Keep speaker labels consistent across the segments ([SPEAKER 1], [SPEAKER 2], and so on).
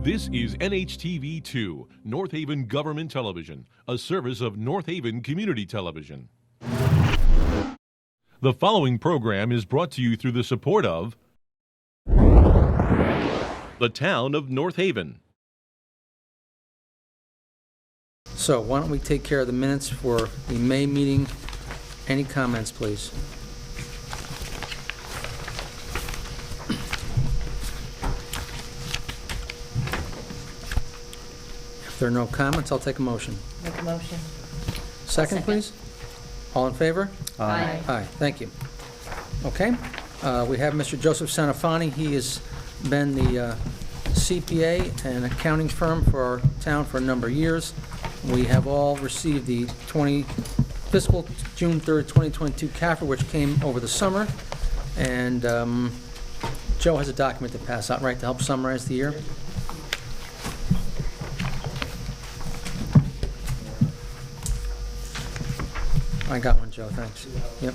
[SPEAKER 1] This is NHTV2, North Haven Government Television, a service of North Haven Community Television. The following program is brought to you through the support of the Town of North Haven.
[SPEAKER 2] So why don't we take care of the minutes for the May meeting? Any comments, please? If there are no comments, I'll take a motion.
[SPEAKER 3] Make a motion.
[SPEAKER 2] Second, please? All in favor?
[SPEAKER 3] Aye.
[SPEAKER 2] Aye, thank you. Okay, we have Mr. Joseph Sanafani. He has been the CPA and accounting firm for our town for a number of years. We have all received the fiscal June 3rd, 2022 CAFR, which came over the summer. And Joe has a document to pass out, right, to help summarize the year? I got one, Joe, thanks. Yep.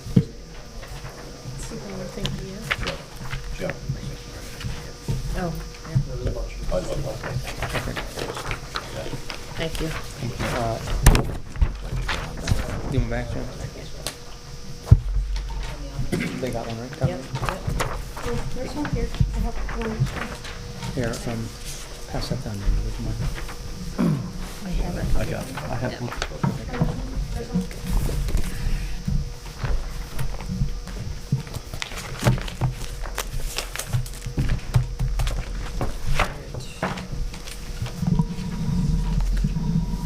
[SPEAKER 3] Oh, thank you.
[SPEAKER 2] Give them back, Joe. They got one, right? Got
[SPEAKER 3] Yep.
[SPEAKER 2] one?
[SPEAKER 4] There's one here. I have one.
[SPEAKER 2] Here, pass that down. Would you mind?
[SPEAKER 3] I have it.
[SPEAKER 5] I have one.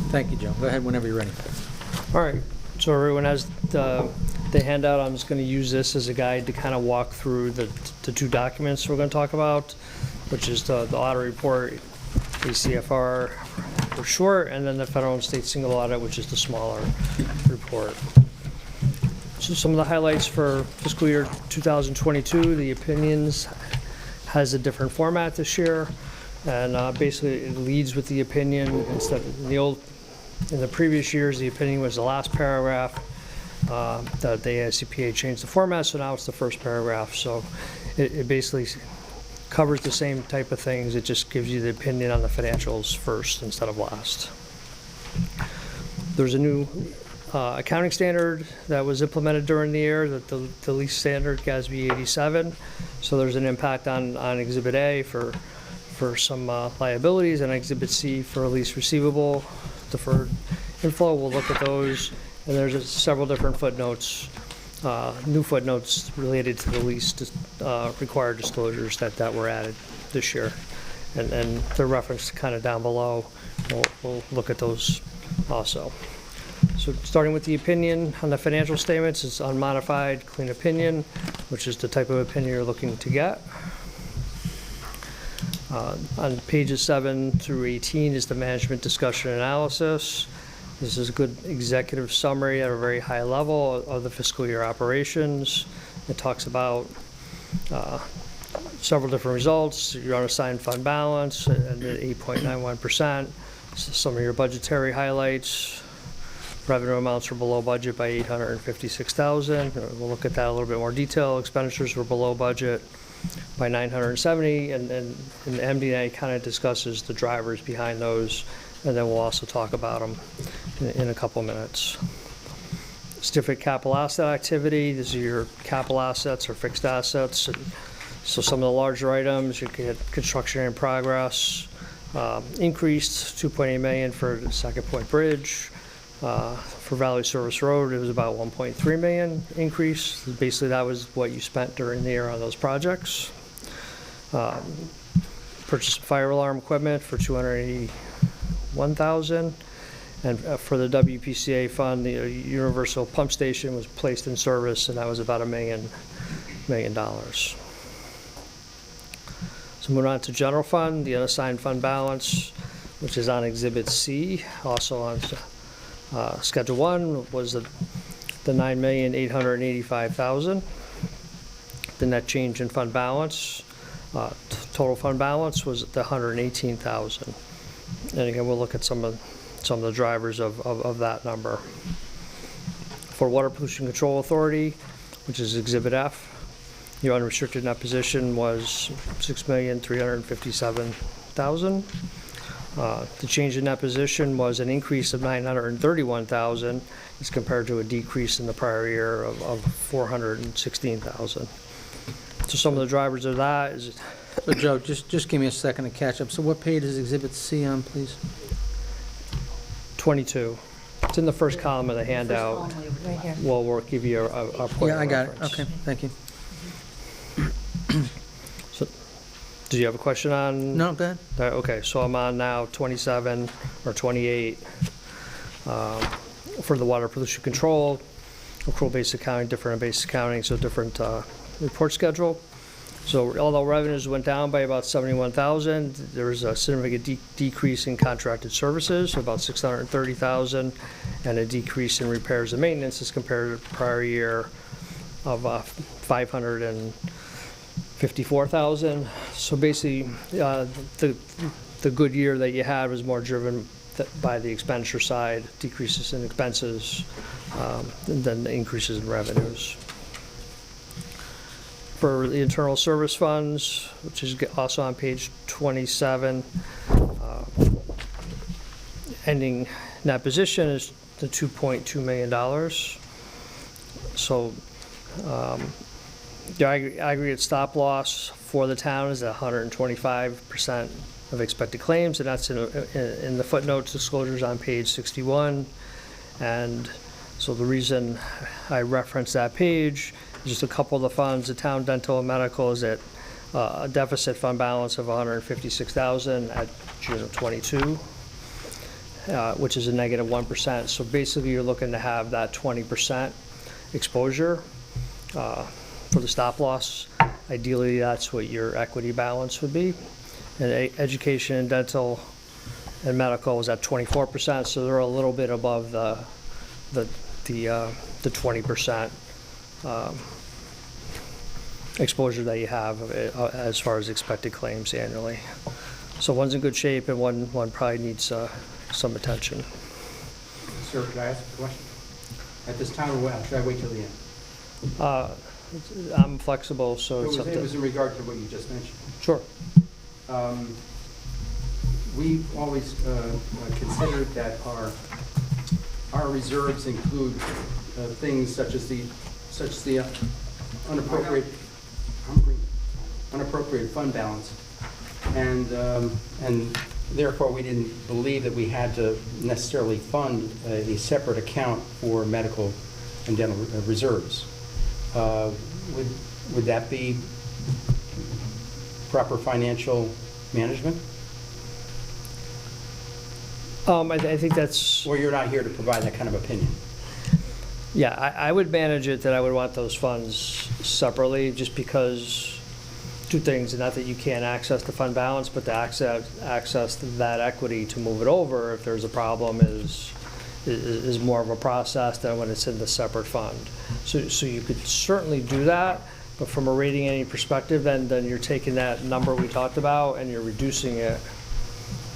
[SPEAKER 2] Thank you, Joe. Go ahead whenever you're ready.
[SPEAKER 5] All right, so everyone has the handout. I'm just going to use this as a guide to kind of walk through the two documents we're going to talk about, which is the audit report, ACFR for short, and then the federal and state single audit, which is the smaller report. So some of the highlights for fiscal year 2022, the opinions has a different format this year, and basically it leads with the opinion instead of in the previous years, the opinion was the last paragraph. The AICPA changed the format, so now it's the first paragraph. So it basically covers the same type of things. It just gives you the opinion on the financials first instead of last. There's a new accounting standard that was implemented during the year, the lease standard, GASB 87. So there's an impact on Exhibit A for some liabilities, and Exhibit C for a lease receivable. Deferred inflow, we'll look at those, and there's several different footnotes, new footnotes related to the lease required disclosures that were added this year, and they're referenced kind of down below. We'll look at those also. So starting with the opinion on the financial statements, it's unmodified, clean opinion, which is the type of opinion you're looking to get. On pages 7 through 18 is the management discussion analysis. This is a good executive summary at a very high level of the fiscal year operations. It talks about several different results, your unassigned fund balance and 8.91%, some of your budgetary highlights. Revenue amounts were below budget by $856,000. We'll look at that in a little bit more detail. Expenditures were below budget by $970, and the MD&A kind of discusses the drivers behind those, and then we'll also talk about them in a couple minutes. Certificate capital asset activity, these are your capital assets or fixed assets. And so some of the larger items, you get construction in progress, increased $2.8 million for the Second Point Bridge. For Valley Service Road, it was about $1.3 million increase. Basically, that was what you spent during the year on those projects. Purchased fire alarm equipment for $281,000, and for the WPCA fund, the universal pump station was placed in service, and that was about $1 million. So moving on to general fund, the unassigned fund balance, which is on Exhibit C, also on Schedule 1 was the $9,885,000. The net change in fund balance, total fund balance was the $118,000. And again, we'll look at some of the drivers of that number. For Water Pollution Control Authority, which is Exhibit F, your unrestricted net position was $6,357,000. $1,000. The change in that position was an increase of $931,000 as compared to a decrease in the prior year of $416,000. So some of the drivers of that is
[SPEAKER 2] So Joe, just give me a second to catch up. So what page is Exhibit C on, please?
[SPEAKER 5] 22. It's in the first column of the handout.
[SPEAKER 3] Right here.
[SPEAKER 5] We'll give you a point
[SPEAKER 2] Yeah,
[SPEAKER 5] of
[SPEAKER 2] I got it.
[SPEAKER 5] reference.
[SPEAKER 2] Okay, thank you.
[SPEAKER 5] So, do you have a question on?
[SPEAKER 2] No, go ahead.
[SPEAKER 5] Okay, so I'm on now 27 or 28 for the water pollution control, accrual-based accounting, different-based accounting, so different report schedule. So although revenues went down by about 71,000, there was a significant decrease in contracted services, so about 630,000, and a decrease in repairs and maintenance as compared to the prior year of 554,000. So basically, the good year that you had was more driven by the expenditure side, decreases in expenses, than the increases in revenues. For the internal service funds, which is also on page 27, ending net position is the $2.2 million. So the aggregate stop loss for the town is at 125% of expected claims, and that's in the footnotes disclosures on page 61. And so the reason I reference that page, just a couple of the funds, the town dental and medical is at a deficit fund balance of $156,000 at June of '22, which is a negative 1%. So basically, you're looking to have that 20% exposure for the stop loss. Ideally, that's what your equity balance would be. And education and dental and medical is at 24%, so they're a little bit above the 20% exposure that you have as far as expected claims annually. So one's in good shape, and one probably needs some attention.
[SPEAKER 6] Sir, could I ask a question? At this time, or what? Should I wait till the end?
[SPEAKER 5] I'm flexible, so it's up
[SPEAKER 6] It was
[SPEAKER 5] to...
[SPEAKER 6] in regard to what you just mentioned.
[SPEAKER 5] Sure.
[SPEAKER 6] We always considered that our reserves include things such as the unappropriated fund balance, and therefore we didn't believe that we had to necessarily fund a separate account for medical and dental reserves. Would that be proper financial management?
[SPEAKER 5] I think that's...
[SPEAKER 6] Or you're not here to provide that kind of opinion?
[SPEAKER 5] Yeah, I would manage it that I would want those funds separately, just because two things, not that you can't access the fund balance, but to access that equity to move it over if there's a problem is more of a process than when it's in the separate fund. So you could certainly do that, but from a rating any perspective, then you're taking that number we talked about and you're reducing it.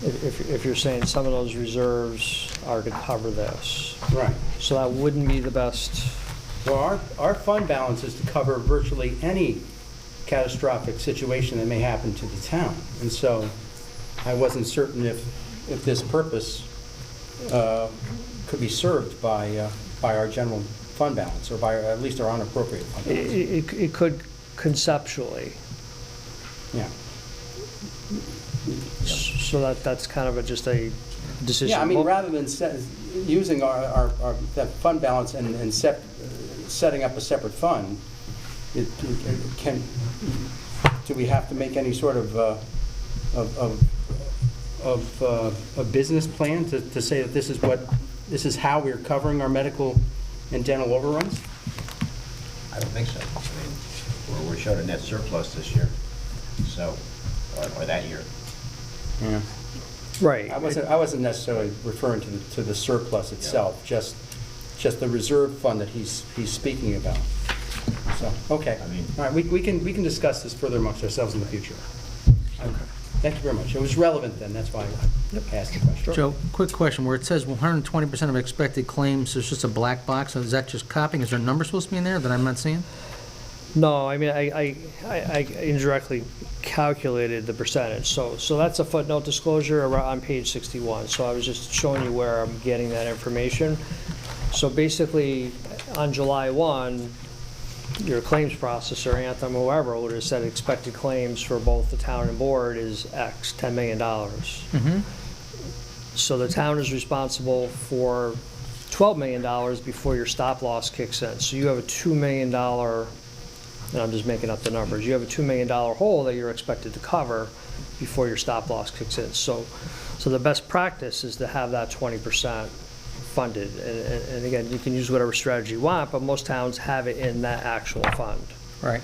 [SPEAKER 5] If you're saying some of those reserves are to cover this.
[SPEAKER 6] Right.
[SPEAKER 5] So that wouldn't be the best.
[SPEAKER 6] Well, our fund balance is to cover virtually any catastrophic situation that may happen to the town. And so I wasn't certain if this purpose could be served by our general fund balance, or by at least our unappropriated fund balance.
[SPEAKER 5] It could conceptually.
[SPEAKER 6] Yeah.
[SPEAKER 5] So that's kind of just a decision.
[SPEAKER 6] Yeah, I mean, rather than using that fund balance and setting up a separate fund, do we have to make any sort of a business plan to say that this is how we're covering our medical and dental overruns?
[SPEAKER 7] I don't think so. I mean, we showed a net surplus this year, so, or that year.
[SPEAKER 6] Yeah.
[SPEAKER 5] Right.
[SPEAKER 6] I wasn't necessarily referring to the surplus itself, just the reserve fund that he's speaking about. So, okay.
[SPEAKER 7] I mean-
[SPEAKER 6] All right, we can discuss this further amongst ourselves in the future. Okay. Thank you very much. It was relevant then, that's why I asked the question.
[SPEAKER 2] Joe, quick question, where it says 120% of expected claims, there's just a black box, is that just copying? Is there a number supposed to be in there that I'm not seeing?
[SPEAKER 5] No, I mean, I indirectly calculated the percentage. So that's a footnote disclosure on page 61. So I was just showing you where I'm getting that information. So basically, on July 1, your claims processor, Anthem, whoever, would have said expected claims for both the town and board is X, $10 million. So the town is responsible for $12 million before your stop loss kicks in. So you have a $2 million, and I'm just making up the numbers, you have a $2 million hole that you're expected to cover before your stop loss kicks in. So the best practice is to have that 20% funded. And again, you can use whatever strategy you want, but most towns have it in that actual fund.
[SPEAKER 2] Right.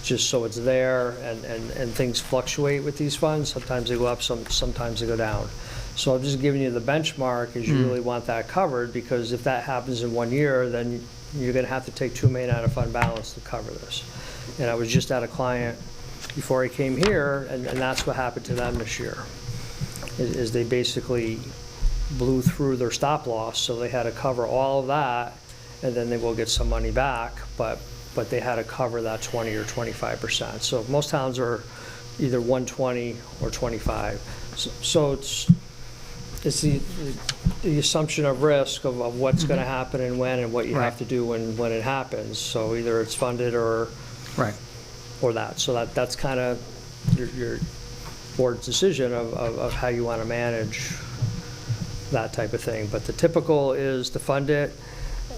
[SPEAKER 5] Just so it's there, and things fluctuate with these funds. Sometimes they go up, sometimes they go down. So I'm just giving you the benchmark, is you really want that covered, because if that happens in 1 year, then you're gonna have to take $2 million out of fund balance to cover this. And I was just at a client before I came here, and that's what happened to them this year, is they basically blew through their stop loss, so they had to cover all of that, and then they will get some money back, but they had to cover that 20 or 25%. So most towns are either 120 or 25. So it's the assumption of risk of what's going to happen and when, and what you have to do when it happens. So either it's funded or that. So that's kind of your board's decision of how you want to manage that type of thing. But the typical is to fund it.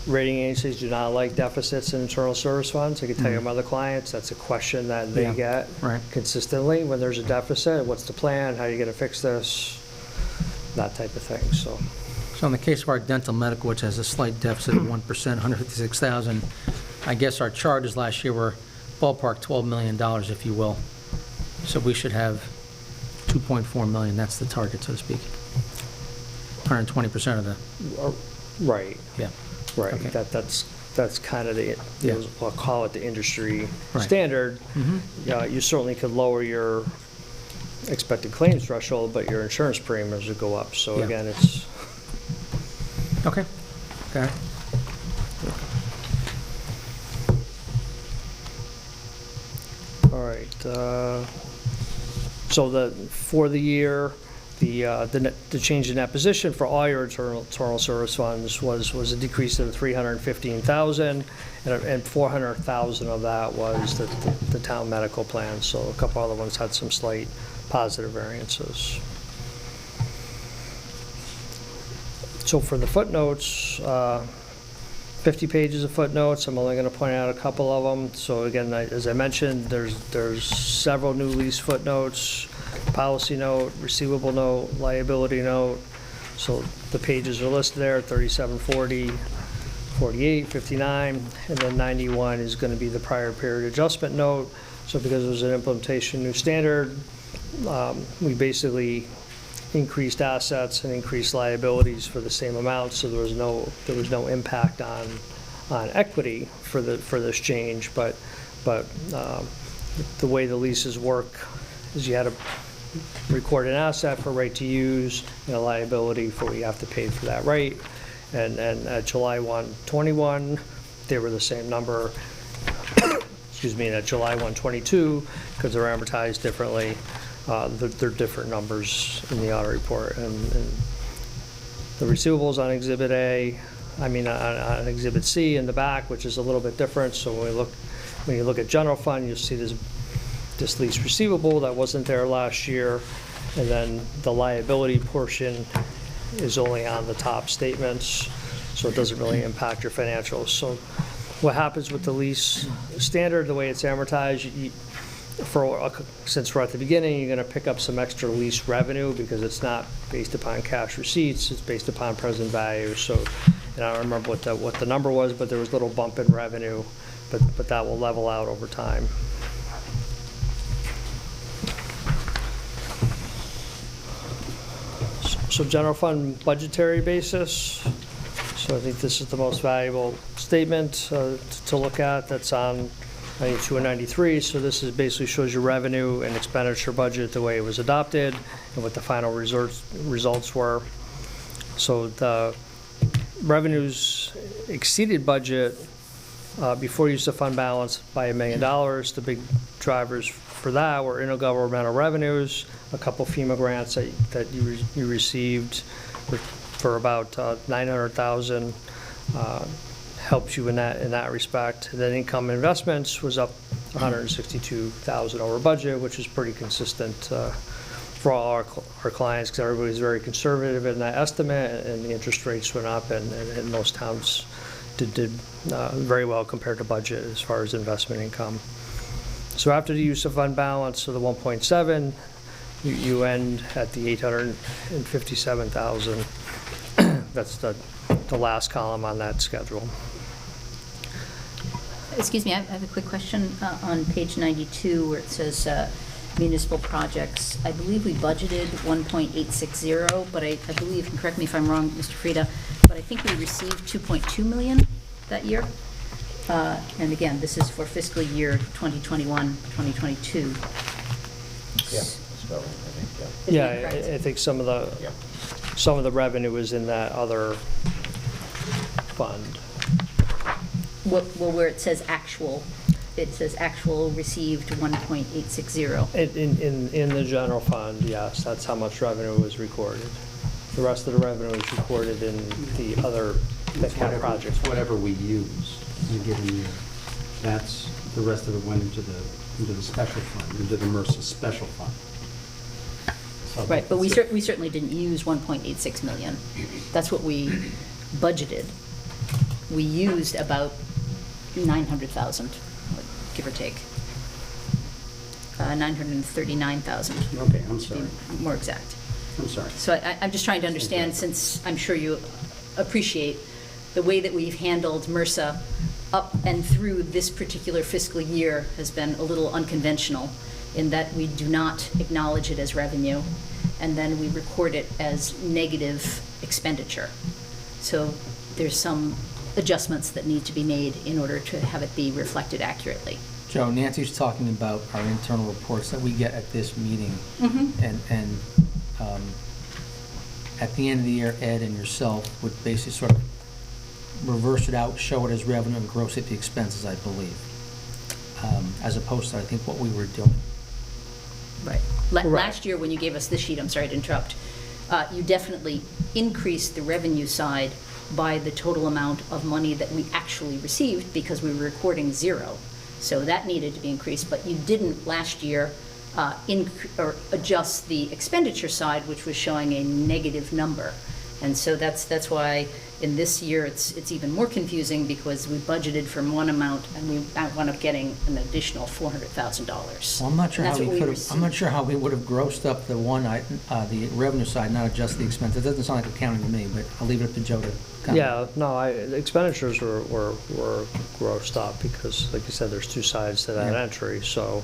[SPEAKER 5] Rating agencies do not like deficits in internal service funds. I can tell you from other clients, that's a question that they get consistently when there's a deficit. What's the plan? How are you going to fix this? That type of thing. So
[SPEAKER 2] in the case of our dental medical, which has a slight deficit of 1%, 156,000, I guess our charges last year were ballpark $12 million, if you will. So we should have 2.4 million. That's the target, so to speak. 120% of the.
[SPEAKER 5] right.
[SPEAKER 2] Yeah.
[SPEAKER 5] Right.
[SPEAKER 2] Okay.
[SPEAKER 5] That's kind of the, I'll call it the industry standard. You certainly could lower your expected claims threshold, but your insurance premiums would go up. So again, it's
[SPEAKER 2] okay. Got it.
[SPEAKER 5] all right. So for the year, the change in that position for all your internal service funds was a decrease of $315,000, and $400,000 of that was the town medical plan. So a couple other ones had some slight positive variances. So for the footnotes, 50 pages of footnotes. I'm only going to point out a couple of them. So again, as I mentioned, there's several new lease footnotes. Policy note, receivable note, liability note. So the pages are listed there, 37, 40, 48, 59, and then 91 is going to be the prior period adjustment note. So because it was an implementation new standard, we basically increased assets and increased liabilities for the same amount. So there was no impact on equity for this change, but the way the leases work is you had to record an asset for right to use and a liability for what you have to pay for that right. And at July 1, 21, they were the same number. Excuse me, and at July 1, 22, because they're amortized differently, they're different numbers in the audit report. And the receivables on Exhibit A, on Exhibit C in the back, which is a little bit different. So when you look at general fund, you'll see this lease receivable that wasn't there last year, and then the liability portion is only on the top statements, so it doesn't really impact your financials. So what happens with the lease standard, the way it's amortized, since we're at the beginning, you're going to pick up some extra lease revenue because it's not based upon cash receipts, it's based upon present value. So, and I don't remember what the number was, but there was a little bump in revenue, but that will level out over time. So general fund budgetary basis. So I think this is the most valuable statement to look at. That's on 92 and 93. So this is basically shows your revenue and expenditure budget the way it was adopted and what the final results were. So the revenues exceeded budget before use of fund balance by $1 million. The big drivers for that were intergovernmental revenues, a couple FEMA grants that you received for about $900,000, helps you in that respect. Then income investments was up $162,000 over budget, which is pretty consistent for all our clients, because everybody's very conservative in that estimate, and the interest rates went up, and most towns did very well compared to budget as far as investment income. So after the use of fund balance of the 1.7, you end at the 857,000. That's the last column on that schedule.
[SPEAKER 3] Excuse me, I have a quick question on page 92 where it says municipal projects. I believe we budgeted 1.860, but I believe, and correct me if I'm wrong, Mr. Frieda, but I think we received 2.2 million that year. And again, this is for fiscal year 2021, 2022.
[SPEAKER 7] Yeah, that's about right, I think, yeah.
[SPEAKER 3] Is
[SPEAKER 5] Yeah,
[SPEAKER 3] that correct?
[SPEAKER 5] I think some of
[SPEAKER 7] Yeah.
[SPEAKER 5] the revenue was in that other fund.
[SPEAKER 3] Well, where it says actual received 1.860.
[SPEAKER 5] In the general fund, yes, that's how much revenue was recorded. The rest of the revenue was recorded in the other projects.
[SPEAKER 6] It's whatever we use in a given year. That's, the rest of it went into the special fund, into the MRSA special fund. So
[SPEAKER 3] Right, but we
[SPEAKER 6] that's it.
[SPEAKER 3] certainly didn't use 1.86 million. That's what we budgeted. We used about 900,000, give or take. 939,000.
[SPEAKER 6] Okay, I'm
[SPEAKER 3] To
[SPEAKER 6] sorry.
[SPEAKER 3] be more exact.
[SPEAKER 6] I'm sorry.
[SPEAKER 3] So I'm just trying to understand, since I'm sure you appreciate the way that we've handled MRSA up and through this particular fiscal year has been a little unconventional in that we do not acknowledge it as revenue, and then we record it as negative expenditure. So there's some adjustments that need to be made in order to have it be reflected accurately.
[SPEAKER 2] Joe, Nancy's talking about our internal reports that we get at this meeting. And at the end of the year, Ed and yourself would basically sort of reverse it out, show it as revenue, and gross it the expenses, I believe, as opposed to, I think, what we were doing.
[SPEAKER 3] Right.
[SPEAKER 5] Right.
[SPEAKER 3] Last year, when you gave us this sheet, I'm sorry to interrupt, you definitely increased the revenue side by the total amount of money that we actually received because we were recording zero. So that needed to be increased, but you didn't last year adjust the expenditure side, which was showing a negative number. And so that's why in this year it's even more confusing, because we budgeted for one amount and we wound up getting an additional $400,000.
[SPEAKER 2] Well, I'm not sure
[SPEAKER 3] And
[SPEAKER 2] how
[SPEAKER 3] that's
[SPEAKER 2] we
[SPEAKER 3] what
[SPEAKER 2] could have,
[SPEAKER 3] received.
[SPEAKER 2] I'm not sure how we would have grossed up the the revenue side, not adjust the expense. It doesn't sound like accounting to me, but I'll leave it up to Joe to comment.
[SPEAKER 5] Yeah, no, the expenditures were grossed up because, like you said, there's two sides to that
[SPEAKER 2] Yeah.
[SPEAKER 5] entry, so.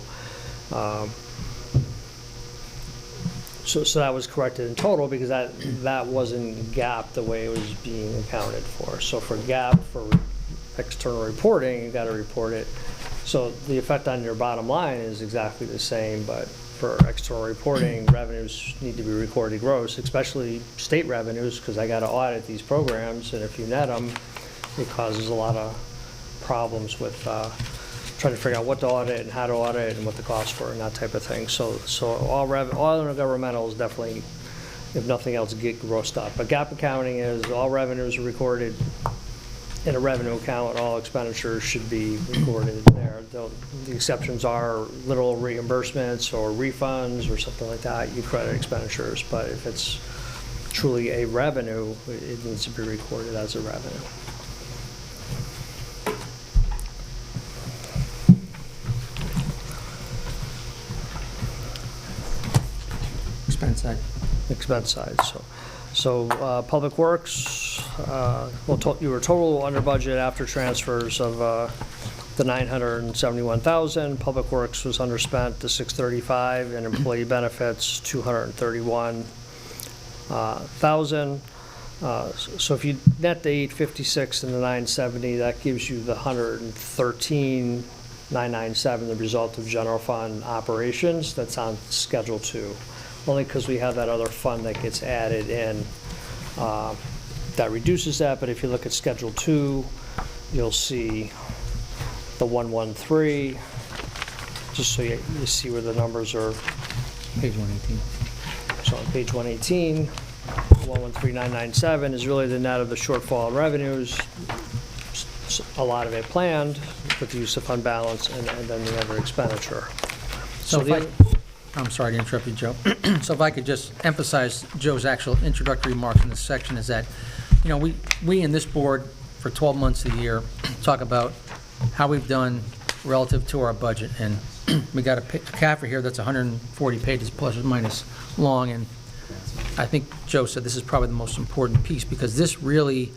[SPEAKER 5] So that was corrected in total because that wasn't GAAP the way it was being accounted for. So for GAAP, for external reporting, you gotta report it. So the effect on your bottom line is exactly the same, but for external reporting, revenues need to be recorded gross, especially state revenues, because I gotta audit these programs, and if you net them, it causes a lot of problems with trying to figure out what to audit and how to audit and what the costs were and that type of thing. So all intergovernmental is definitely, if nothing else, get grossed up. But GAAP accounting is all revenues are recorded in a revenue account, all expenditures should be recorded there. The exceptions are little reimbursements or refunds or something like that, you credit expenditures. But if it's truly a revenue, it needs to be recorded as a revenue.
[SPEAKER 2] Expense side.
[SPEAKER 5] Expense side, so Public Works, you were total under budget after transfers of the 971,000. Public Works was underspent to 635, and employee benefits 231,000. So if you net the 856 and the 970, that gives you the 113,997, the result of general fund operations. That's on Schedule 2. Only because we have that other fund that gets added in that reduces that. But if you look at Schedule 2, you'll see the 113, just so you see where the numbers are.
[SPEAKER 2] Page 118.
[SPEAKER 5] So on page 118, 113,997 is really the net of the shortfall in revenues, a lot of it planned with the use of fund balance and then the other expenditure.
[SPEAKER 2] So
[SPEAKER 5] the-
[SPEAKER 2] I'm sorry to interrupt you, Joe. So if I could just emphasize Joe's actual introductory remarks in this section is that, you know, we in this board for 12 months a year talk about how we've done relative to our budget. And we got a CAFR here that's 140 pages plus or minus long. And I think Joe said this is probably the most important piece because this really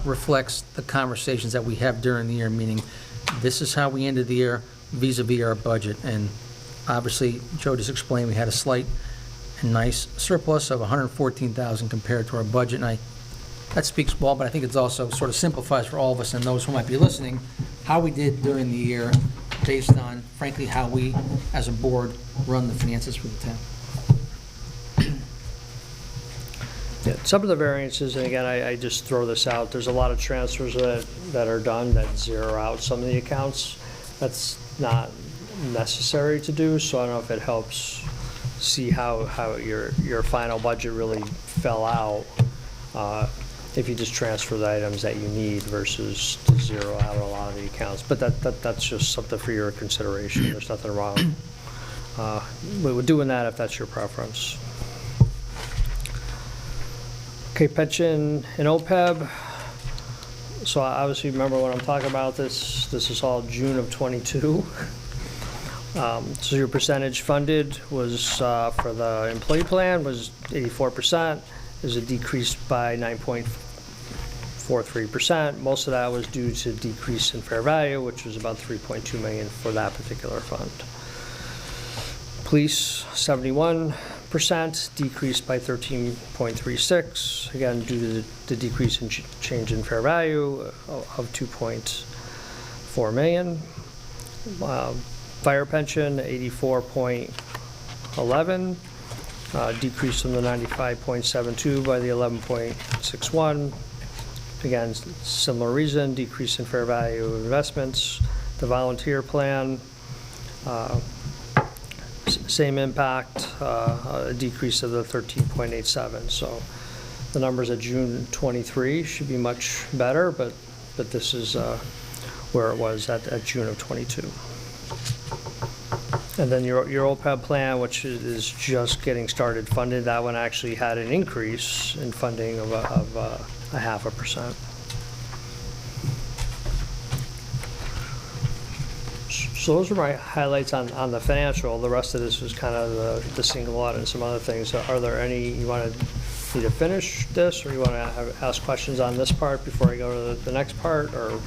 [SPEAKER 2] reflects the conversations that we have during the year, meaning this is how we ended the year vis-a-vis our budget. And obviously, Joe just explained we had a slight and nice surplus of $114,000 compared to our budget. And that speaks well, but I think it's also sort of simplifies for all of us and those who might be listening how we did during the year based on, frankly, how we as a board run the finances for the town.
[SPEAKER 5] Yeah, some of the variances, and again, I just throw this out, there's a lot of transfers that are done that zero out some of the accounts. That's not necessary to do, so I don't know if it helps see how your final budget really fell out if you just transfer the items that you need versus to zero out a lot of the accounts. But that's just something for your consideration. There's nothing wrong with doing that if that's your preference. Okay, pension and OPEB. So I obviously remember when I'm talking about this is all June of '22. So your percentage funded was, for the employee plan, was 84%. There's a decrease by 9.43%. Most of that was due to decrease in fair value, which was about $3.2 million for that particular fund. Police, 71%, decreased by 13.36, again, due to the decrease in change in fair value of $2.4 million. Fire pension, 84.11, decreased from the 95.72 by the 11.61. Again, similar reason, decrease in fair value of investments. The volunteer plan, same impact, a decrease of the 13.87. So the numbers at June 23 should be much better, but this is where it was at June of 22. And then your OPEB plan, which is just getting started funded, that one actually had an increase in funding of 0.5%. So those are my highlights on the financial. The rest of this was kind of the single audit and some other things. Are there any, you want me to finish this, or you want to ask questions on this part before I go to the next part, or?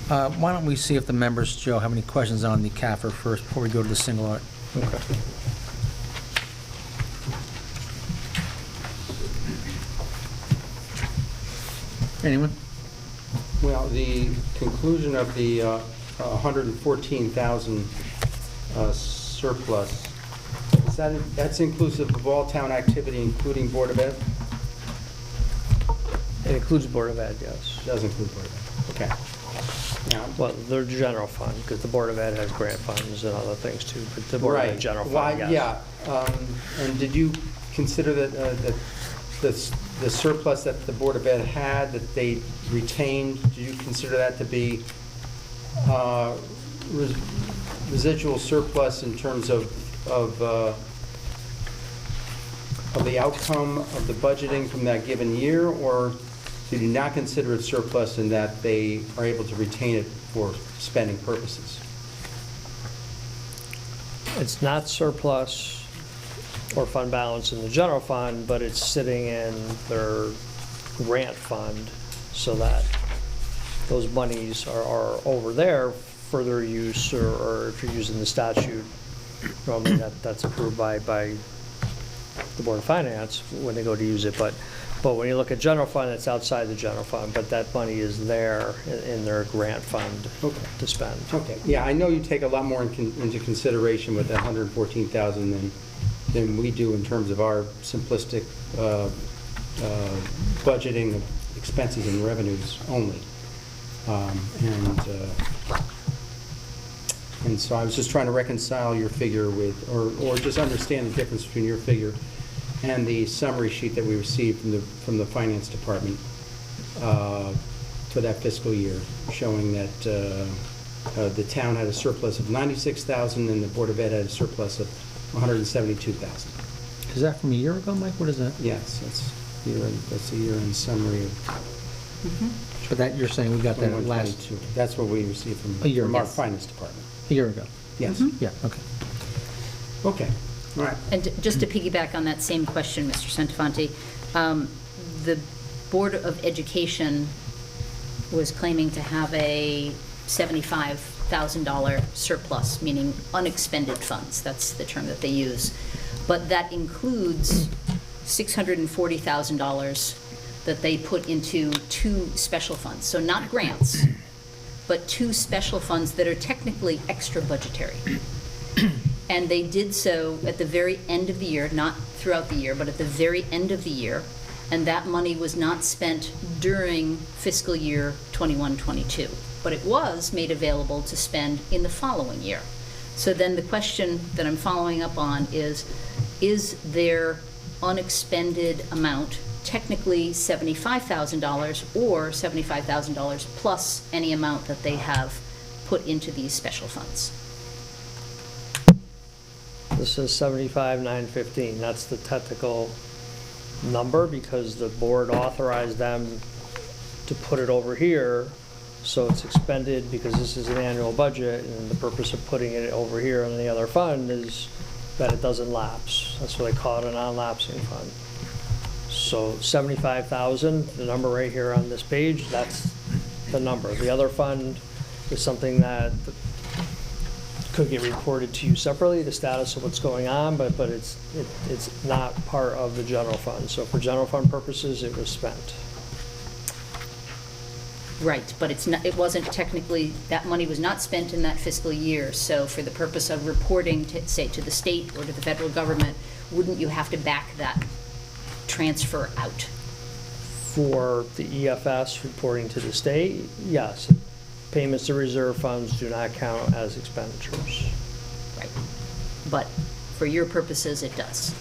[SPEAKER 2] Why don't we see if the members, Joe, have any questions on the CAFR first before we go to the single audit?
[SPEAKER 5] Okay.
[SPEAKER 2] Anyone?
[SPEAKER 6] Well, the conclusion of the 114,000 surplus, that's inclusive of all town activity, including Board of Ed?
[SPEAKER 5] It includes Board of Ed, yes.
[SPEAKER 6] Does include Board of Ed, okay. Now,
[SPEAKER 5] Well, their general fund, because the Board of Ed has grant funds and other things too, but the Board of Ed
[SPEAKER 6] right.
[SPEAKER 5] general
[SPEAKER 6] Why-
[SPEAKER 5] fund, yes.
[SPEAKER 6] Yeah, and did you consider that the surplus that the Board of Ed had, that they retained, do you consider that to be residual surplus in terms of the outcome of the budgeting from that given year, or do you not consider it surplus in that they are able to retain it for spending purposes?
[SPEAKER 5] It's not surplus or fund balance in the general fund, but it's sitting in their grant fund so that those monies are over there for their use, or if you're using the statute, normally that's approved by the Board of Finance when they go to use it. But when you look at general fund, it's outside the general fund, but that money is there in their grant fund to spend.
[SPEAKER 6] Okay, yeah, I know you take a lot more into consideration with that 114,000 than we do in terms of our simplistic budgeting of expenses and revenues only. And so I was just trying to reconcile your figure with, or just understand the difference between your figure and the summary sheet that we received from the finance department for that fiscal year, showing that the town had a surplus of $96,000 and the Board of Ed had a surplus of $172,000.
[SPEAKER 2] Is that from a year ago, Mike? What is that?
[SPEAKER 6] Yes, that's the year-end summary of
[SPEAKER 2] But that, you're saying we got that last,
[SPEAKER 6] 21-22. That's what we received
[SPEAKER 2] A year
[SPEAKER 6] from
[SPEAKER 2] ago.
[SPEAKER 6] our finance department.
[SPEAKER 2] a year ago?
[SPEAKER 6] Yes.
[SPEAKER 2] Yeah, okay.
[SPEAKER 6] Okay, all right.
[SPEAKER 3] And just to piggyback on that same question, Mr. Santafanti, the Board of Education was claiming to have a $75,000 surplus, meaning unexpended funds. That's the term that they use. But that includes $640,000 that they put into two special funds. So not grants, but two special funds that are technically extra budgetary. And they did so at the very end of the year, not throughout the year, but at the very end of the year. And that money was not spent during fiscal year 21-22, but it was made available to spend in the following year. So then the question that I'm following up on is their unexpended amount technically $75,000 or $75,000 plus any amount that they have put into these special funds?
[SPEAKER 5] This is 75,915. That's the technical number because the board authorized them to put it over here. So it's expended because this is an annual budget, and the purpose of putting it over here in the other fund is that it doesn't lapse. That's what they call it, a non-lapsing fund. So 75,000, the number right here on this page, that's the number. The other fund is something that could get reported to you separately, the status of what's going on, but it's not part of the general fund. So for general fund purposes, it was spent.
[SPEAKER 3] Right, but it's not, it wasn't technically, that money was not spent in that fiscal year. So for the purpose of reporting to, say, to the state or to the federal government, wouldn't you have to back that transfer out?
[SPEAKER 5] For the EFS reporting to the state, yes. Payments to reserve funds do not count as expenditures.
[SPEAKER 3] Right. But for your purposes, it does.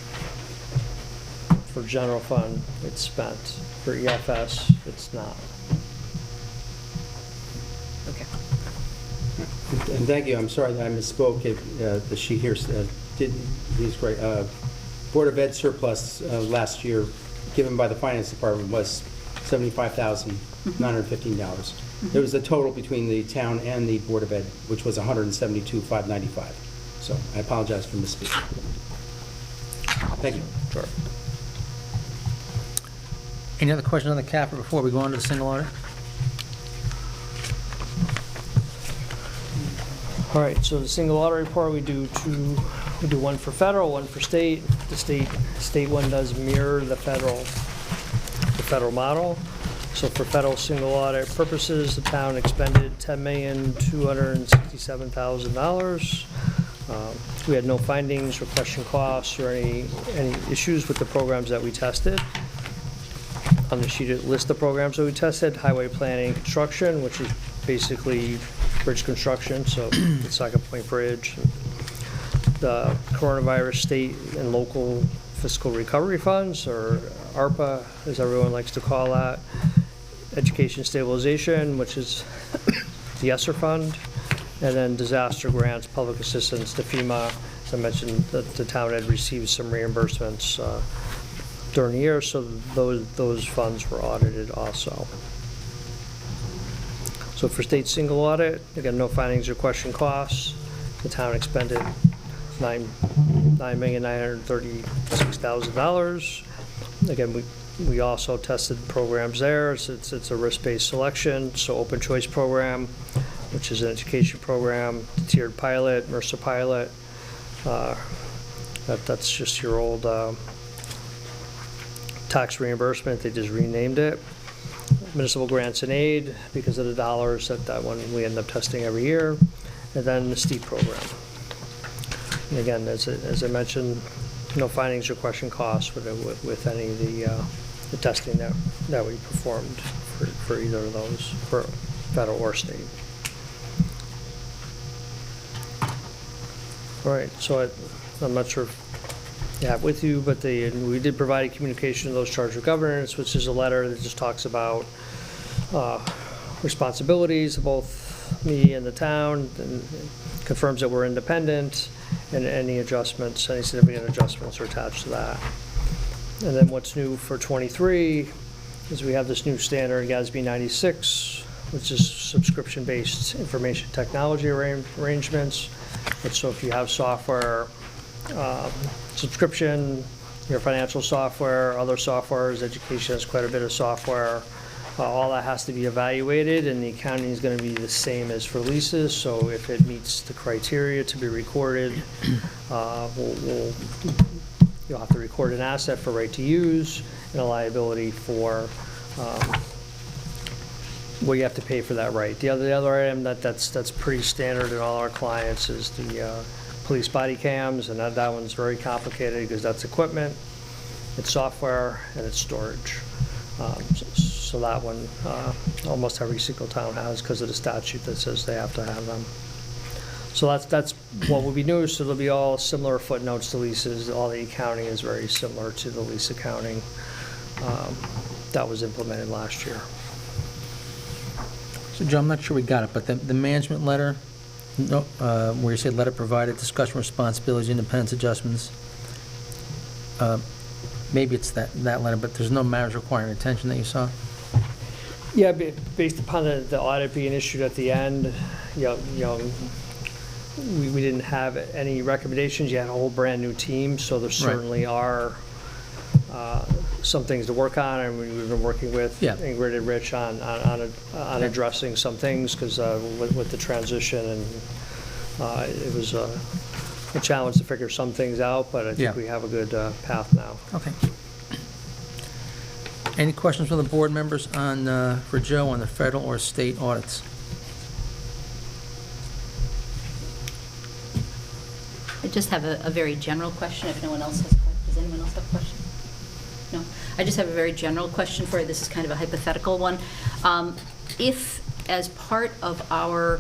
[SPEAKER 5] For general fund, it's spent. For EFS, it's not.
[SPEAKER 3] Okay.
[SPEAKER 6] And thank you, I'm sorry that I misspoke. The sheet here he's great. Board of Ed surplus last year, given by the Finance Department, was $75,915. There was the total between the town and the Board of Ed, which was $172,595. So I apologize for misspeaking. Thank you.
[SPEAKER 5] Sure.
[SPEAKER 2] Any other questions on the CAFR before we go on to the single audit?
[SPEAKER 5] All right, so the single audit report, we do one for federal, one for state. The state one does mirror the federal model. So for federal single audit purposes, the town expended $10,267,000. We had no findings or question costs or any issues with the programs that we tested. On the sheet, it lists the programs that we tested: highway planning, construction, which is basically bridge construction, so the Saga Point Bridge, the coronavirus state and local fiscal recovery funds, or ARPA, as everyone likes to call that, education stabilization, which is the ESSER fund, and then disaster grants, public assistance to FEMA. As I mentioned, the town had received some reimbursements during the year, so those funds were audited also. So for state single audit, again, no findings or question costs. The town expended $9,936,000. Again, we also tested programs there. It's a risk-based selection. So open choice program, which is an education program, tiered pilot, MRSA pilot. That's just your old tax reimbursement. They just renamed it. Municipal grants and aid, because of the dollars, that one we end up testing every year. And then the STEEP program. And again, as I mentioned, no findings or question costs with any of the testing that we performed for either of those, for federal or state. All right, so I'm not sure if you have with you, but we did provide a communication to those charged with governance, which is a letter that just talks about responsibilities of both me and the town, and confirms that we're independent, and any adjustments, any significant adjustments are attached to that. And then what's new for '23 is we have this new standard, GASB 96, which is subscription-based information technology arrangements. But so if you have software subscription, your financial software, other softwares, education has quite a bit of software, all that has to be evaluated, and the accounting is going to be the same as for leases. So if it meets the criteria to be recorded, you'll have to record an asset for right to use and a liability for what you have to pay for that right. The other item that's pretty standard in all our clients is the police body cams, and that one's very complicated because that's equipment, it's software, and it's storage. So that one, almost every single town has because of the statute that says they have to have them. So that's what will be new. So there'll be all similar footnotes to leases. All the accounting is very similar to the lease accounting that was implemented last year.
[SPEAKER 2] So, Joe, I'm not sure we got it, but the management letter, no, where you say letter provided, discussion responsibilities, independence adjustments, maybe it's that letter, but there's no matters requiring attention that you saw?
[SPEAKER 5] Yeah, based upon the audit being issued at the end, we didn't have any recommendations. You had a whole brand-new team, so there certainly are some things to work on, and we've been working with Ingrid and Rich on addressing some things, because with the transition, and it was a challenge to figure some things out, but I think we have a good path now.
[SPEAKER 2] Okay. Any questions from the board members on, for Joe, on the federal or state audits?
[SPEAKER 3] I just have a very general question, if no one else has a question. Does anyone else have a question? No? I just have a very general question for you. This is kind of a hypothetical one. If, as part of our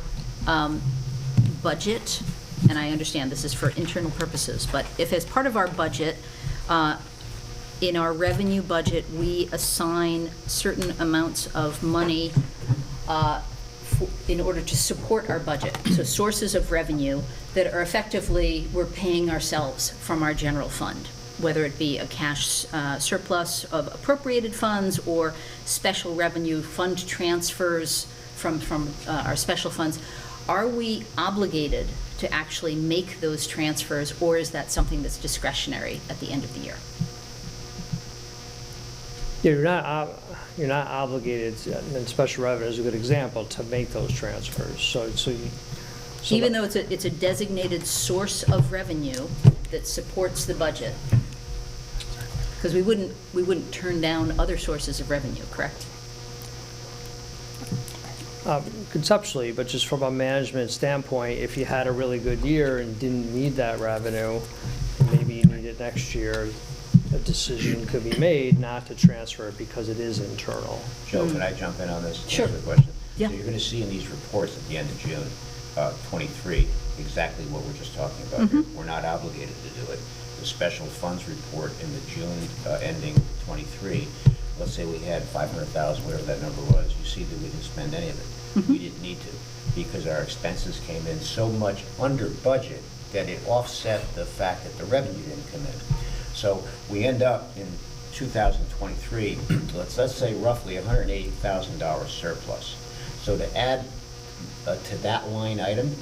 [SPEAKER 3] budget, and I understand this is for internal purposes, but if as part of our budget, in our revenue budget, we assign certain amounts of money in order to support our budget, so sources of revenue that are effectively, we're paying ourselves from our general fund, whether it be a cash surplus of appropriated funds or special revenue fund transfers from our special funds. Are we obligated to actually make those transfers, or is that something that's discretionary at the end of the year?
[SPEAKER 5] Yeah, you're not obligated, and special revenue is a good example, to make those transfers.
[SPEAKER 3] Even though it's a designated source of revenue that supports the budget, because we wouldn't turn down other sources of revenue, correct?
[SPEAKER 5] Conceptually, but just from a management standpoint, if you had a really good year and didn't need that revenue, and maybe you need it next year, a decision could be made not to transfer it because it is internal.
[SPEAKER 7] Joe, can I jump in on this?
[SPEAKER 3] Sure.
[SPEAKER 7] Answer the question?
[SPEAKER 3] Yeah.
[SPEAKER 7] So you're going to see in these reports at the end of June 23 exactly what we're just talking about here. We're not obligated to do it. The special funds report in the June ending 23, let's say we had 500,000, whatever that number was, you see that we didn't spend any of it. We didn't need to, because our expenses came in so much under budget that it offset the fact that the revenue didn't come in. So we end up in 2023, let's say roughly $180,000 surplus. So to add to that line item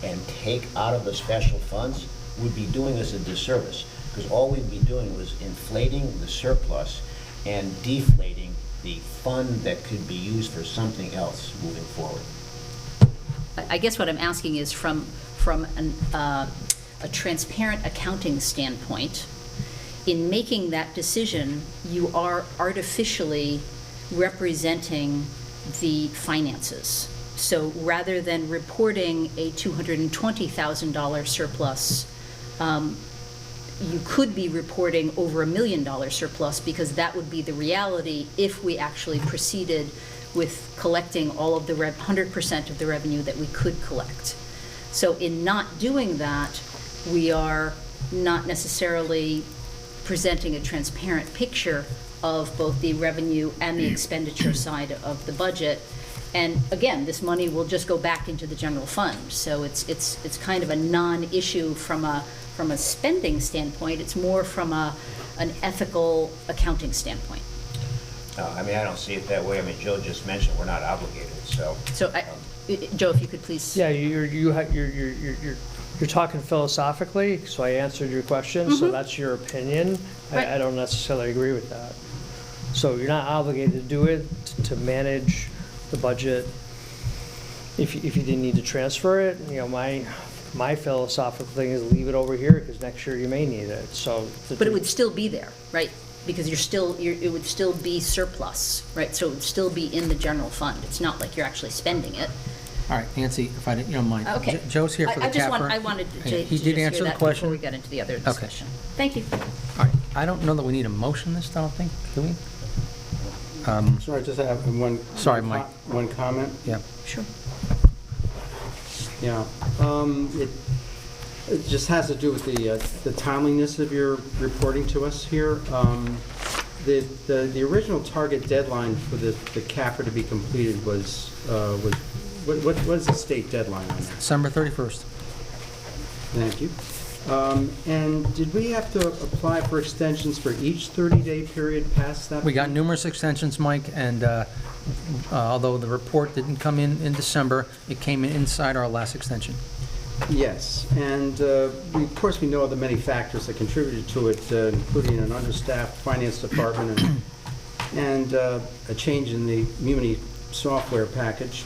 [SPEAKER 7] and take out of the special funds would be doing us a disservice, because all we'd be doing was inflating the surplus and deflating the fund that could be used for something else moving forward.
[SPEAKER 3] I guess what I'm asking is from a transparent accounting standpoint, in making that decision, you are artificially representing the finances. So rather than reporting a $220,000 surplus, you could be reporting over $1 million surplus, because that would be the reality if we actually proceeded with collecting all of the 100% of the revenue that we could collect. So in not doing that, we are not necessarily presenting a transparent picture of both the revenue and the expenditure side of the budget. And again, this money will just go back into the general fund. So it's kind of a non-issue from a spending standpoint. It's more from an ethical accounting standpoint.
[SPEAKER 7] I mean, I don't see it that way. I mean, Joe just mentioned we're not obligated, so.
[SPEAKER 3] So, Joe, if you could please.
[SPEAKER 5] Yeah, you're talking philosophically, so I answered your question, so that's your opinion.
[SPEAKER 3] Right.
[SPEAKER 5] I don't necessarily agree with that. So you're not obligated to do it, to manage the budget. If you didn't need to transfer it, you know, my philosophical thing is leave it over here, because next year you may need it, so.
[SPEAKER 3] But it would still be there, right? Because it would still be surplus, right? So it would still be in the general fund. It's not like you're actually spending it.
[SPEAKER 2] All right, Nancy, if I didn't, you don't mind.
[SPEAKER 3] Okay.
[SPEAKER 2] Joe's here for the CAFR.
[SPEAKER 3] I wanted to
[SPEAKER 2] He
[SPEAKER 3] just
[SPEAKER 2] did
[SPEAKER 3] hear
[SPEAKER 2] answer the
[SPEAKER 3] that before
[SPEAKER 2] question.
[SPEAKER 3] we got into the other discussion. Thank you.
[SPEAKER 2] All right, I don't know that we need a motion this time, I think, do we?
[SPEAKER 6] Sorry, just have one.
[SPEAKER 2] Sorry, Mike.
[SPEAKER 6] One comment.
[SPEAKER 2] Yeah.
[SPEAKER 3] Sure.
[SPEAKER 6] Yeah. It just has to do with the timeliness of your reporting to us here. The original target deadline for the CAFR to be completed was what is the state deadline on that?
[SPEAKER 2] December 31st.
[SPEAKER 6] Thank you. And did we have to apply for extensions for each 30-day period past that?
[SPEAKER 2] We got numerous extensions, Mike, and although the report didn't come in December, it came in inside our last extension.
[SPEAKER 6] Yes, and of course we know the many factors that contributed to it, including an understaffed finance department and a change in the Muni software package.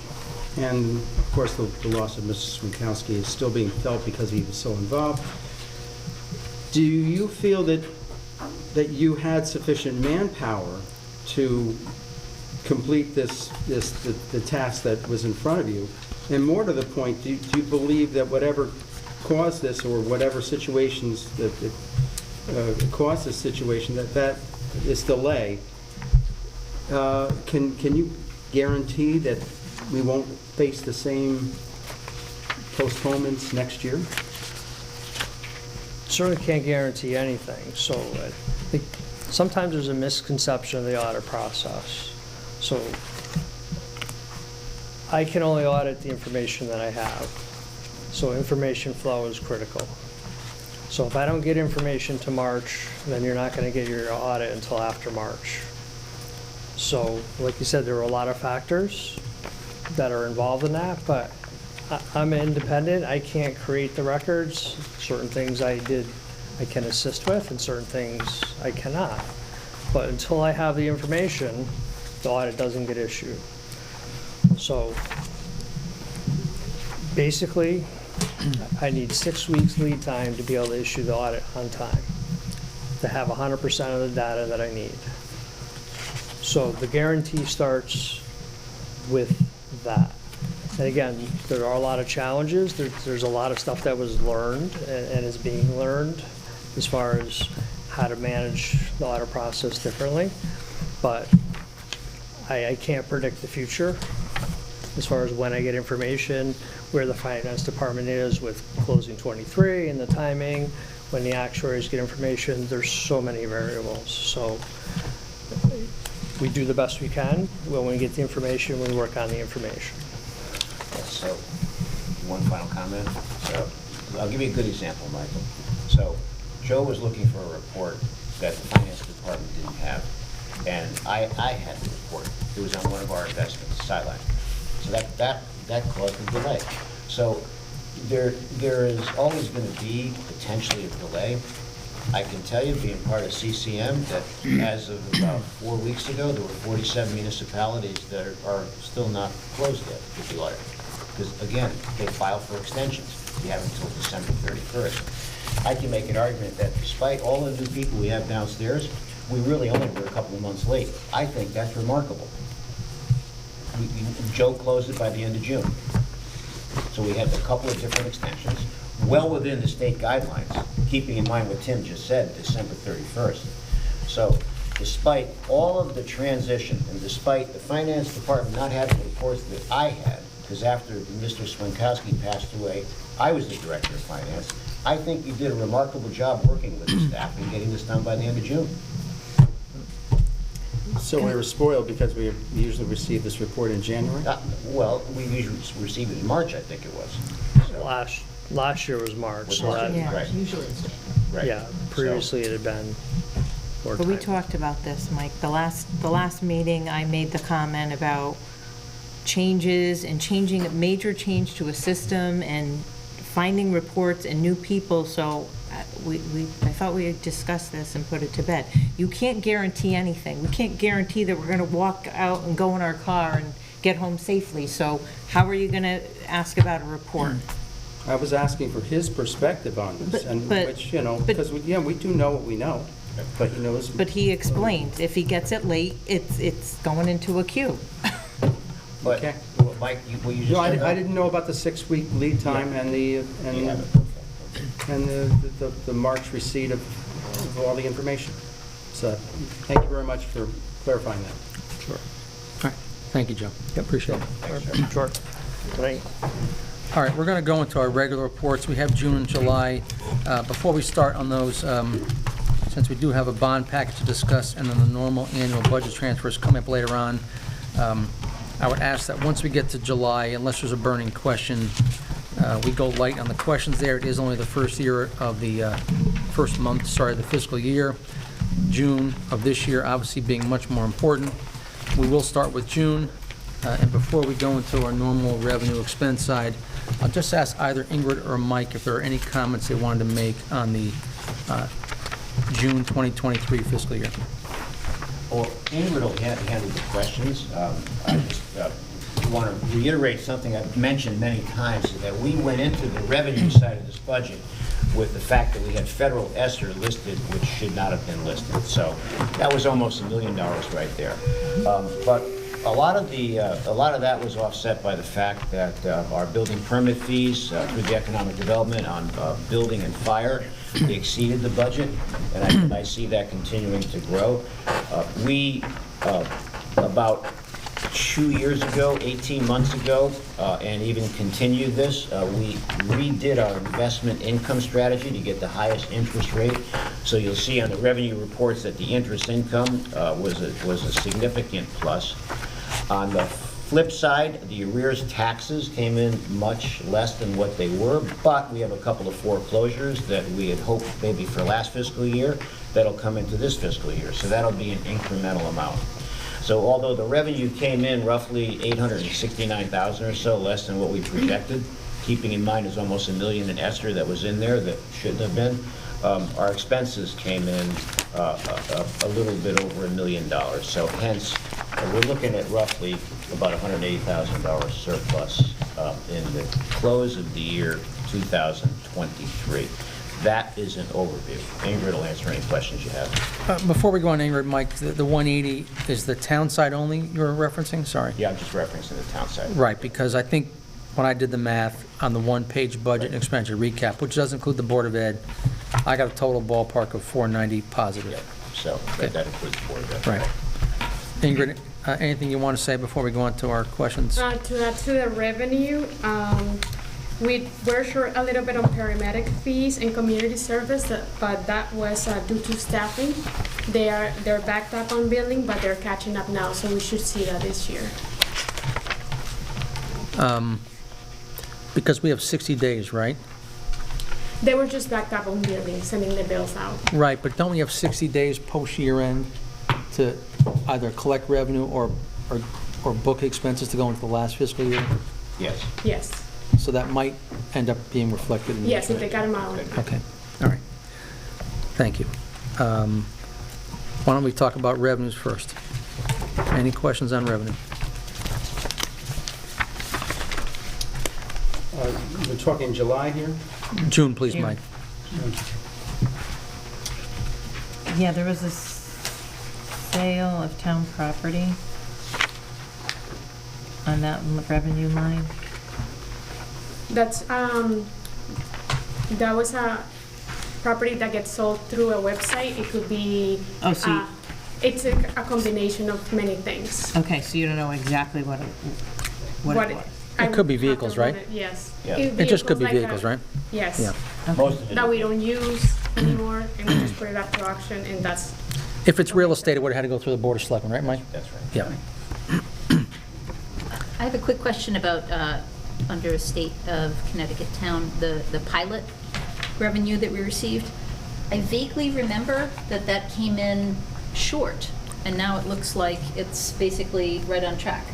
[SPEAKER 6] And of course the loss of Mr. Swinkowski is still being felt because he was so involved. Do you feel that you had sufficient manpower to complete the task that was in front of you? And more to the point, do you believe that whatever caused this, or whatever situations that caused this situation, that this delay, can you guarantee that we won't face the same postponements next year?
[SPEAKER 5] Certainly can't guarantee anything, so I think sometimes there's a misconception of the audit process. So I can only audit the information that I have. So information flow is critical. So if I don't get information to March, then you're not going to get your audit until after March. So like you said, there are a lot of factors that are involved in that, but I'm independent. I can't create the records. Certain things I can assist with, and certain things I cannot. But until I have the information, the audit doesn't get issued. So basically, I need 6 weeks lead time to be able to issue the audit on time, to have 100% of the data that I need. So the guarantee starts with that. And again, there are a lot of challenges. There's a lot of stuff that was learned and is being learned as far as how to manage the audit process differently. But I can't predict the future as far as when I get information, where the finance department is with closing 23 and the timing, when the actuaries get information. There's so many variables. So we do the best we can. When we get the information, we work on the information.
[SPEAKER 7] So, one final comment. So, I'll give you a good example, Michael. So, Joe was looking for a report that the finance department didn't have, and I had the report. It was on one of our investments, Sideline. So that caused the delay. So, there is always going to be potentially a delay. I can tell you, being part of CCM, that as of about 4 weeks ago, there were 47 municipalities that are still not closed yet with the audit. Because, again, they file for extensions. You have until December 31st. I can make an argument that despite all the new people we have downstairs, we really only were a couple of months late. I think that's remarkable. Joe closed it by the end of June. So we had a couple of different extensions, well within the state guidelines, keeping in mind what Tim just said, December 31st. So despite all of the transition, and despite the finance department not having the reports that I had, because after Mr. Swinkowski passed away, I was the director of finance, I think you did a remarkable job working with the staff and getting this done by the end of June.
[SPEAKER 6] So we were spoiled because we usually receive this report in January?
[SPEAKER 7] Well, we usually receive it in March, I think it was. So,
[SPEAKER 5] Last year was March,
[SPEAKER 7] Was
[SPEAKER 5] so
[SPEAKER 7] March,
[SPEAKER 5] that,
[SPEAKER 8] Yeah.
[SPEAKER 7] right,
[SPEAKER 3] Usually it's
[SPEAKER 7] right.
[SPEAKER 5] yeah, previously it had been more
[SPEAKER 8] But we
[SPEAKER 5] time.
[SPEAKER 8] talked about this, Mike. The last meeting, I made the comment about changes and changing, a major change to a system and finding reports and new people, so I thought we had discussed this and put it to bed. You can't guarantee anything. We can't guarantee that we're gonna walk out and go in our car and get home safely, so how are you gonna ask about a report?
[SPEAKER 6] I was asking for his perspective on this, and
[SPEAKER 8] But-
[SPEAKER 6] which, you know,
[SPEAKER 8] but-
[SPEAKER 6] because, we do know what we know, but he knows.
[SPEAKER 8] But he explained, if he gets it late, it's going into a queue.
[SPEAKER 7] But,
[SPEAKER 6] Okay.
[SPEAKER 7] well, Mike, will you just?
[SPEAKER 6] No, I didn't know about the 6-week lead time and the,
[SPEAKER 7] You have it, okay.
[SPEAKER 6] and the March receipt of all the information. So, thank you very much for clarifying that.
[SPEAKER 2] All right, thank you, Joe. Appreciate it.
[SPEAKER 7] Thanks, sir.
[SPEAKER 5] Sure. Right.
[SPEAKER 2] All right, we're going to go into our regular reports. We have June and July. Before we start on those, since we do have a bond package to discuss and then the normal annual budget transfers coming up later on, I would ask that once we get to July, unless there's a burning question, we go light on the questions there. It is only the first year of the first month, of the fiscal year. June of this year obviously being much more important. We will start with June. And before we go into our normal revenue expense side, I'll just ask either Ingrid or Mike if there are any comments they wanted to make on the June 2023 fiscal year.
[SPEAKER 7] Well, Ingrid will handle the questions. I just want to reiterate something I've mentioned many times, is that we went into the revenue side of this budget with the fact that we had federal ESSER listed, which should not have been listed. So that was almost $1 million right there. But a lot of that was offset by the fact that our building permit fees through the economic development on building and fire, they exceeded the budget, and I see that continuing to grow. We, about 2 years ago, 18 months ago, and even continued this, we redid our investment income strategy to get the highest interest rate. So you'll see on the revenue reports that the interest income was a significant plus. On the flip side, the arrears taxes came in much less than what they were, but we have a couple of foreclosures that we had hoped maybe for last fiscal year that'll come into this fiscal year. So that'll be an incremental amount. So although the revenue came in roughly $869,000 or so less than what we projected, keeping in mind there's almost $1 million in ESSER that was in there that shouldn't have been, our expenses came in a little bit over $1 million. So hence, we're looking at roughly about $180,000 surplus in the close of the year 2023. That is an overview. Ingrid will answer any questions you have.
[SPEAKER 2] Before we go on, Ingrid, Mike, the 180 is the town side only you're referencing? Sorry.
[SPEAKER 7] Yeah, I'm just referencing the town side.
[SPEAKER 2] Right, because I think when I did the math on the one-page budget and expenditure recap, which does include the Board of Ed, I got a total ballpark of 490 positive.
[SPEAKER 7] Yeah, so that includes the Board of Ed.
[SPEAKER 2] Right. Ingrid, anything you want to say before we go on to our questions?
[SPEAKER 4] To add to the revenue, we were short a little bit on paramedic fees and community service, but that was due to staffing. They're backed up on billing, but they're catching up now, so we should see that this year.
[SPEAKER 2] Because we have 60 days, right?
[SPEAKER 4] They were just backed up on billing, sending the bills out.
[SPEAKER 2] Right, but don't we have 60 days post-year end to either collect revenue or book expenses to go into the last fiscal year?
[SPEAKER 7] Yes.
[SPEAKER 4] Yes.
[SPEAKER 2] So that might end up being reflected in the...
[SPEAKER 4] Yes, if they got them out.
[SPEAKER 2] Okay, all right. Thank you. Why don't we talk about revenues first? Any questions on revenue?
[SPEAKER 6] We're talking July here?
[SPEAKER 2] June, please,
[SPEAKER 8] June.
[SPEAKER 2] Mike.
[SPEAKER 8] Yeah, there was a sale of town property on that revenue line.
[SPEAKER 4] That's, that was a property that gets sold through a website. It could be,
[SPEAKER 8] Oh, so you-
[SPEAKER 4] it's a combination of many things.
[SPEAKER 8] Okay, so you don't know exactly what it was.
[SPEAKER 4] I
[SPEAKER 2] It could be
[SPEAKER 4] would have to
[SPEAKER 2] vehicles,
[SPEAKER 4] run
[SPEAKER 2] right?
[SPEAKER 4] it, yes.
[SPEAKER 7] Yeah.
[SPEAKER 2] It just could be
[SPEAKER 4] like a-
[SPEAKER 2] vehicles, right?
[SPEAKER 4] Yes.
[SPEAKER 2] Yeah.
[SPEAKER 7] Most of it.
[SPEAKER 4] That
[SPEAKER 7] is-
[SPEAKER 4] we don't use anymore, and we just put it up to auction, and that's,
[SPEAKER 2] If it's real estate, it would have had to go through the Board of Selectmen, right, Mike?
[SPEAKER 7] That's right.
[SPEAKER 2] Yeah.
[SPEAKER 3] I have a quick question about, under a state of Connecticut town, the pilot revenue that we received. I vaguely remember that that came in short, and now it looks like it's basically right on track.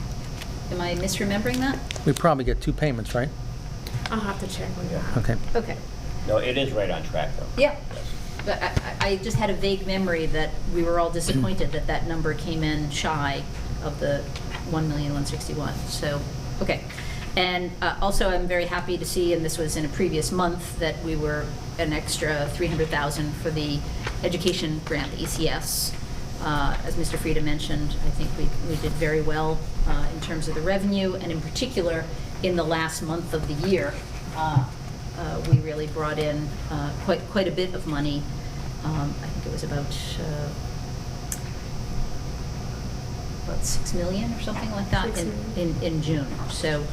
[SPEAKER 3] Am I misremembering that?
[SPEAKER 2] We probably get 2 payments, right?
[SPEAKER 4] I'll have to check on that.
[SPEAKER 2] Okay.
[SPEAKER 3] Okay.
[SPEAKER 7] No, it is right on track, though.
[SPEAKER 3] Yeah. But I just had a vague memory that we were all disappointed that that number came in shy of the 1,161,000. So, okay. And also, I'm very happy to see, and this was in a previous month, that we were an extra $300,000 for the education grant, the ECS. As Mr. Frieda mentioned, I think we did very well in terms of the revenue, and in particular, in the last month of the year, we really brought in quite a bit of money. I think it was about 6 million or something like that
[SPEAKER 4] 6
[SPEAKER 3] in June. So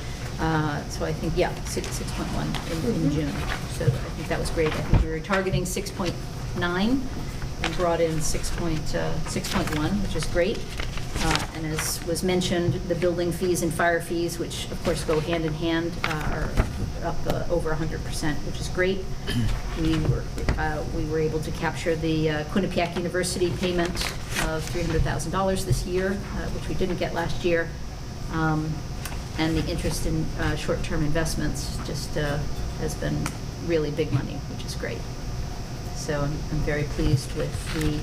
[SPEAKER 3] I think, yeah, 6.1 in June. So I think that was great. I think we were targeting 6.9 and brought in 6.1, which is great. And as was mentioned, the building fees and fire fees, which of course go hand in hand, are up over 100%, which is great. We were able to capture the Quinnipiac University payment of $300,000 this year, which we didn't get last year. And the interest in short-term investments just has been really big money, which is great. So I'm very pleased with the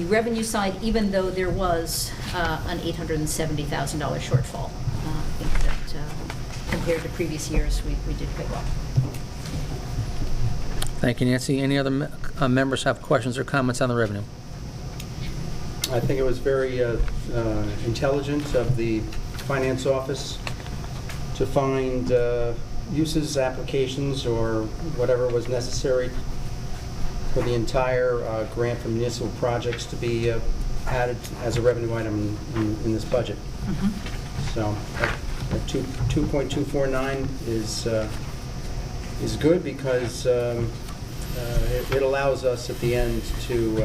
[SPEAKER 3] revenue side, even though there was an $870,000 shortfall. I think that compared to previous years, we did quite well.
[SPEAKER 2] Thank you, Nancy. Any other members have questions or comments on the revenue?
[SPEAKER 6] I think it was very intelligent of the finance office to find uses, applications, or whatever was necessary for the entire grant for municipal projects to be added as a revenue item in this budget. So that 2.249 is good because it allows us at the end to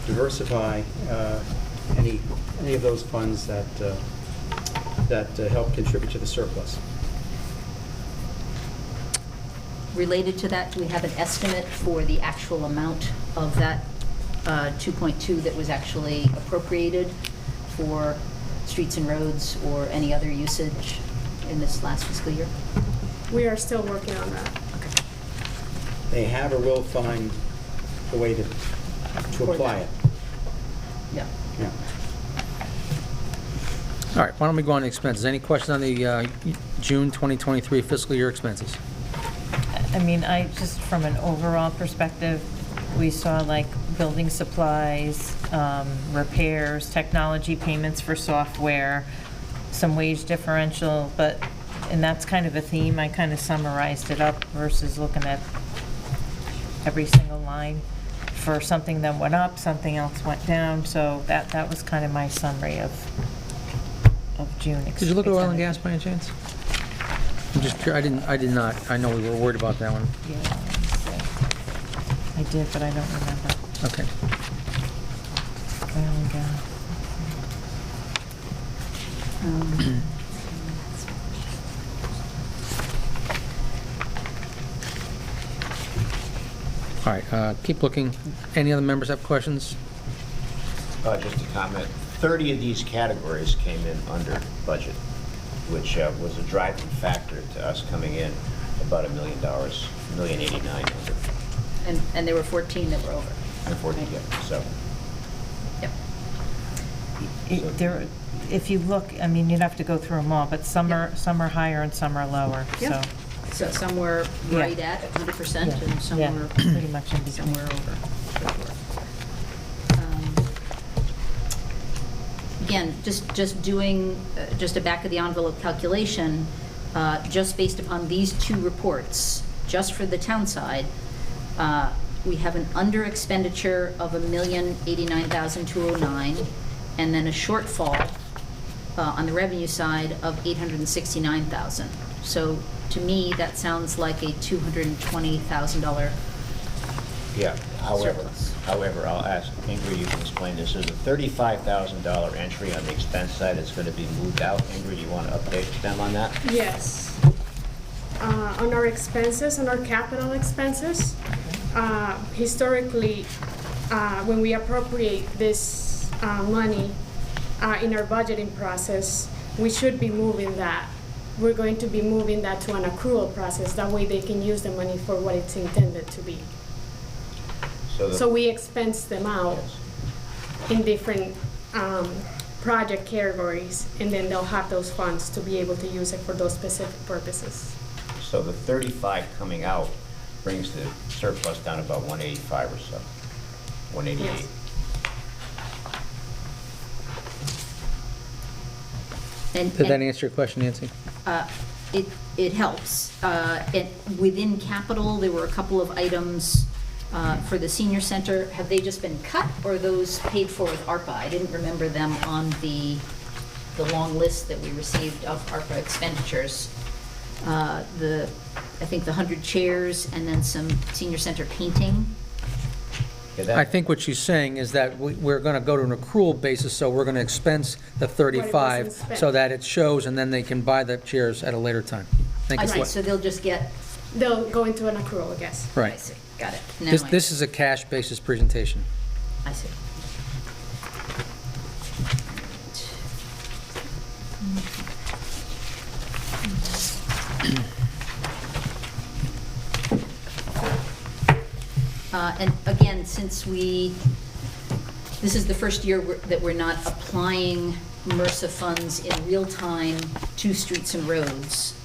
[SPEAKER 6] diversify any of those funds that help contribute to the surplus.
[SPEAKER 3] Related to that, do we have an estimate for the actual amount of that 2.2 that was actually appropriated for streets and roads or any other usage in this last fiscal year?
[SPEAKER 4] We are still working on that.
[SPEAKER 6] They have or will find a way to
[SPEAKER 3] For
[SPEAKER 6] apply
[SPEAKER 3] that.
[SPEAKER 6] it.
[SPEAKER 3] Yeah.
[SPEAKER 6] Yeah.
[SPEAKER 2] All right, why don't we go on to expenses? Any questions on the June 2023 fiscal year expenses?
[SPEAKER 8] I mean, just from an overall perspective, we saw like building supplies, repairs, technology payments for software, some wage differential, and that's kind of a theme. I kind of summarized it up versus looking at every single line for something that went up, something else went down. So that was kind of my summary of June.
[SPEAKER 2] Did you look at oil and gas by any chance? I'm just curious. I did not. I know we were worried about that one.
[SPEAKER 8] Yeah, I did, but I don't remember.
[SPEAKER 2] Okay.
[SPEAKER 8] Oil and gas.
[SPEAKER 2] All right, keep looking. Any other members have questions?
[SPEAKER 7] Just a comment, 30 of these categories came in under budget, which was a driving factor to us coming in about $1 million, $1,089,000 under.
[SPEAKER 3] And there were 14 that were over.
[SPEAKER 7] And 40, yeah, so.
[SPEAKER 3] Yep.
[SPEAKER 8] If you look, I mean, you'd have to go through them all, but some are higher and some are lower, so.
[SPEAKER 3] Yep. So some were
[SPEAKER 8] Yeah.
[SPEAKER 3] right at 100% and some
[SPEAKER 8] Yeah,
[SPEAKER 3] were
[SPEAKER 8] pretty much in between.
[SPEAKER 3] somewhere over. Again, just doing just a back of the envelope calculation, just based upon these two reports, just for the town side, we have an under expenditure of $1,089,209, and then a shortfall on the revenue side of $869,000. So to me, that sounds like a $220,000
[SPEAKER 7] Yeah,
[SPEAKER 3] surplus.
[SPEAKER 7] however, I'll ask Ingrid, you can explain this. There's a $35,000 entry on the expense side that's going to be moved out. Ingrid, you want to update them on that?
[SPEAKER 4] Yes. On our expenses, on our capital expenses, historically, when we appropriate this money in our budgeting process, we should be moving that. We're going to be moving that to an accrual process. That way they can use the money for what it's intended to be. So we expense them out in different project categories, and then they'll have those funds to be able to use it for those specific purposes.
[SPEAKER 7] So the 35 coming out brings the surplus down to about 185 or so, 188.
[SPEAKER 4] Yes.
[SPEAKER 2] Did that answer your question, Nancy?
[SPEAKER 3] It helps. Within capital, there were a couple of items for the senior center. Have they just been cut, or are those paid for with ARPA? I didn't remember them on the long list that we received of ARPA expenditures. I think the 100 chairs and then some senior center painting.
[SPEAKER 7] Yeah,
[SPEAKER 2] I think what she's saying is that we're going to go to an accrual basis, so we're going to expense the 35
[SPEAKER 4] spent.
[SPEAKER 2] so that it shows, and then they can buy the chairs at a later time. I think it's
[SPEAKER 3] Right,
[SPEAKER 2] what-
[SPEAKER 3] so they'll just get,
[SPEAKER 4] They'll go into an accrual, I guess.
[SPEAKER 3] I
[SPEAKER 2] Right.
[SPEAKER 3] see, got it. Now
[SPEAKER 2] This is a cash basis presentation.
[SPEAKER 3] I see. And again, since this is the first year that we're not applying MRSA funds in real time to streets and roads,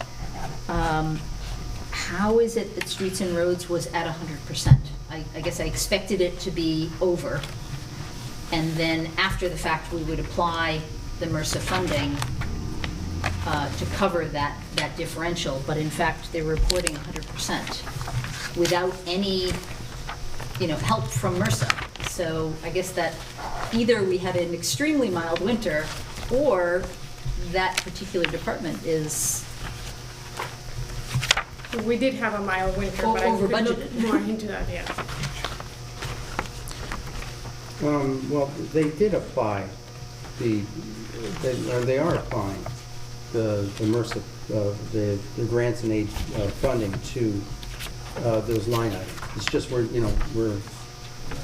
[SPEAKER 3] how is it that streets and roads was at 100%? I guess I expected it to be over, and then after the fact, we would apply the MRSA funding to cover that differential, but in fact, they're reporting 100% without any, help from MRSA. So I guess that either we had an extremely mild winter, or that particular department is
[SPEAKER 4] We did have a mild winter, but I
[SPEAKER 3] Over
[SPEAKER 4] could look
[SPEAKER 3] budgeted.
[SPEAKER 4] more into that, yeah.
[SPEAKER 6] Well, they did apply they are applying the MRSA, the grants and aid funding to those line items. It's just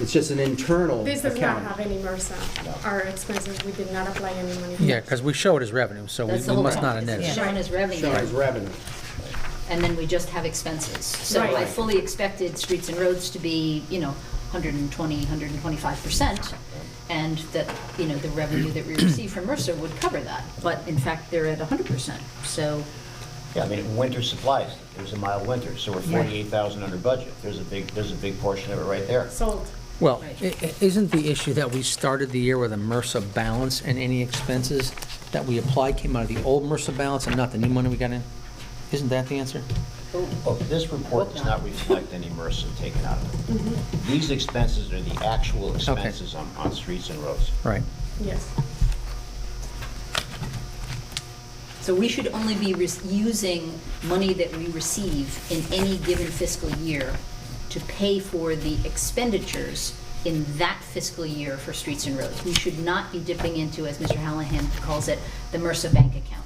[SPEAKER 6] it's just an internal
[SPEAKER 4] This does not
[SPEAKER 6] account.
[SPEAKER 4] have any MRSA. Our expenses, we did not apply any money.
[SPEAKER 2] Yeah, because we show it as revenue, so we
[SPEAKER 3] that's the whole
[SPEAKER 2] must not
[SPEAKER 3] point.
[SPEAKER 2] have netted
[SPEAKER 3] It's
[SPEAKER 2] it.
[SPEAKER 3] shown as revenue.
[SPEAKER 6] Shown as revenue.
[SPEAKER 3] And then we just have expenses. So
[SPEAKER 4] Right.
[SPEAKER 3] I fully expected streets and roads to be, 120, 125%, and that, the revenue that we receive from MRSA would cover that. But in fact, they're at 100%. So,
[SPEAKER 7] Yeah, I mean, winter supplies, there's a mild winter, so we're 48,000 under budget. There's a big portion of it right there.
[SPEAKER 4] Sold.
[SPEAKER 2] Well,
[SPEAKER 3] Right.
[SPEAKER 2] isn't the issue that we started the year with a MRSA balance, and any expenses that we applied came out of the old MRSA balance and not the new money we got in? Isn't that the answer?
[SPEAKER 7] Oh, this report does not reflect any MRSA taken out of it. These expenses are the actual expenses on streets and roads.
[SPEAKER 2] Right.
[SPEAKER 4] Yes.
[SPEAKER 3] so we should only be using money that we receive in any given fiscal year to pay for the expenditures in that fiscal year for streets and roads. We should not be dipping into, as Mr. Hallahan calls it, the MRSA bank account,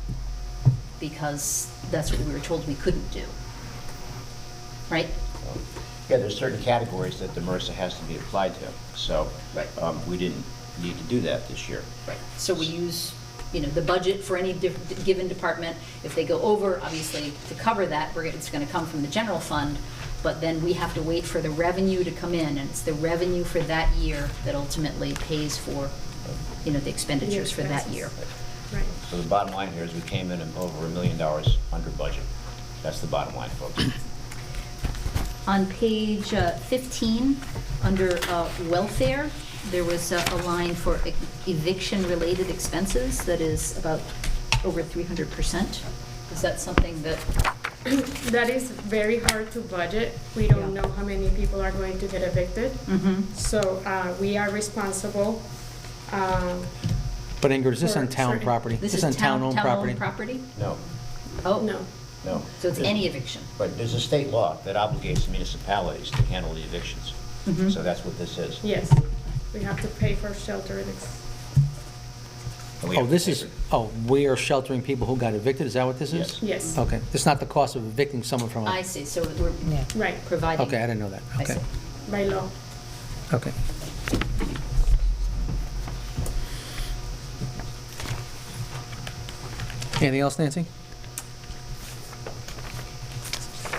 [SPEAKER 3] because that's what we were told we couldn't do. Right?
[SPEAKER 7] Yeah, there's certain categories that the MRSA has to be applied to, so
[SPEAKER 3] Right.
[SPEAKER 7] we didn't need to do that this year.
[SPEAKER 3] Right. So we use, the budget for any given department. If they go over, obviously, to cover that, it's going to come from the general fund, but then we have to wait for the revenue to come in, and it's the revenue for that year that ultimately pays for, the expenditures for that year.
[SPEAKER 4] Right.
[SPEAKER 7] So the bottom line here is we came in over $1 million under budget. That's the bottom line, folks.
[SPEAKER 3] On page 15, under welfare, there was a line for eviction-related expenses that is about over 300%. Is that something that,
[SPEAKER 4] That is very hard to budget. We don't
[SPEAKER 3] Yeah.
[SPEAKER 4] know how many people are going to get evicted. So we are responsible.
[SPEAKER 2] But But Ingrid, is this on
[SPEAKER 4] For
[SPEAKER 2] town
[SPEAKER 4] certain-
[SPEAKER 2] property?
[SPEAKER 3] This
[SPEAKER 2] Is
[SPEAKER 3] is
[SPEAKER 2] on
[SPEAKER 3] town-owned
[SPEAKER 2] property?
[SPEAKER 3] property?
[SPEAKER 7] No,
[SPEAKER 3] Oh,
[SPEAKER 4] No,
[SPEAKER 7] no.
[SPEAKER 3] so it's any eviction.
[SPEAKER 7] But there's a state law that obligates municipalities to handle the evictions. So that's what this is.
[SPEAKER 4] yes. We have to pay for shelter and
[SPEAKER 7] And we
[SPEAKER 2] Oh,
[SPEAKER 7] have to
[SPEAKER 2] this
[SPEAKER 7] pay
[SPEAKER 2] is,
[SPEAKER 7] for-
[SPEAKER 2] we are sheltering people who got evicted, is that what this is?
[SPEAKER 7] Yes.
[SPEAKER 4] yes,
[SPEAKER 2] Okay, it's not the cost of evicting someone from
[SPEAKER 3] I
[SPEAKER 2] a,
[SPEAKER 3] see, so we're
[SPEAKER 4] right,
[SPEAKER 3] providing.
[SPEAKER 2] okay, I didn't know that,
[SPEAKER 3] I
[SPEAKER 2] okay,
[SPEAKER 3] see.
[SPEAKER 4] by law.
[SPEAKER 2] okay. Anything else, Nancy?
[SPEAKER 3] I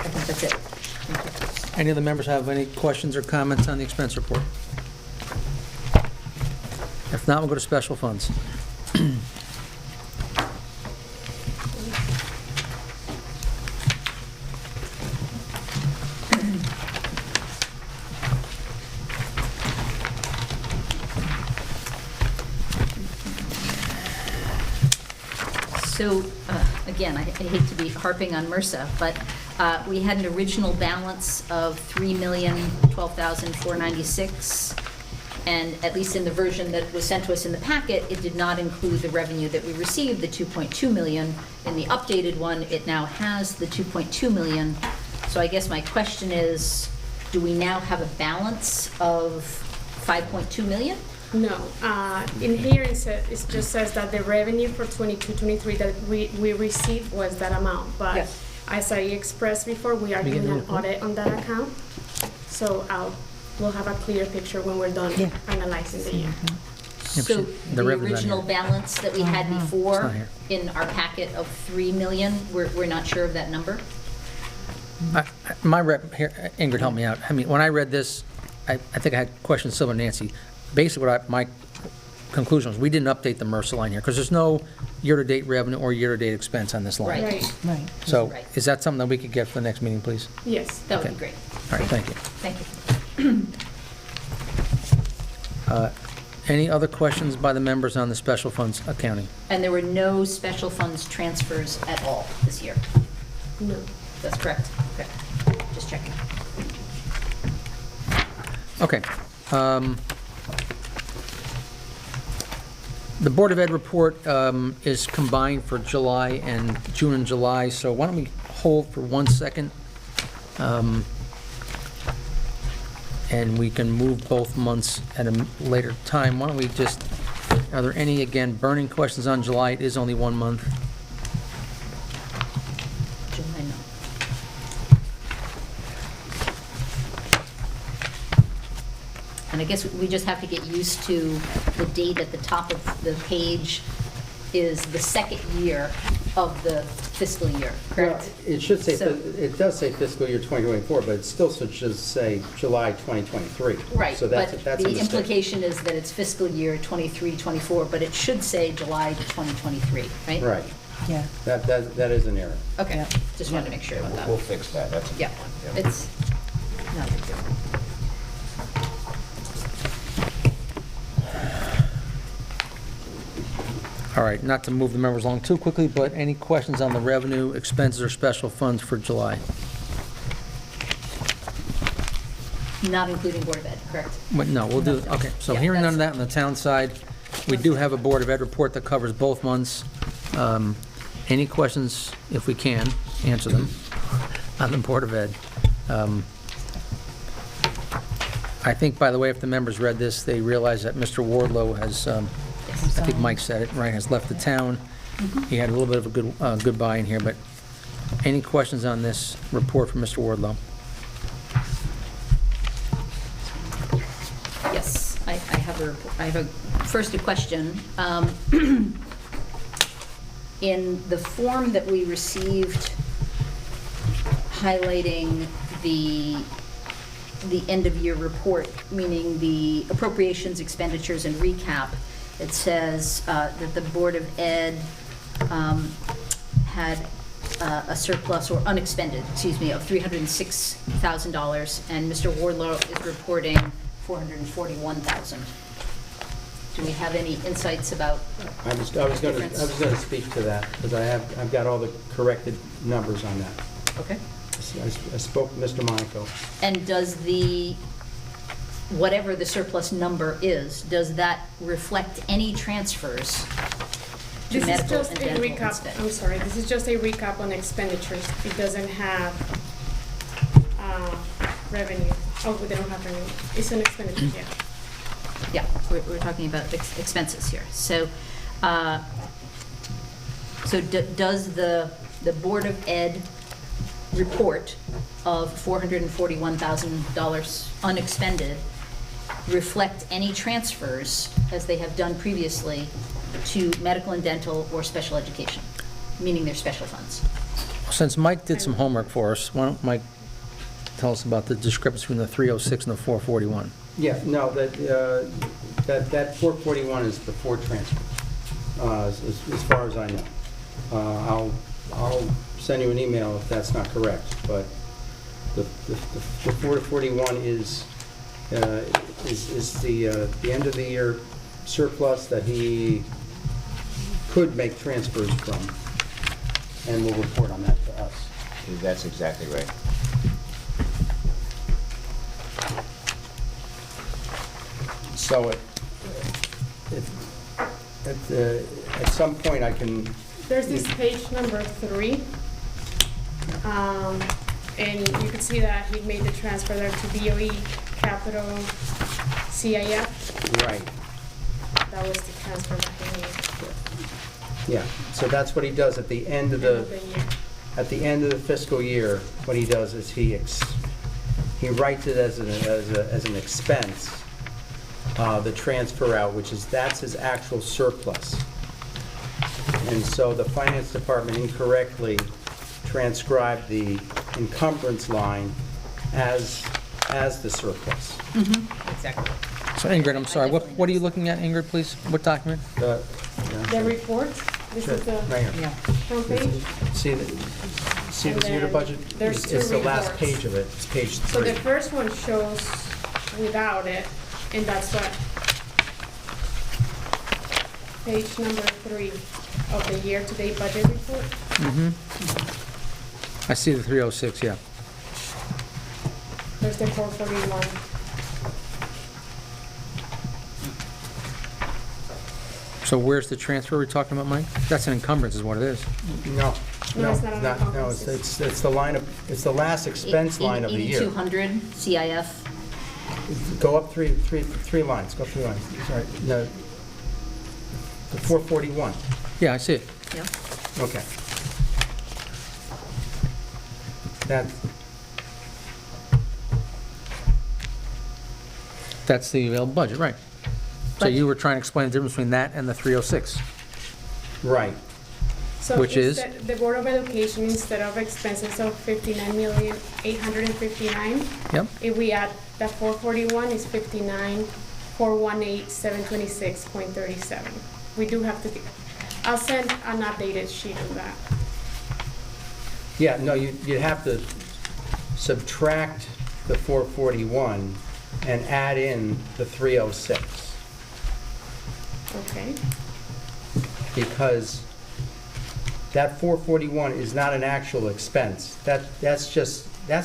[SPEAKER 3] think that's it. Thank you.
[SPEAKER 2] Any of the members have any questions or comments on the expense report? If not, we'll go to special funds.
[SPEAKER 3] So, again, I hate to be harping on MRSA, but we had an original balance of $3,012,496, and at least in the version that was sent to us in the packet, it did not include the revenue that we received, the 2.2 million. In the updated one, it now has the 2.2 million. So I guess my question is, do we now have a balance of 5.2 million?
[SPEAKER 4] No, in here it just says that the revenue for 22-23 that we received was that amount. But
[SPEAKER 3] Yes.
[SPEAKER 4] as I expressed before, we are
[SPEAKER 2] Can we get
[SPEAKER 4] doing
[SPEAKER 2] the
[SPEAKER 4] an
[SPEAKER 2] report?
[SPEAKER 4] audit on that account. So we'll have a clear picture when we're done analyzing the year.
[SPEAKER 3] So
[SPEAKER 2] the
[SPEAKER 3] the
[SPEAKER 2] revenue's not
[SPEAKER 3] original
[SPEAKER 2] here.
[SPEAKER 3] balance that we had
[SPEAKER 2] It's
[SPEAKER 3] before
[SPEAKER 2] not here.
[SPEAKER 3] in our packet of 3 million, we're not sure of that number?
[SPEAKER 2] My rep, here, Ingrid, help me out. I mean, when I read this, I think I had questions similar to Nancy. Basically, my conclusion was, we didn't update the MRSA line here, because there's no year-to-date revenue or year-to-date expense on this line.
[SPEAKER 3] Right.
[SPEAKER 4] Right,
[SPEAKER 2] So,
[SPEAKER 3] Right.
[SPEAKER 2] is that something that we could get for the next meeting, please?
[SPEAKER 4] yes.
[SPEAKER 3] That would
[SPEAKER 2] Okay.
[SPEAKER 3] be great.
[SPEAKER 2] All right, thank you.
[SPEAKER 3] Thank you.
[SPEAKER 2] Any other questions by the members on the special funds accounting?
[SPEAKER 3] And there were no special funds transfers at all this year?
[SPEAKER 4] No.
[SPEAKER 3] That's correct? Okay, just checking.
[SPEAKER 2] Okay. The Board of Ed report is combined for July and June and July, so why don't we hold for 1 second? And we can move both months at a later time. Why don't we just, are there any, again, burning questions on July? It is only 1 month.
[SPEAKER 3] July, no. And I guess we just have to get used to the date at the top of the page is the second year of the fiscal year, correct?
[SPEAKER 6] Well, it should say,
[SPEAKER 3] So-
[SPEAKER 6] it does say fiscal year 2024, but it still should just say July 2023.
[SPEAKER 3] Right,
[SPEAKER 6] So
[SPEAKER 3] but
[SPEAKER 6] that's a
[SPEAKER 3] the
[SPEAKER 6] mistake.
[SPEAKER 3] implication is that it's fiscal year 23, 24, but it should say July to 2023, right?
[SPEAKER 6] Right.
[SPEAKER 8] Yeah.
[SPEAKER 6] That is an error.
[SPEAKER 3] Okay, just wanted to make sure about that.
[SPEAKER 7] We'll fix that, that's a
[SPEAKER 3] Yeah,
[SPEAKER 7] good one.
[SPEAKER 3] it's not a big deal.
[SPEAKER 2] All right, not to move the members along too quickly, but any questions on the revenue, expenses, or special funds for July?
[SPEAKER 3] Not including Board of Ed, correct?
[SPEAKER 2] No, we'll do, okay, so
[SPEAKER 3] Yeah,
[SPEAKER 2] hearing none of
[SPEAKER 3] that's-
[SPEAKER 2] that on the town side, we do have a Board of Ed report that covers both months. Any questions, if we can, answer them on the Board of Ed. I think, by the way, if the members read this, they realize that Mr. Wardlow has, I think Mike said it, right, has left the town. He had a little bit of a good goodbye in here, but any questions on this report from Mr. Wardlow?
[SPEAKER 3] Yes, I have a, first a question. In the form that we received highlighting the end-of-year report, meaning the appropriations, expenditures, and recap, it says that the Board of Ed had a surplus, or unexpended, excuse me, of $306,000, and Mr. Wardlow is reporting $441,000. Do we have any insights about
[SPEAKER 6] I was going
[SPEAKER 3] difference?
[SPEAKER 6] to speak to that, because I've got all the corrected numbers on that.
[SPEAKER 3] Okay.
[SPEAKER 6] I spoke to Mr. Monaco.
[SPEAKER 3] And does the whatever the surplus number is, does that reflect any transfers to
[SPEAKER 4] This is
[SPEAKER 3] medical
[SPEAKER 4] just
[SPEAKER 3] and
[SPEAKER 4] a
[SPEAKER 3] dental
[SPEAKER 4] recap,
[SPEAKER 3] instead?
[SPEAKER 4] I'm sorry, this is just a recap on expenditures. It doesn't have revenue. Oh, they don't have revenue. It's an expenditure, yeah.
[SPEAKER 3] Yeah, we're talking about expenses here. So, does the Board of Ed report of $441,000 unexpended reflect any transfers, as they have done previously, to medical and dental or special education, meaning their special funds?
[SPEAKER 2] Since Mike did some homework for us, why don't Mike tell us about the discrepancy between the 306 and the 441?
[SPEAKER 6] Yeah, no, that 441 is before transfer, as far as I know. I'll send you an email if that's not correct, but the 441 is the end of the year surplus that he could make transfers from, and will report on that to us.
[SPEAKER 7] That's exactly right.
[SPEAKER 6] So at some point I can,
[SPEAKER 4] There's this page number 3. And you can see that he made the transfer there to BOE Capital CIF.
[SPEAKER 6] right,
[SPEAKER 4] That was the transfer that he made
[SPEAKER 6] yeah. So that's what he does at the end of
[SPEAKER 4] end of the year.
[SPEAKER 6] at the end of the fiscal year. What he does is he writes it as an expense, the transfer out, that's his actual surplus. And so the finance department incorrectly transcribed the encumbrance line as the surplus.
[SPEAKER 3] Exactly.
[SPEAKER 2] So Ingrid, I'm sorry, what are you looking at, Ingrid, please? What document?
[SPEAKER 4] The report, this is the
[SPEAKER 6] Right here.
[SPEAKER 3] Yeah.
[SPEAKER 4] front page.
[SPEAKER 6] See the
[SPEAKER 4] And
[SPEAKER 6] zero
[SPEAKER 4] then
[SPEAKER 6] budget?
[SPEAKER 4] there's
[SPEAKER 6] It's
[SPEAKER 4] two
[SPEAKER 6] the last
[SPEAKER 4] reports.
[SPEAKER 6] page of it. It's page
[SPEAKER 4] So
[SPEAKER 6] 3.
[SPEAKER 4] the first one shows without it, and that's what page number 3 of the year-to-date budget report.
[SPEAKER 2] I see the 306, yeah.
[SPEAKER 4] There's the 441.
[SPEAKER 2] So where's the transfer we're talking about, Mike? That's an encumbrance is what it is.
[SPEAKER 6] No,
[SPEAKER 4] No, it's not an
[SPEAKER 6] no,
[SPEAKER 4] encumbrance.
[SPEAKER 6] it's the line of, it's the last expense line of the year.
[SPEAKER 3] 8200 CIF.
[SPEAKER 6] Go up three lines, go up 3 lines. Sorry, no. The 441,
[SPEAKER 2] Yeah, I see it.
[SPEAKER 3] Yeah.
[SPEAKER 6] okay.
[SPEAKER 2] That's the available budget, right. So
[SPEAKER 3] But-
[SPEAKER 2] you were trying to explain the difference between that and the 306.
[SPEAKER 6] Right,
[SPEAKER 4] So
[SPEAKER 2] Which is?
[SPEAKER 4] instead- the Board of Education, instead of expenses of 59,859,
[SPEAKER 2] Yep.
[SPEAKER 4] if we add the 441, is 59,418,726.37. We do have to, I'll send an updated sheet of that.
[SPEAKER 6] yeah, no, you have to subtract the 441 and add in the 306,
[SPEAKER 4] Okay?
[SPEAKER 6] because that 441 is not an actual expense. That's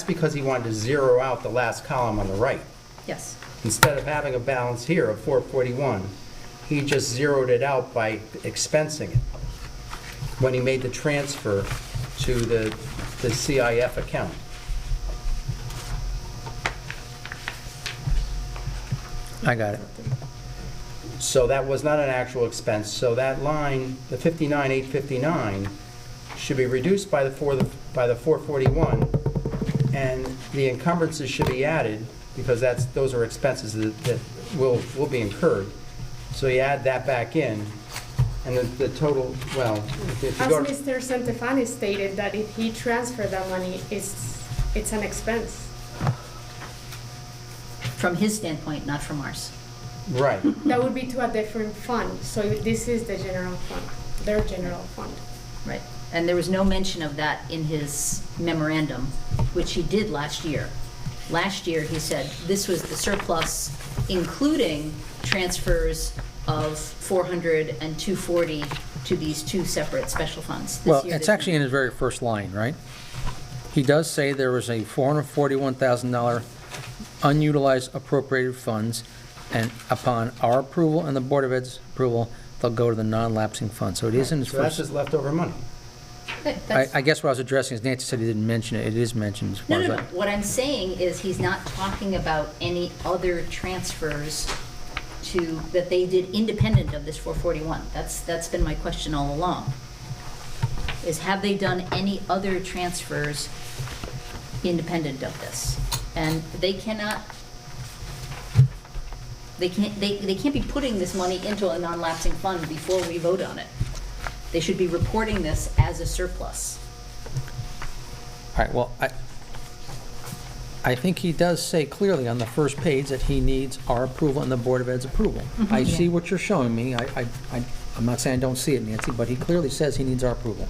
[SPEAKER 6] because he wanted to zero out the last column on the right.
[SPEAKER 3] Yes.
[SPEAKER 6] Instead of having a balance here of 441, he just zeroed it out by expensing it when he made the transfer to the CIF account.
[SPEAKER 2] I got it.
[SPEAKER 6] So that was not an actual expense. So that line, the 59,859, should be reduced by the 441, and the encumbrances should be added, because those are expenses that will be incurred. So you add that back in, and the total, well, if you
[SPEAKER 4] As
[SPEAKER 6] go to...
[SPEAKER 4] Mr. Santefani stated, that if he transferred that money, it's an expense.
[SPEAKER 3] From his standpoint, not from ours.
[SPEAKER 6] Right,
[SPEAKER 4] That would be to a different fund, so this is the general fund, their general fund.
[SPEAKER 3] Right. And there was no mention of that in his memorandum, which he did last year. Last year, he said this was the surplus, including transfers of 400 and 240 to these two separate special funds. This
[SPEAKER 2] Well,
[SPEAKER 3] year,
[SPEAKER 2] it's
[SPEAKER 3] there's
[SPEAKER 2] actually in his very first line, right? He does say there was a $441,000 unutilized appropriated funds, and upon our approval and the Board of Ed's approval, they'll go to the non-lapsing fund. So it is in his
[SPEAKER 6] So that's
[SPEAKER 2] first...
[SPEAKER 6] just leftover money.
[SPEAKER 2] I guess what I was addressing is Nancy said he didn't mention it. It is mentioned as far
[SPEAKER 3] No,
[SPEAKER 2] as
[SPEAKER 3] no, no.
[SPEAKER 2] I...
[SPEAKER 3] What I'm saying is he's not talking about any other transfers that they did independent of this 441. That's been my question all along. Is have they done any other transfers independent of this? And they can't be putting this money into a non-lapsing fund before we vote on it. They should be reporting this as a surplus.
[SPEAKER 2] All right, well, I think he does say clearly on the first page that he needs our approval and the Board of Ed's approval. I see what you're showing me. I'm not saying I don't see it, Nancy, but he clearly says he needs our approval.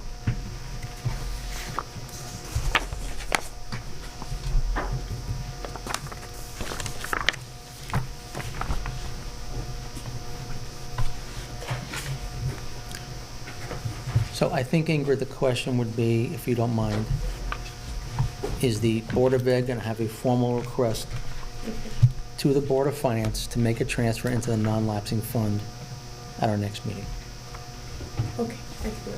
[SPEAKER 2] So I think, Ingrid, the question would be, if you don't mind, is the Board of Ed going to have a formal request to the Board of Finance to make a transfer into the non-lapsing fund at our next meeting?
[SPEAKER 4] Okay, I can do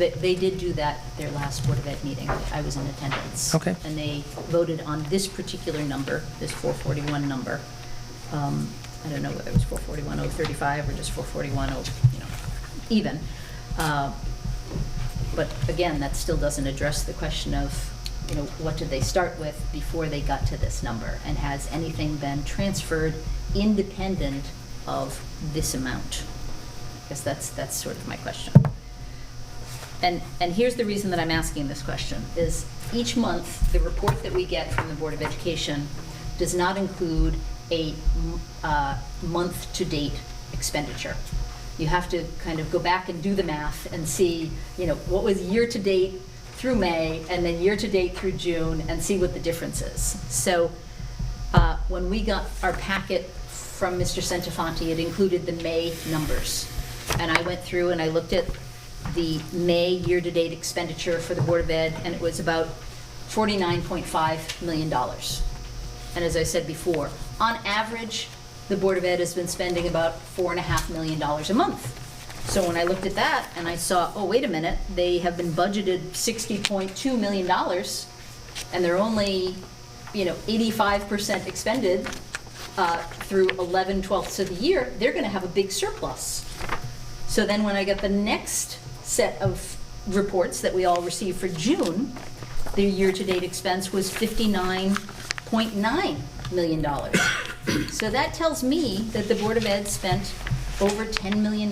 [SPEAKER 4] it.
[SPEAKER 3] They did do that at their last Board of Ed meeting. I was in attendance.
[SPEAKER 2] Okay.
[SPEAKER 3] And they voted on this particular number, this 441 number. I don't know whether it was 441,035 or just 441,0, even. But again, that still doesn't address the question of, what did they start with before they got to this number? And has anything been transferred independent of this amount? I guess that's sort of my question. And here's the reason that I'm asking this question, is each month, the report that we get from the Board of Education does not include a month-to-date expenditure. You have to kind of go back and do the math and see, what was year-to-date through May, and then year-to-date through June, and see what the difference is. So when we got our packet from Mr. Centofanti, it included the May numbers. And I went through and I looked at the May year-to-date expenditure for the Board of Ed, and it was about $49.5 million. And as I said before, on average, the Board of Ed has been spending about $4.5 million a month. So when I looked at that and I saw, oh, wait a minute, they have been budgeted $60.2 million, and they're only, 85% expended through 11/12ths of the year, they're going to have a big surplus. So then when I got the next set of reports that we all received for June, their year-to-date expense was $59.9 million. So that tells me that the Board of Ed spent over $10 million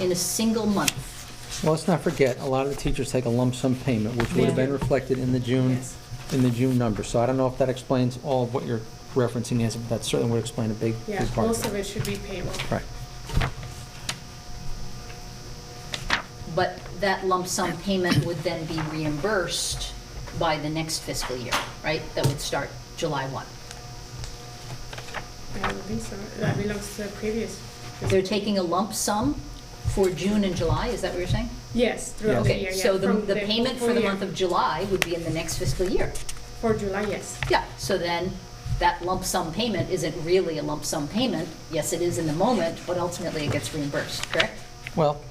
[SPEAKER 3] in a single month.
[SPEAKER 2] Well, let's not forget, a lot of the teachers take a lump sum payment, which would have been reflected in the June number. So I don't know if that explains all of what you're referencing, Nancy, but that certainly would explain a big
[SPEAKER 4] Yeah,
[SPEAKER 2] part
[SPEAKER 4] most
[SPEAKER 2] of
[SPEAKER 4] of it should be payroll.
[SPEAKER 2] Right.
[SPEAKER 3] But that lump sum payment would then be reimbursed by the next fiscal year, right? That would start July 1.
[SPEAKER 4] I don't think so. That belongs to the previous.
[SPEAKER 3] They're taking a lump sum for June and July, is that what you're saying?
[SPEAKER 4] Yes, throughout the year,
[SPEAKER 3] Okay,
[SPEAKER 4] yeah.
[SPEAKER 3] so
[SPEAKER 4] from
[SPEAKER 3] the payment for
[SPEAKER 4] full
[SPEAKER 3] the
[SPEAKER 4] year.
[SPEAKER 3] month of July would be in the next fiscal year.
[SPEAKER 4] For July, yes.
[SPEAKER 3] Yeah, so then that lump sum payment isn't really a lump sum payment. Yes, it is in the moment, but ultimately it gets reimbursed, correct?
[SPEAKER 2] Well,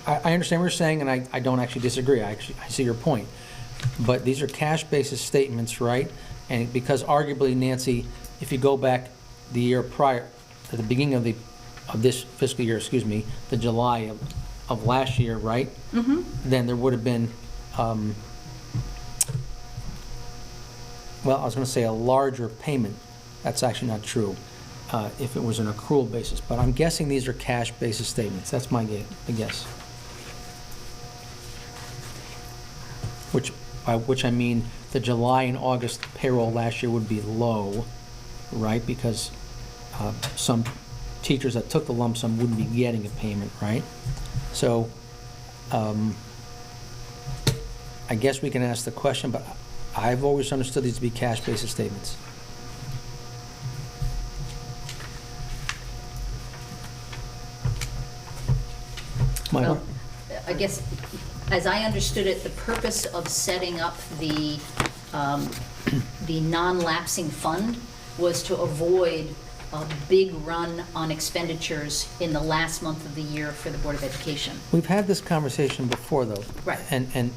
[SPEAKER 2] I understand what you're saying, and I don't actually disagree. I see your point. But these are cash basis statements, right? And because arguably, Nancy, if you go back the year prior, at the beginning of this fiscal year, the July of last year, right? Mm-hmm. Then there would have been, well, I was going to say a larger payment. That's actually not true, if it was an accrual basis. But I'm guessing these are cash basis statements. That's my guess. By which I mean the July and August payroll last year would be low, right? Because some teachers that took the lump sum wouldn't be getting a payment, right? So I guess we can ask the question, but I've always understood these to be cash basis statements. Michael?
[SPEAKER 3] Well, I guess, as I understood it, the purpose of setting up the non-lapsing fund was to avoid a big run on expenditures in the last month of the year for the Board of Education.
[SPEAKER 2] We've had this conversation before, though.
[SPEAKER 3] Right.
[SPEAKER 2] And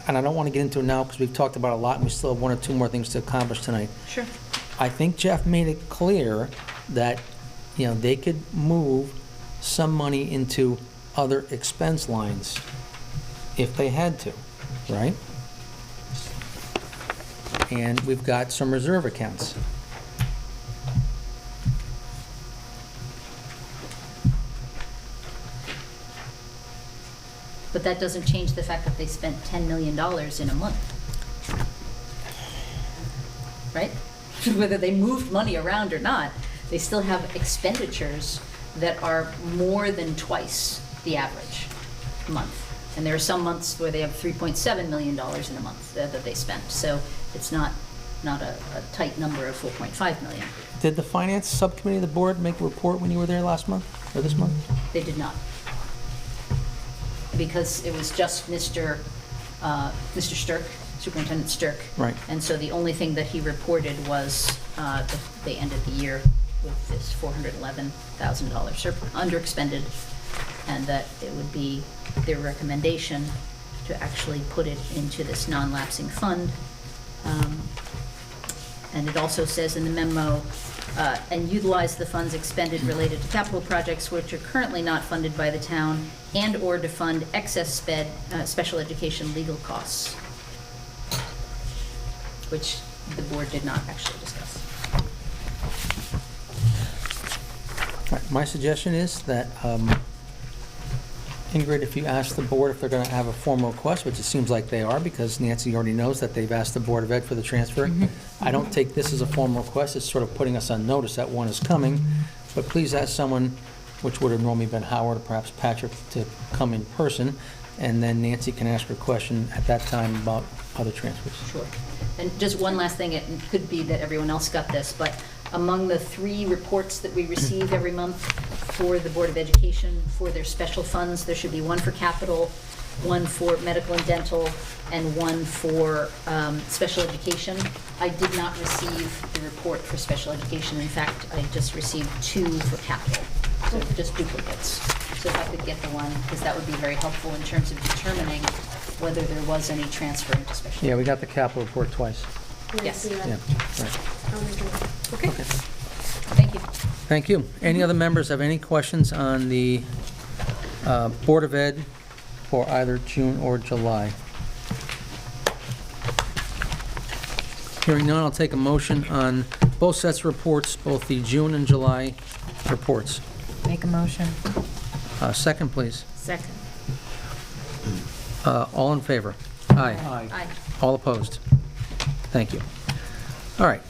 [SPEAKER 2] I don't want to get into it now because we've talked about it a lot, and we still have one or two more things to accomplish tonight.
[SPEAKER 3] Sure.
[SPEAKER 2] I think Jeff made it clear that, they could move some money into other expense lines if they had to, right? And we've got some reserve accounts.
[SPEAKER 3] But that doesn't change the fact that they spent $10 million in a month. Right? Whether they moved money around or not, they still have expenditures that are more than twice the average month. And there are some months where they have $3.7 million in a month that they spent. So it's not a tight number of $4.5 million.
[SPEAKER 2] Did the finance subcommittee of the board make a report when you were there last month, or this month?
[SPEAKER 3] They did not. Because it was just Mr. Stirk, Superintendent Stirk.
[SPEAKER 2] Right.
[SPEAKER 3] And so the only thing that he reported was that they ended the year with this $411,000 under-expended, and that it would be their recommendation to actually put it into this non-lapsing fund. And it also says in the memo, and utilize the funds expended related to capital projects which are currently not funded by the town, and/or to fund excess special education legal costs, which the board did not actually discuss.
[SPEAKER 2] Right, my suggestion is that, Ingrid, if you ask the board if they're going to have a formal request, which it seems like they are, because Nancy already knows that they've asked the Board of Ed for the transfer. I don't take this as a formal request, it's sort of putting us on notice that one is coming, but please ask someone, which would have normally been Howard or perhaps Patrick, to come in person, and then Nancy can ask her question at that time about other transfers.
[SPEAKER 3] Sure. And just one last thing, it could be that everyone else got this, but among the 3 reports that we receive every month for the Board of Education for their special funds, there should be one for capital, one for medical and dental, and one for special education. I did not receive the report for special education. In fact, I just received 2 for capital, so just duplicates. So if I could get the one, because that would be very helpful in terms of determining whether there was any transfer into special.
[SPEAKER 2] Yeah, we got the capital report twice.
[SPEAKER 3] Yes.
[SPEAKER 2] Yeah, right.
[SPEAKER 3] Okay. Thank you.
[SPEAKER 2] Thank you. Any other members have any questions on the Board of Ed for either June or July? Hearing none, I'll take a motion on both sets of reports, both the June and July reports.
[SPEAKER 8] Make a motion.
[SPEAKER 2] Second, please.
[SPEAKER 8] Second.
[SPEAKER 2] All in favor? Aye.
[SPEAKER 3] Aye.
[SPEAKER 2] All opposed? Thank you. All right.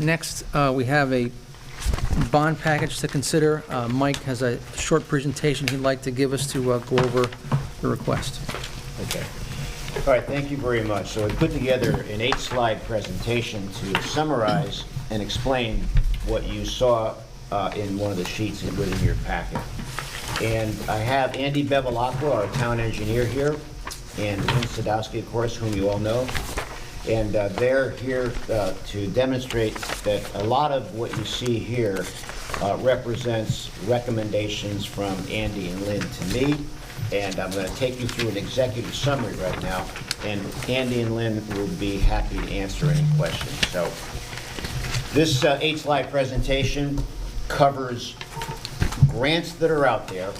[SPEAKER 2] Next, we have a bond package to consider. Mike has a short presentation he'd like to give us to go over the request.
[SPEAKER 7] Okay. All right, thank you very much. So I put together an 8-slide presentation to summarize and explain what you saw in one of the sheets within your packet. And I have Andy Bevilacqua, our town engineer here, and Lynn Sadowski, of course, whom you all know. And they're here to demonstrate that a lot of what you see here represents recommendations from Andy and Lynn to me. And I'm going to take you through an executive summary right now, and Andy and Lynn will be happy to answer any questions. So this 8-slide presentation covers grants that are out there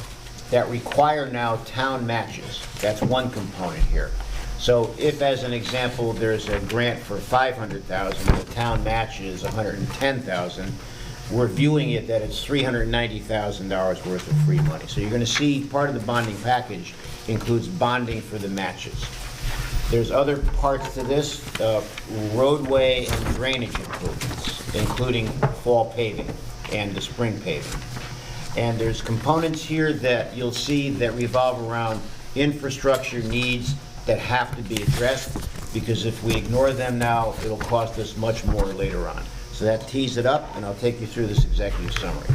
[SPEAKER 7] that require now town matches. That's one component here. So if, as an example, there's a grant for $500,000, the town matches $110,000, we're viewing it that it's $390,000 worth of free money. So you're going to see part of the bonding package includes bonding for the matches. There's other parts to this, roadway and drainage improvements, including fall paving and the spring paving. And there's components here that you'll see that revolve around infrastructure needs that have to be addressed, because if we ignore them now, it'll cost us much more later on. So that tees it up, and I'll take you through this executive summary.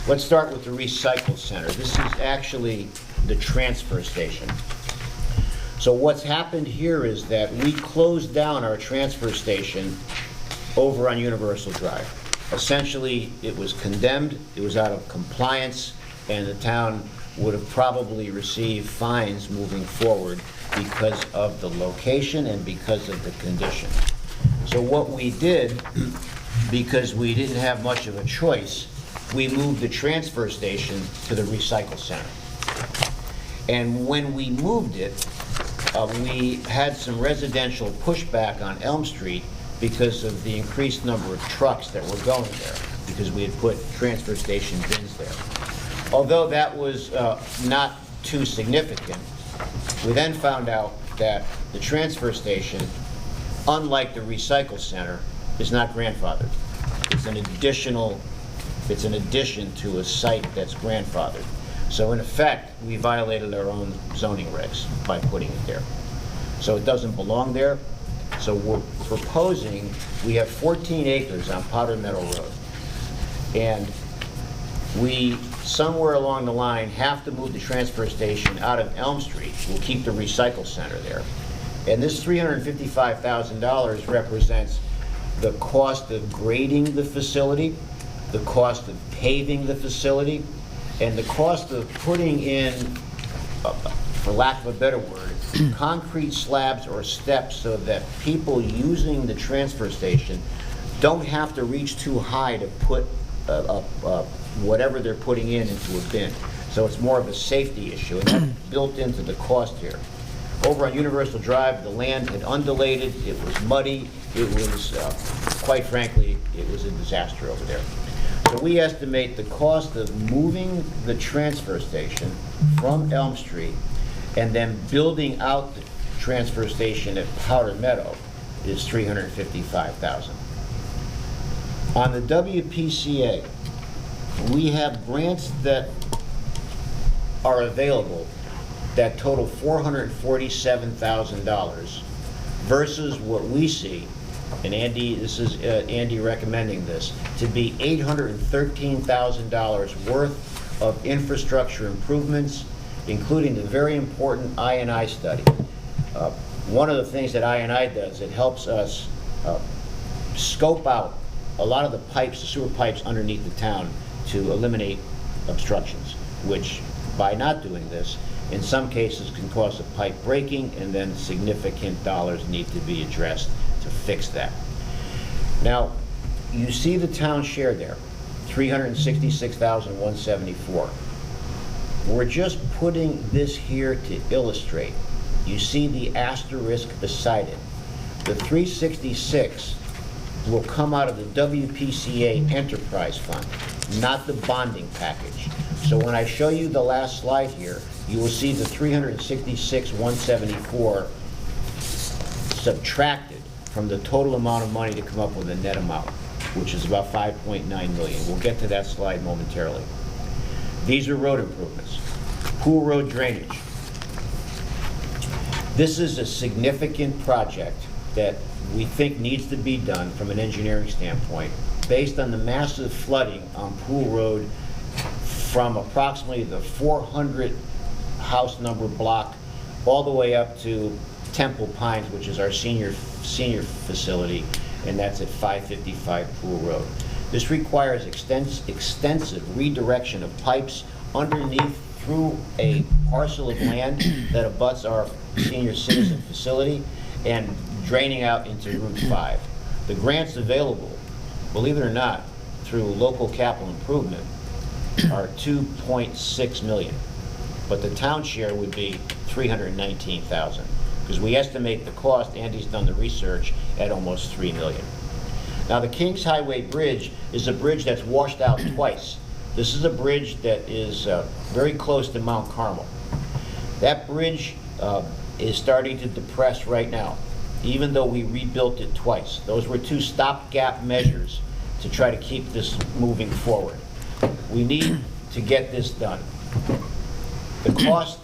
[SPEAKER 7] Let's start with the recycle center. This is actually the transfer station. So what's happened here is that we closed down our transfer station over on Universal Drive. Essentially, it was condemned, it was out of compliance, and the town would have probably received fines moving forward because of the location and because of the condition. So what we did, because we didn't have much of a choice, we moved the transfer station to the recycle center. And when we moved it, we had some residential pushback on Elm Street because of the increased number of trucks that were going there, because we had put transfer station bins there. Although that was not too significant, we then found out that the transfer station, unlike the recycle center, is not grandfathered. It's an addition to a site that's grandfathered. So in effect, we violated our own zoning regs by putting it there. So it doesn't belong there. So we're proposing, we have 14 acres on Powder Meadow Road. And we, somewhere along the line, have to move the transfer station out of Elm Street. We'll keep the recycle center there. And this $355,000 represents the cost of grading the facility, the cost of paving the facility, and the cost of putting in, for lack of a better word, concrete slabs or steps so that people using the transfer station don't have to reach too high to put whatever they're putting into a bin. So it's more of a safety issue, and that's built into the cost here. Over on Universal Drive, the land had undulated, it was muddy, it was, quite frankly, it was a disaster over there. So we estimate the cost of moving the transfer station from Elm Street and then building out the transfer station at Powder Meadow is $355,000. On the WPCA, we have grants that are available that total $447,000 versus what we see, and Andy, this is Andy recommending this, to be $813,000 worth of infrastructure improvements, including the very important I&I study. One of the things that I&I does, it helps us scope out a lot of the pipes, the sewer pipes underneath the town to eliminate obstructions, which by not doing this, in some cases can cause a pipe breaking, and then significant dollars need to be addressed to fix that. Now, you see the town share there, $366,174. We're just putting this here to illustrate. You see the asterisk beside it. The 366 will come out of the WPCA Enterprise Fund, not the bonding package. So when I show you the last slide here, you will see the 366,174 subtracted from the total amount of money to come up with a net amount, which is about $5.9 million. We'll get to that slide momentarily. These are road improvements. Pool Road drainage. This is a significant project that we think needs to be done from an engineering standpoint based on the massive flooding on Pool Road from approximately the 400 house number block all the way up to Temple Pines, which is our senior facility, and that's at 555 Pool Road. This requires extensive redirection of pipes underneath through a parcel of land that abuts our senior citizen facility and draining out into Route 5. The grants available, believe it or not, through local capital improvement are $2.6 million, but the town share would be $319,000, because we estimate the cost, Andy's done the research, at almost $3 million. Now, the Kings Highway Bridge is a bridge that's washed out twice. This is a bridge that is very close to Mount Carmel. That bridge is starting to depress right now, even though we rebuilt it twice. Those were two stopgap measures to try to keep this moving forward. We need to get this done. The cost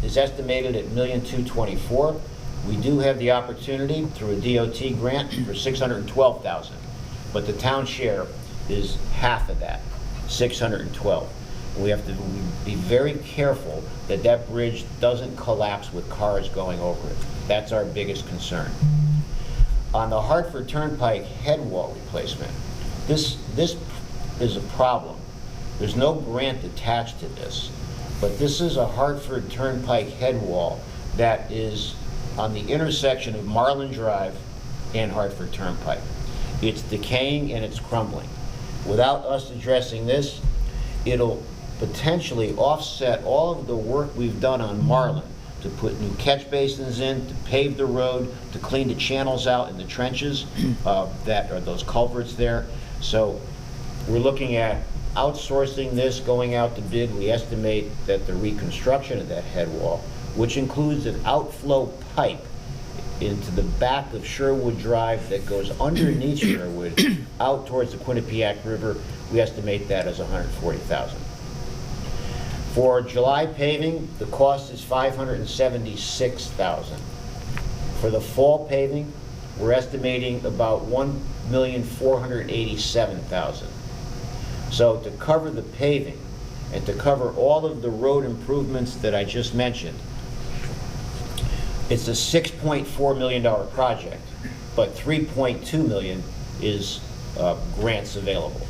[SPEAKER 7] is estimated at $1,224,000. We do have the opportunity through a DOT grant for $612,000, but the town share is half of that, $612,000. We have to be very careful that that bridge doesn't collapse with cars going over it. That's our biggest concern. on the Hartford Turnpike head wall replacement, this is a problem. There's no grant attached to this, but this is a Hartford Turnpike head wall that is on the intersection of Marlin Drive and Hartford Turnpike. It's decaying and it's crumbling. Without us addressing this, it'll potentially offset all of the work we've done on Marlin to put new catch basins in, to pave the road, to clean the channels out in the trenches that are those culverts there. So we're looking at outsourcing this, going out to bid. We estimate that the reconstruction of that head wall, which includes an outflow pipe into the back of Sherwood Drive that goes underneath Sherwood out towards the Quinnipiac River, we estimate that as $140,000. For July paving, the cost is $576,000. For the fall paving, we're estimating about $1,487,000. So to cover the paving and to cover all of the road improvements that I just mentioned, it's a $6.4 million project, but $3.2 million is grants available.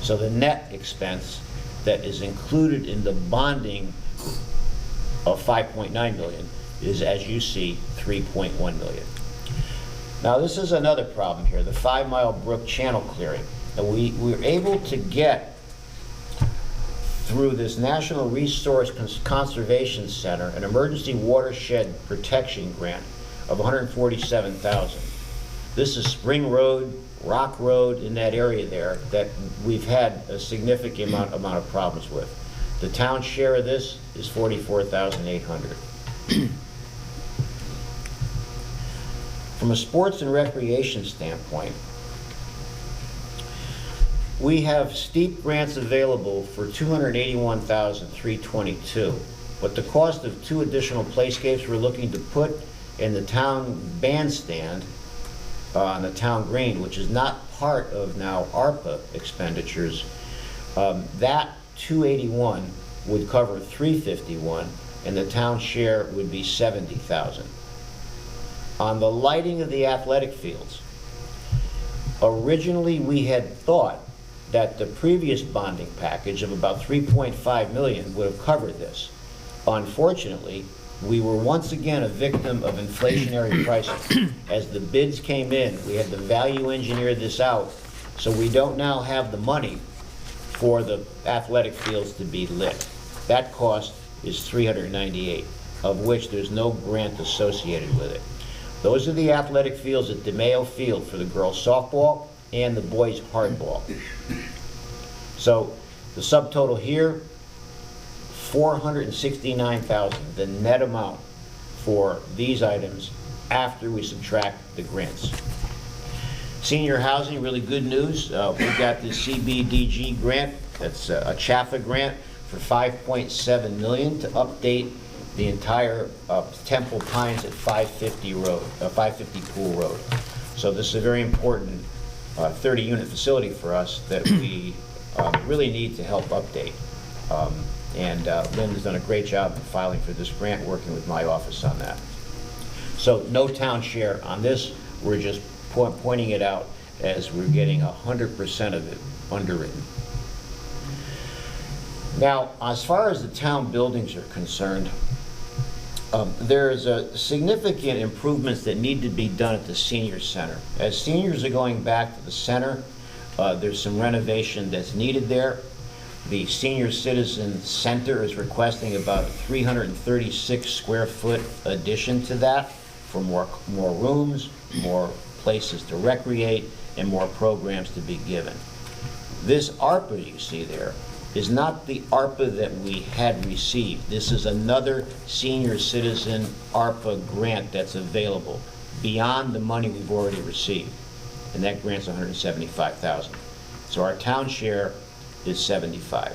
[SPEAKER 7] So the net expense that is included in the bonding of $5.9 million is, as you see, $3.1 million. Now this is another problem here, the 5 Mile Brook channel clearing. And we were able to get through this National Resource Conservation Center an emergency watershed protection grant of $147,000. This is Spring Road, Rock Road, in that area there that we've had a significant amount of problems with. The town share of this is $44,800. From a sports and recreation standpoint, we have steep grants available for $281,322, but the cost of 2 additional playscapes we're looking to put in the town bandstand on the town green, which is not part of now ARPA expenditures, that 281 would cover 351, and the town share would be 70,000. On the lighting of the athletic fields, originally we had thought that the previous bonding package of about $3.5 million would have covered this. Unfortunately, we were once again a victim of inflationary pricing. As the bids came in, we had to value engineer this out, so we don't now have the money for the athletic fields to be lit. That cost is $398, of which there's no grant associated with it. Those are the athletic fields at DeMayo Field for the girls softball and the boys hardball. So the subtotal here, $469,000, the net amount for these items after we subtract the grants. Senior housing, really good news. We got the CBDG grant, that's a CHAFA grant for $5.7 million to update the entire Temple Pines at 550 Pool Road. So this is a very important 30-unit facility for us that we really need to help update. Linda's done a great job in filing for this grant, working with my office on that. So no town share on this. We're just pointing it out as we're getting 100% of it underwritten. Now, as far as the town buildings are concerned, there's a significant improvements that need to be done at the senior center. As seniors are going back to the center, there's some renovation that's needed there. The Senior Citizen Center is requesting about a 336 square foot addition to that for more rooms, more places to recreate, and more programs to be given. This ARPA you see there is not the ARPA that we had received. This is another senior citizen ARPA grant that's available beyond the money we've already received. And that grant's $175,000. So our town share is $75,000.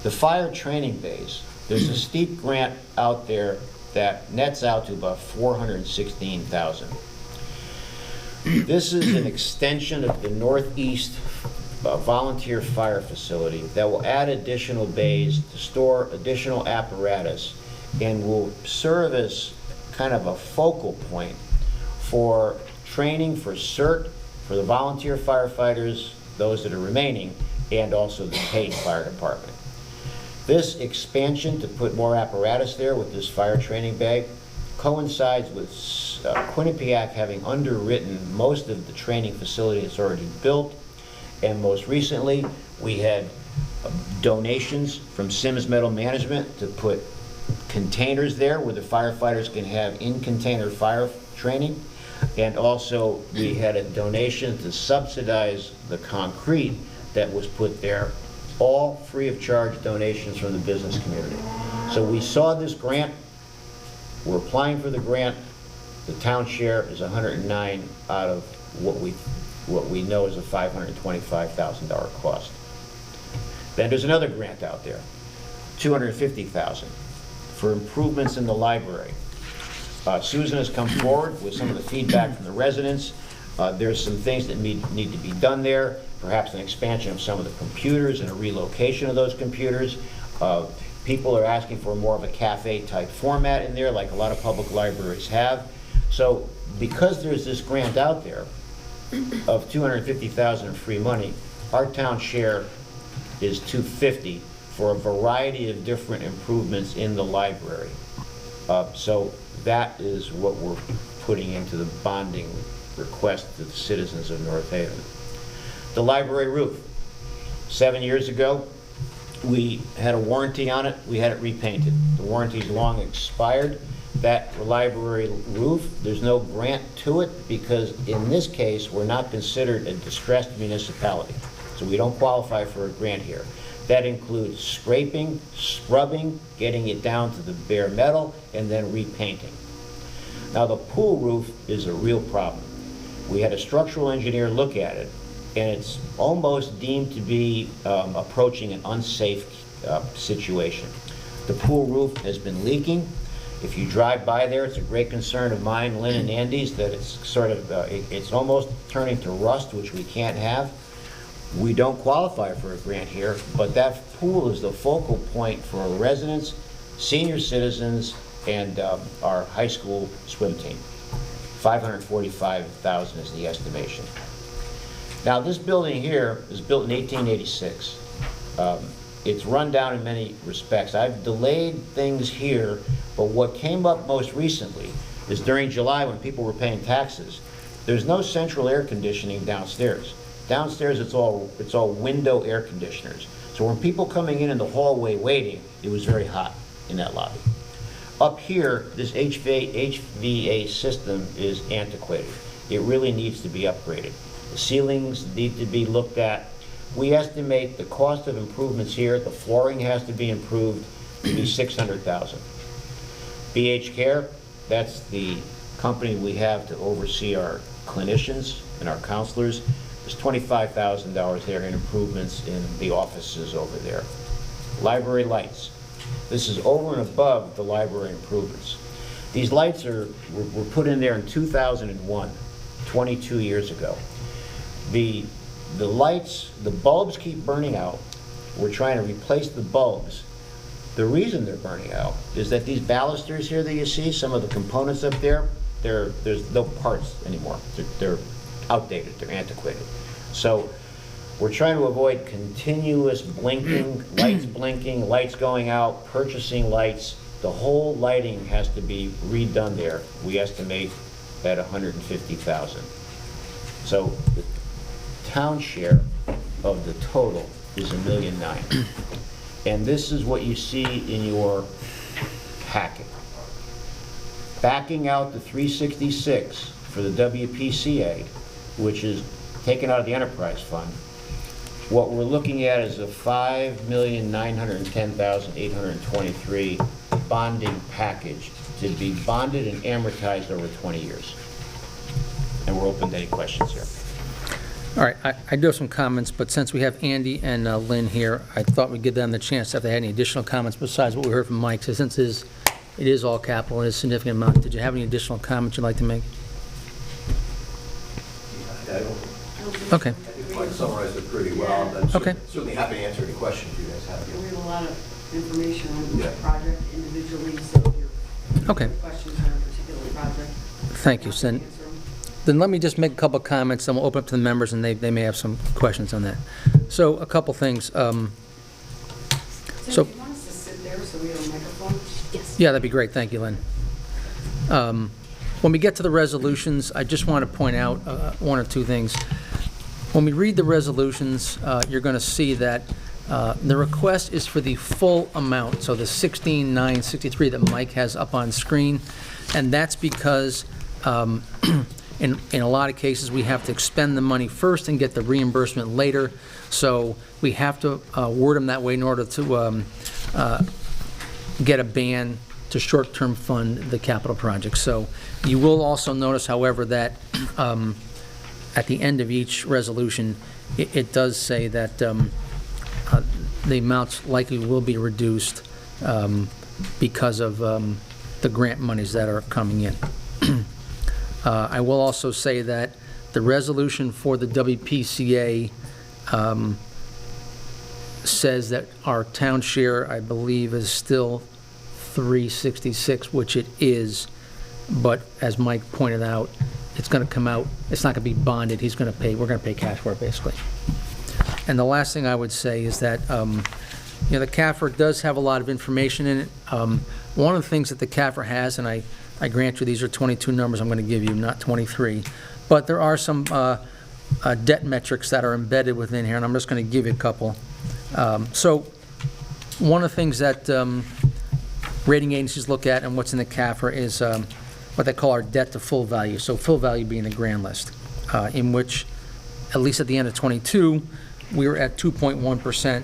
[SPEAKER 7] The fire training bays, there's a steep grant out there that nets out to about $416,000. This is an extension of the Northeast volunteer fire facility that will add additional bays to store additional apparatus and will serve as kind of a focal point for training for CERT for the volunteer firefighters, those that are remaining, and also the paid fire department. This expansion to put more apparatus there with this fire training bag coincides with Quinnipiac having underwritten most of the training facility that's already built. And most recently, we had donations from Sims Metal Management to put containers there where the firefighters can have in-container fire training. And also, we had a donation to subsidize the concrete that was put there, all free of charge donations from the business community. So we saw this grant, we're applying for the grant, the town share is 109 out of what we know is a $525,000 cost. Then there's another grant out there, $250,000 for improvements in the library. Susan has come forward with some of the feedback from the residents. There's some things that need to be done there, perhaps an expansion of some of the computers and a relocation of those computers. People are asking for more of a cafe-type format in there, like a lot of public libraries have. So because there's this grant out there of $250,000 in free money, our town share is $250,000 for a variety of different improvements in the library. So that is what we're putting into the bonding request to the citizens of North Haven. The library roof. 7 years ago, we had a warranty on it. We had it repainted. The warranty's long expired. That library roof, there's no grant to it because in this case, we're not considered a distressed municipality. So we don't qualify for a grant here. That includes scraping, scrubbing, getting it down to the bare metal, and then repainting. Now the pool roof is a real problem. We had a structural engineer look at it, and it's almost deemed to be approaching an unsafe situation. The pool roof has been leaking. If you drive by there, it's a great concern of mine, Lynn and Andy's, that it's sort of, it's almost turning to rust, which we can't have. We don't qualify for a grant here, but that pool is the focal point for our residents, senior citizens, and our high school swim team. $545,000 is the estimation. Now, this building here was built in 1886. It's run down in many respects. I've delayed things here, but what came up most recently is during July when people were paying taxes, there's no central air conditioning downstairs. Downstairs, it's all window air conditioners. So when people coming in the hallway waiting, it was very hot in that lobby. Up here, this HVA system is antiquated. It really needs to be upgraded. The ceilings need to be looked at. We estimate the cost of improvements here, the flooring has to be improved, to be $600,000. BH Care, that's the company we have to oversee our clinicians and our counselors. There's $25,000 there in improvements in the offices over there. Library lights. This is over and above the library improvements. These lights were put in there in 2001, 22 years ago. The lights, the bulbs keep burning out. We're trying to replace the bulbs. The reason they're burning out is that these balusters here that you see, some of the components up there, there's no parts anymore. They're outdated, they're antiquated. So we're trying to avoid continuous blinking, lights going out, purchasing lights. The whole lighting has to be redone there. We estimate at $150,000. So the town share of the total is $1.9 million. And this is what you see in your packet. Backing out the 366 for the WPCA, which is taken out of the enterprise fund, what we're looking at is a $5,910,823 bonding package to be bonded and amortized over 20 years. And we're open to any questions here.
[SPEAKER 2] All right, I do have some comments, but since we have Andy and Lynn here, I thought we'd give them the chance if they had any additional comments besides what we heard from Mike. So since it is all capital, it is a significant amount, did you have any additional comments you'd like to make?
[SPEAKER 9] I don't.
[SPEAKER 2] Okay.
[SPEAKER 9] I think Mike summarized it pretty well. I'm
[SPEAKER 2] Okay.
[SPEAKER 9] certainly happy to answer any questions you guys have.
[SPEAKER 10] We have a lot of information on each
[SPEAKER 9] Yeah.
[SPEAKER 10] project individually, so if your
[SPEAKER 2] Okay.
[SPEAKER 10] questions on a particular project.
[SPEAKER 2] Thank you.
[SPEAKER 10] I can
[SPEAKER 2] Then,
[SPEAKER 10] answer them.
[SPEAKER 2] Then let me just make a couple comments, and we'll open up to the members, and they may have some questions on that. So, a couple things.
[SPEAKER 10] Tim,
[SPEAKER 2] So-
[SPEAKER 10] do you want us to sit there so we have a microphone?
[SPEAKER 3] Yes.
[SPEAKER 2] Yeah, that'd be great, thank you, Lynn. When we get to the resolutions, I just want to point out one or two things. When we read the resolutions, you're going to see that the request is for the full amount, so the 16,963 that Mike has up on screen, and that's because in a lot of cases, we have to expend the money first and get the reimbursement later, so we have to word them that way in order to get a ban to short-term fund the capital project. So you will also notice, however, that at the end of each resolution, it does say that the amounts likely will be reduced because of the grant monies that are coming in. I will also say that the resolution for the WPCA says that our town share, I believe, is still 366, which it is, but as Mike pointed out, it's going to come out, it's not going to be bonded, we're going to pay cash for it, basically. And the last thing I would say is that, the CAFR does have a lot of information in it. One of the things that the CAFR has, and I grant you these are 22 numbers I'm going to give you, not 23, but there are some debt metrics that are embedded within here, and I'm just going to give you a couple. So one of the things that rating agencies look at and what's in the CAFR is what they call our debt to full value. So full value being the grand list, in which, at least at the end of 22, we were at 2.1%.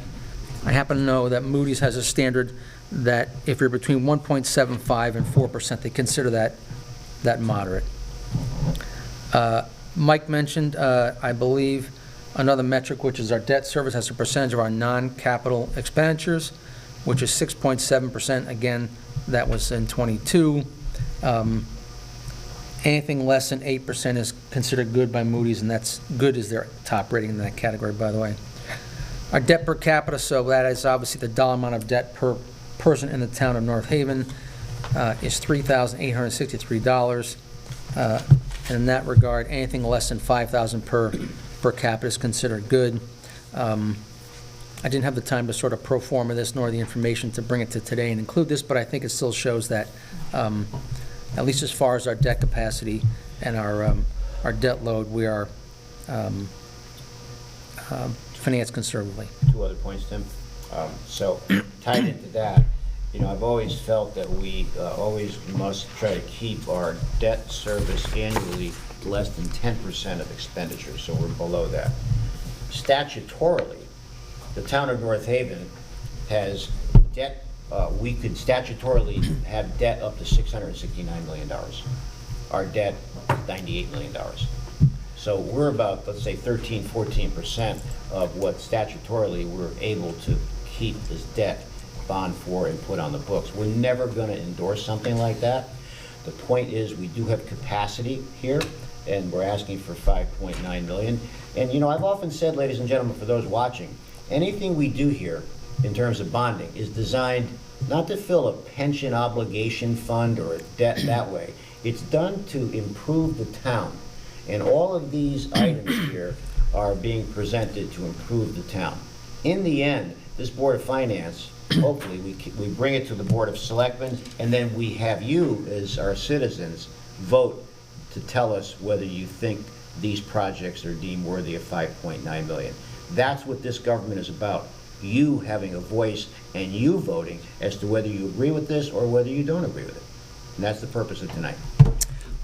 [SPEAKER 2] I happen to know that Moody's has a standard that if you're between 1.75 and 4%, they consider that moderate. Mike mentioned, I believe, another metric, which is our debt service as a percentage of our non-capital expenditures, which is 6.7%. Again, that was in 22. Anything less than 8% is considered good by Moody's, and that's good is their top rating in that category, by the way. Our debt per capita, so that is obviously the dollar amount of debt per person in the town of North Haven, is $3,863. And in that regard, anything less than $5,000 per capita is considered good. I didn't have the time to sort of pro forma this nor the information to bring it to today and include this, but I think it still shows that, at least as far as our debt capacity and our debt load, we are financed conservatively.
[SPEAKER 7] Two other points, Tim. So tied into that, I've always felt that we always must try to keep our debt service annually less than 10% of expenditures, so we're below that. Statutorily, the town of North Haven has debt, we could statutorily have debt up to $669 million. Our debt, $98 million. So we're about, let's say, 13-14% of what statutorily we're able to keep this debt bond for and put on the books. We're never going to endorse something like that. The point is we do have capacity here, and we're asking for $5.9 million. And I've often said, ladies and gentlemen, for those watching, anything we do here in terms of bonding is designed not to fill a pension obligation fund or a debt that way. It's done to improve the town. And all of these items here are being presented to improve the town. In the end, this Board of Finance, hopefully, we bring it to the Board of Selectmen, and then we have you, as our citizens, vote to tell us whether you think these projects are deemed worthy of $5.9 million. That's what this government is about. You having a voice and you voting as to whether you agree with this or whether you don't agree with it. And that's the purpose of tonight.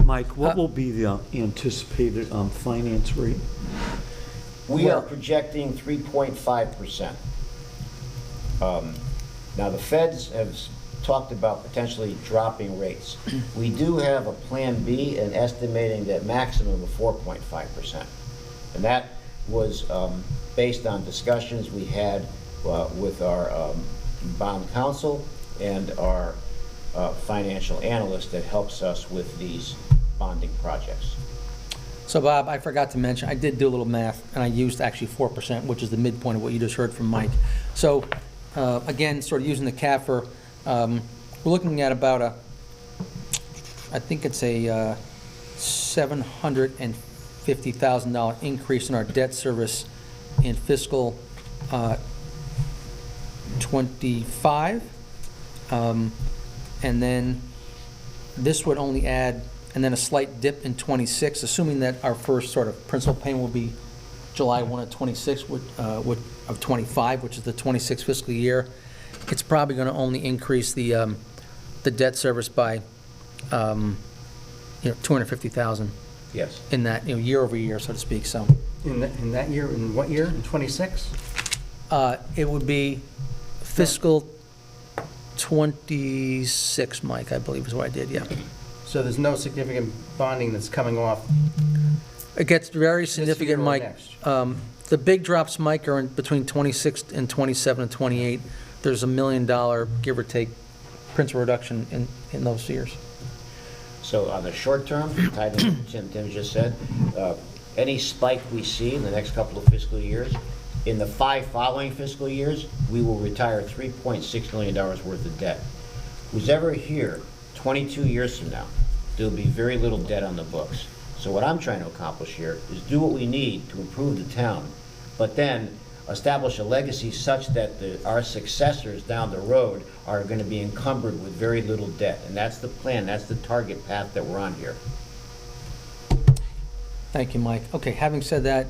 [SPEAKER 11] Mike, what will be the anticipated finance rate?
[SPEAKER 7] We are projecting 3.5%. Now, the feds have talked about potentially dropping rates. We do have a Plan B and estimating that maximum of 4.5%. And that was based on discussions we had with our bond counsel and our financial analyst that helps us with these bonding projects.
[SPEAKER 2] So Bob, I forgot to mention, I did do a little math, and I used actually 4%, which is the midpoint of what you just heard from Mike. So again, sort of using the CAFR, we're looking at about I think it's a $750,000 increase in our debt service in fiscal '25. And then this would only add, and then a slight dip in '26, assuming that our first sort of principal payment will be July 1 of '26, of '25, which is the '26 fiscal year. It's probably going to only increase the debt service by, $250,000
[SPEAKER 7] Yes.
[SPEAKER 2] in that, year over year, so to speak, so.
[SPEAKER 6] In that year, in what year? In '26?
[SPEAKER 2] It would be fiscal '26, Mike, I believe is what I did, yeah.
[SPEAKER 6] So there's no significant bonding that's coming off?
[SPEAKER 2] It gets very
[SPEAKER 6] year
[SPEAKER 2] significant,
[SPEAKER 6] or
[SPEAKER 2] Mike.
[SPEAKER 6] next?
[SPEAKER 2] The big drops, Mike, are in between '26 and '27 and '28. There's $1 million, give or take, principal reduction in those years.
[SPEAKER 7] So on the short term, tied to what Tim just said, any spike we see in the next couple of fiscal years, in the 5 following fiscal years, we will retire $3.6 million worth of debt. Who's ever here 22 years from now, there'll be very little debt on the books. So what I'm trying to accomplish here is do what we need to improve the town, but then establish a legacy such that our successors down the road are going to be encumbered with very little debt. And that's the plan, that's the target path that we're on here.
[SPEAKER 2] Thank you, Mike. Okay, having said that,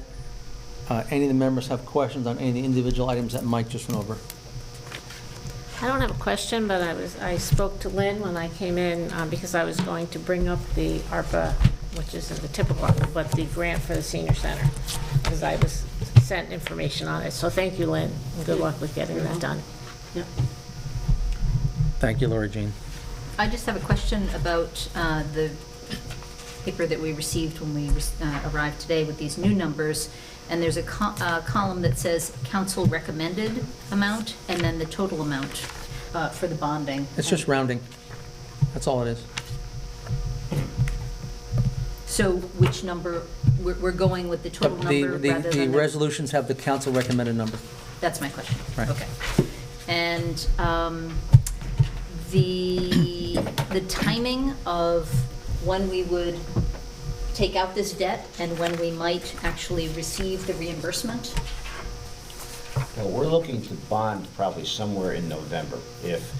[SPEAKER 2] any of the members have questions on any of the individual items that Mike just went over?
[SPEAKER 12] I don't have a question, but I spoke to Lynn when I came in because I was going to bring up the ARPA, which isn't the typical ARPA, but the grant for the senior center, because I was sent information on it. So thank you, Lynn, and good luck with getting that done.
[SPEAKER 3] Yep.
[SPEAKER 2] Thank you, Lori Jean.
[SPEAKER 3] I just have a question about the paper that we received when we arrived today with these new numbers. And there's a column that says council recommended amount and then the total amount for the bonding.
[SPEAKER 2] It's just rounding. That's all it is.
[SPEAKER 3] So which number, we're going with the total number rather
[SPEAKER 2] The
[SPEAKER 3] than
[SPEAKER 2] resolutions have the council recommended number.
[SPEAKER 3] That's my question.
[SPEAKER 2] Right.
[SPEAKER 3] Okay. And the timing of when we would take out this debt and when we might actually receive the reimbursement?
[SPEAKER 7] Well, we're looking to bond probably somewhere in November if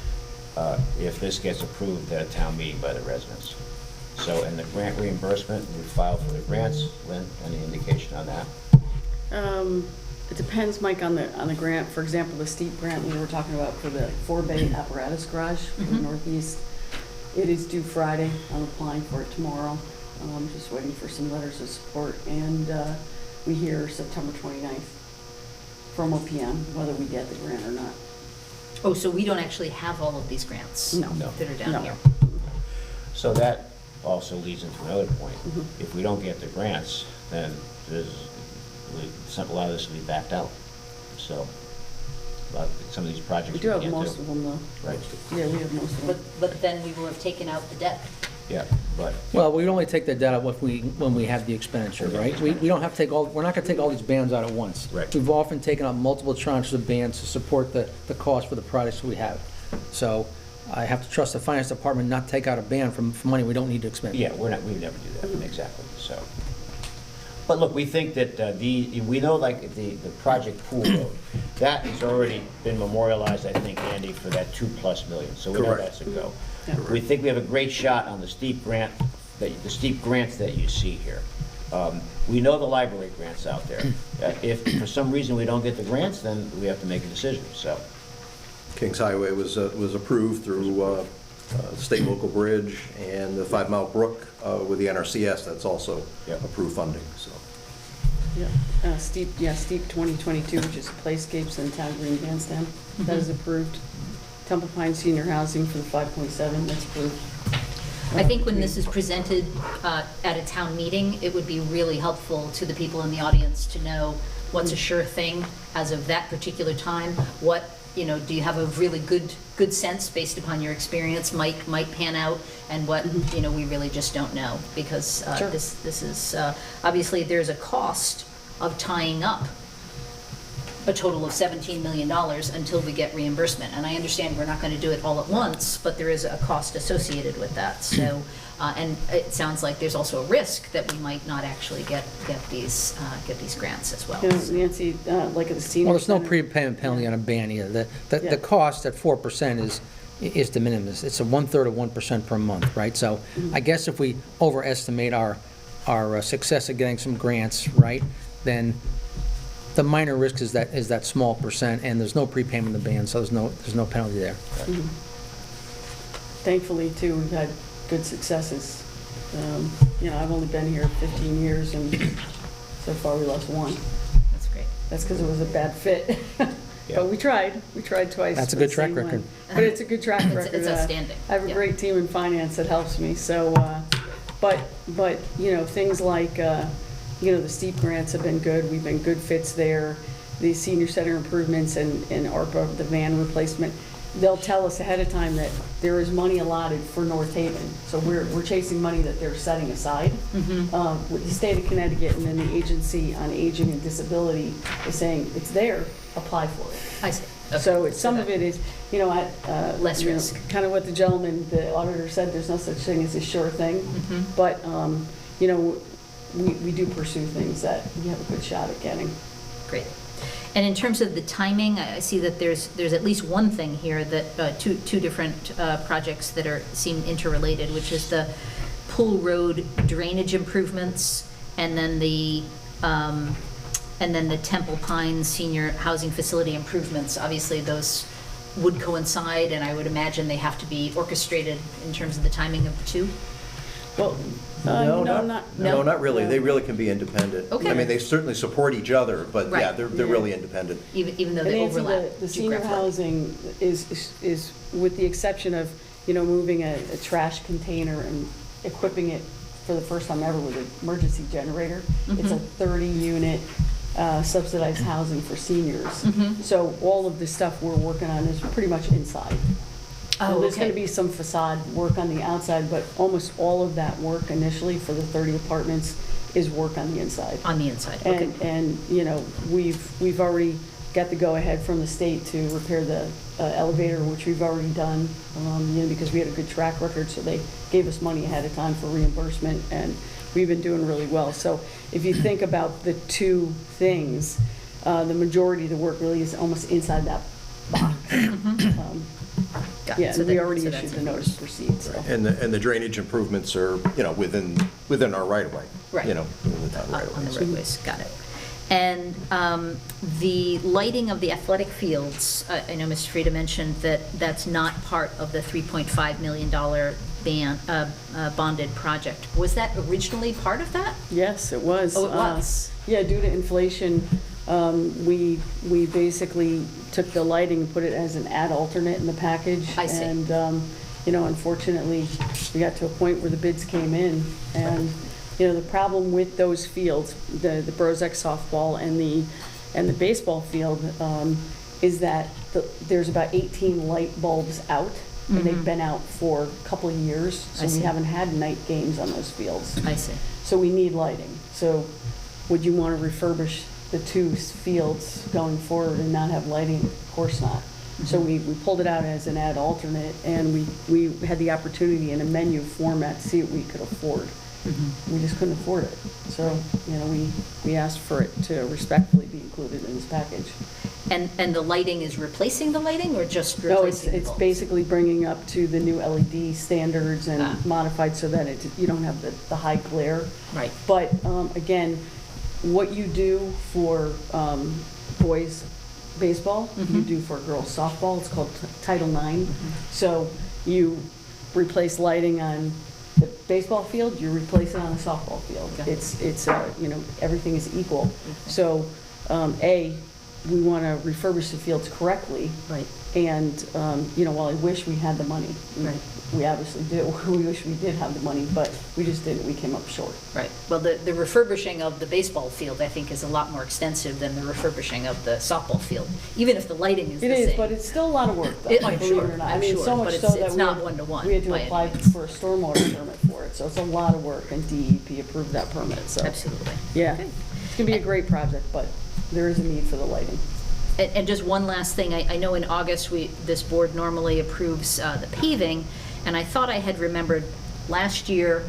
[SPEAKER 7] this gets approved at a town meeting by the residents. So, and the grant reimbursement, we filed for the grants. Lynn, any indication on that?
[SPEAKER 10] It depends, Mike, on the grant. For example, the steep grant we were talking about for the 4-bay apparatus garage for the Northeast. It is due Friday. I'm applying for it tomorrow. I'm just waiting for some letters of support, and we hear September 29th from OPM whether we get the grant or not.
[SPEAKER 3] Oh, so we don't actually have all of these grants
[SPEAKER 10] No.
[SPEAKER 3] that are down
[SPEAKER 10] No.
[SPEAKER 3] here?
[SPEAKER 7] So that also leads into another point. If we don't get the grants, then a lot of this will be backed out. So some of these projects
[SPEAKER 10] We do have
[SPEAKER 7] can't
[SPEAKER 10] most of them, though.
[SPEAKER 7] Right.
[SPEAKER 10] Yeah, we have most of them.
[SPEAKER 3] But then we will have taken out the debt.
[SPEAKER 7] Yeah, but
[SPEAKER 2] Well, we only take that debt out when we have the expenditure, right? We don't have to take we're not going to take all these bands out at once.
[SPEAKER 7] Right.
[SPEAKER 2] We've often taken out multiple tranches of bands to support the cost for the projects we have. So I have to trust the finance department not take out a band from money we don't need to expend.
[SPEAKER 7] yeah, we never do that, exactly, so. But look, we think that we know like the Project Pool Road, that has already been memorialized, I think, Andy, for that $2+ million, so we know that's a go. We think we have a great shot on the steep grants that you see here. We know the library grants out there. If for some reason we don't get the grants, then we have to make a decision, so.
[SPEAKER 9] Kings Highway was approved through State Local Bridge, and the 5 Mile Brook with the NRCS, that's also approved funding, so.
[SPEAKER 10] Yeah, steep 2022, which is Playscapes and Town Green Bandstand. That is approved. Temple Pine Senior Housing for the 5.7, that's approved.
[SPEAKER 3] I think when this is presented at a town meeting, it would be really helpful to the people in the audience to know what's a sure thing as of that particular time. What, do you have a really good sense based upon your experience might pan out, and what, we really just don't know, because this is, obviously there's a cost of tying up a total of $17 million until we get reimbursement. And I understand we're not going to do it all at once, but there is a cost associated with that. So, and it sounds like there's also a risk that we might not actually get these grants as well.
[SPEAKER 10] You know, Nancy, like at the senior
[SPEAKER 2] Well, there's no
[SPEAKER 10] center-
[SPEAKER 2] prepayment penalty on a band either. The
[SPEAKER 10] Yeah.
[SPEAKER 2] cost at 4% is de minimis. It's a 1/3 of 1% per month, right? So I guess if we overestimate our success at getting some grants, right, then the minor risk is that small percent, and there's no prepayment of the band, so there's no penalty there.
[SPEAKER 10] Thankfully, too, we've had good successes. You know, I've only been here 15 years, and so far we lost one.
[SPEAKER 3] That's great.
[SPEAKER 10] That's because it was a bad fit. But we tried twice.
[SPEAKER 2] That's a
[SPEAKER 10] for the
[SPEAKER 2] good track
[SPEAKER 10] same one.
[SPEAKER 2] record.
[SPEAKER 10] But it's a good track record.
[SPEAKER 3] It's outstanding.
[SPEAKER 10] I have a
[SPEAKER 3] Yeah.
[SPEAKER 10] great team in finance that helps me, so, but, you know, things like, you know, the steep grants have been good, we've been good fits there. The senior center improvements and ARPA, the van replacement, they'll tell us ahead of time that there is money allotted for North Haven. So we're chasing money that they're setting aside. With the state of Connecticut, and then the Agency on Aging and Disability is saying, it's there, apply for it.
[SPEAKER 3] I see. Okay.
[SPEAKER 10] So it's, some of it is, you know,
[SPEAKER 3] Less
[SPEAKER 10] you know,
[SPEAKER 3] risk.
[SPEAKER 10] kind of what the gentleman, the auditor said, there's no such thing as a sure thing.
[SPEAKER 3] Mm-hmm.
[SPEAKER 10] But, you know, we do pursue things that we have a good shot at getting.
[SPEAKER 3] Great. And in terms of the timing, I see that there's at least one thing here that, two different projects that seem interrelated, which is the Pool Road drainage improvements, and then the Temple Pines Senior Housing Facility improvements. Obviously, those would coincide, and I would imagine they have to be orchestrated in terms of the timing of the two.
[SPEAKER 10] Well,
[SPEAKER 9] No,
[SPEAKER 3] No?
[SPEAKER 9] not really. They really can be independent.
[SPEAKER 3] Okay.
[SPEAKER 9] I mean, they certainly support each other, but yeah,
[SPEAKER 3] Right.
[SPEAKER 9] they're really independent.
[SPEAKER 3] Even though
[SPEAKER 10] And
[SPEAKER 3] they
[SPEAKER 10] Nancy,
[SPEAKER 3] overlap
[SPEAKER 10] the senior
[SPEAKER 3] geographically.
[SPEAKER 10] housing is, with the exception of, you know, moving a trash container and equipping it for the first time ever with an emergency generator. It's a 30-unit subsidized housing for seniors. So all of the stuff we're working on is pretty much inside.
[SPEAKER 3] Oh,
[SPEAKER 10] There's going to
[SPEAKER 3] okay.
[SPEAKER 10] be some facade work on the outside, but almost all of that work initially for the 30 apartments is work on the inside.
[SPEAKER 3] On the inside, okay.
[SPEAKER 10] And, you know, we've already got the go-ahead from the state to repair the elevator, which we've already done, you know, because we had a good track record, so they gave us money ahead of time for reimbursement, and we've been doing really well. So if you think about the two things, the majority of the work really is almost inside that box.
[SPEAKER 3] Got it.
[SPEAKER 10] Yeah,
[SPEAKER 3] So
[SPEAKER 10] and we
[SPEAKER 3] that-
[SPEAKER 10] already
[SPEAKER 3] so that's
[SPEAKER 10] issued the
[SPEAKER 3] in
[SPEAKER 10] notice to proceed, so.
[SPEAKER 9] And the drainage improvements are, you know, within our right-of-way.
[SPEAKER 3] Right.
[SPEAKER 9] You know, within the town
[SPEAKER 3] On the
[SPEAKER 9] right-of-ways.
[SPEAKER 3] roadways, got it. And the lighting of the athletic fields, I know Mr. Frieda mentioned that that's not part of the $3.5 million bonded project. Was that originally part of that?
[SPEAKER 10] Yes, it was.
[SPEAKER 3] Oh, it was?
[SPEAKER 10] Yeah, due to inflation, we basically took the lighting and put it as an ad alternate in the package.
[SPEAKER 3] I see.
[SPEAKER 10] And, you know, unfortunately, we got to a point where the bids came in, and, you know, the problem with those fields, the Brozeck softball and the baseball field, is that there's about 18 light bulbs out, and they've been out for a couple of years,
[SPEAKER 3] I
[SPEAKER 10] so
[SPEAKER 3] see.
[SPEAKER 10] we haven't had night games on those fields.
[SPEAKER 3] I see.
[SPEAKER 10] So we need lighting. So would you want to refurbish the two fields going forward and not have lighting? Of course not. So we pulled it out as an ad alternate, and we had the opportunity in a menu format to see what we could afford. We just couldn't afford it. So, you know, we asked for it to respectfully be included in this package.
[SPEAKER 3] And the lighting is replacing the lighting or just
[SPEAKER 10] No,
[SPEAKER 3] replacing the
[SPEAKER 10] it's
[SPEAKER 3] bulbs?
[SPEAKER 10] basically bringing up to the new LED standards
[SPEAKER 3] Ah.
[SPEAKER 10] and modified so that you don't have the high glare.
[SPEAKER 3] Right.
[SPEAKER 10] But again, what you do for boys baseball, you do for girls softball. It's called Title IX. So you replace lighting on the baseball field, you replace it on a softball field.
[SPEAKER 3] Okay.
[SPEAKER 10] It's you know, everything is equal. So, we want to refurbish the fields correctly.
[SPEAKER 3] Right.
[SPEAKER 10] And, you know, while I wish we had the money,
[SPEAKER 3] Right.
[SPEAKER 10] we obviously do. We wish we did have the money, but we just didn't. We came up short.
[SPEAKER 3] Right. Well, the refurbishing of the baseball field, I think, is a lot more extensive than the refurbishing of the softball field, even if the lighting is the
[SPEAKER 10] It
[SPEAKER 3] same.
[SPEAKER 10] is, but it's still a lot of work, though,
[SPEAKER 3] I'm
[SPEAKER 10] believe
[SPEAKER 3] sure,
[SPEAKER 10] it or not.
[SPEAKER 3] I'm
[SPEAKER 10] I mean,
[SPEAKER 3] sure,
[SPEAKER 10] so much
[SPEAKER 3] but
[SPEAKER 10] so
[SPEAKER 3] it's
[SPEAKER 10] that
[SPEAKER 3] not
[SPEAKER 10] we had-
[SPEAKER 3] one-to-one
[SPEAKER 10] We had to
[SPEAKER 3] by any
[SPEAKER 10] apply
[SPEAKER 3] means.
[SPEAKER 10] for a stormwater permit for it, so it's a lot of work, and DEP approved that permit, so.
[SPEAKER 3] Absolutely.
[SPEAKER 10] Yeah,
[SPEAKER 3] Okay.
[SPEAKER 10] it's gonna be a great project, but there is a need for the lighting.
[SPEAKER 3] And just one last thing, I know in August, this board normally approves the paving, and I thought I had remembered last year,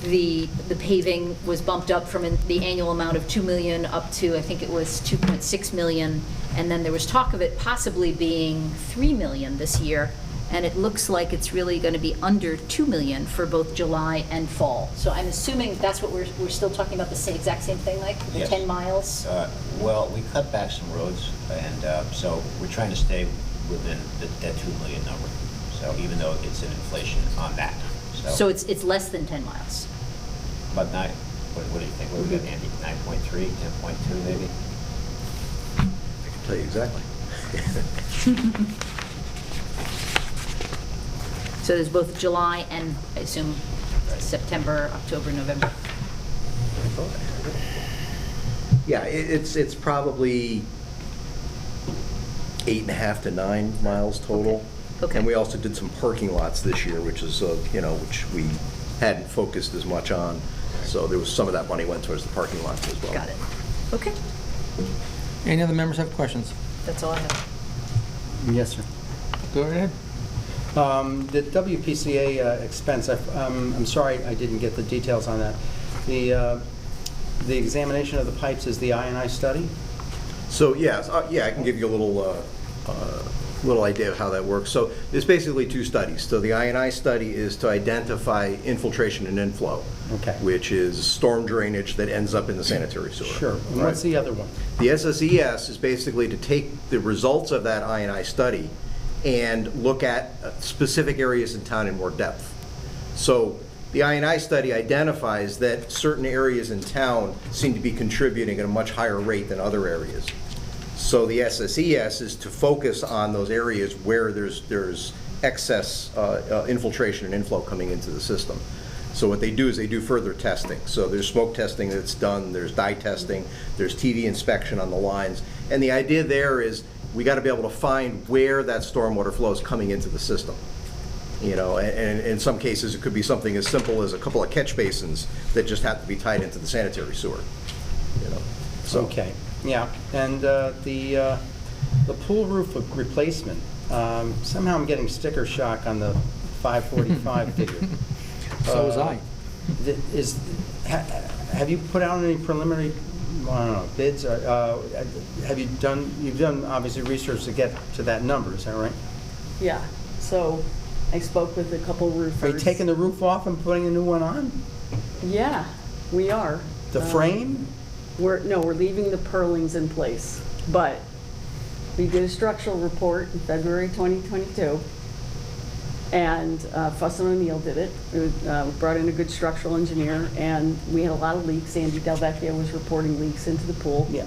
[SPEAKER 3] the paving was bumped up from the annual amount of 2 million up to, I think it was 2.6 million, and then there was talk of it possibly being 3 million this year, and it looks like it's really going to be under 2 million for both July and fall. So I'm assuming that's what we're still talking about, the exact same thing, like the
[SPEAKER 7] Yes.
[SPEAKER 3] 10 miles?
[SPEAKER 7] Well, we cut back some roads, and so we're trying to stay within that 2 million number. So even though it's an inflation on that.
[SPEAKER 3] So it's less than 10 miles?
[SPEAKER 7] About 9, what do you think? What do we got, Andy? 9.3, 10.2 maybe?
[SPEAKER 9] I can tell you exactly.
[SPEAKER 3] So there's both July and, I assume, September, October, November?
[SPEAKER 9] Yeah, it's probably 8.5 to 9 miles total.
[SPEAKER 3] Okay.
[SPEAKER 9] And we also did some parking lots this year, which is, which we hadn't focused as much on. So there was some of that money went towards the parking lots as well.
[SPEAKER 3] Got it. Okay,
[SPEAKER 2] Any other members have questions?
[SPEAKER 3] that's all I have.
[SPEAKER 6] Yes, sir.
[SPEAKER 2] Go right ahead.
[SPEAKER 6] The WPCA expense, I'm sorry I didn't get the details on that. The examination of the pipes is the I&I study?
[SPEAKER 9] So, yes, I can give you a little idea of how that works. So there's basically 2 studies. So the I&I study is to identify infiltration and inflow,
[SPEAKER 6] Okay.
[SPEAKER 9] which is storm drainage that ends up in the sanitary sewer.
[SPEAKER 6] Sure. And what's the other one?
[SPEAKER 9] The SSES is basically to take the results of that I&I study and look at specific areas in town in more depth. So the I&I study identifies that certain areas in town seem to be contributing at a much higher rate than other areas. So the SSES is to focus on those areas where there's excess infiltration and inflow coming into the system. So what they do is they do further testing. So there's smoke testing that's done, there's dye testing, there's TV inspection on the lines. And the idea there is we got to be able to find where that stormwater flow is coming into the system. And in some cases, it could be something as simple as a couple of catch basins that just have to be tied into the sanitary sewer. So.
[SPEAKER 6] Okay, yeah. And the pool roof replacement, somehow I'm getting sticker shock on the 545 figure.
[SPEAKER 2] So was I.
[SPEAKER 6] Have you put out any preliminary, I don't know, bids? You've done obviously research to get to that number, is that right?
[SPEAKER 10] Yeah, so I spoke with a couple roofers.
[SPEAKER 6] Are you taking the roof off and putting a new one on?
[SPEAKER 10] Yeah, we are.
[SPEAKER 6] The frame?
[SPEAKER 10] We're leaving the purlings in place, but we did a structural report in February 2022, and Fuss & O'Neill did it. We brought in a good structural engineer, and we had a lot of leaks. Andy Delvecchio was reporting leaks into the pool.
[SPEAKER 6] Yeah.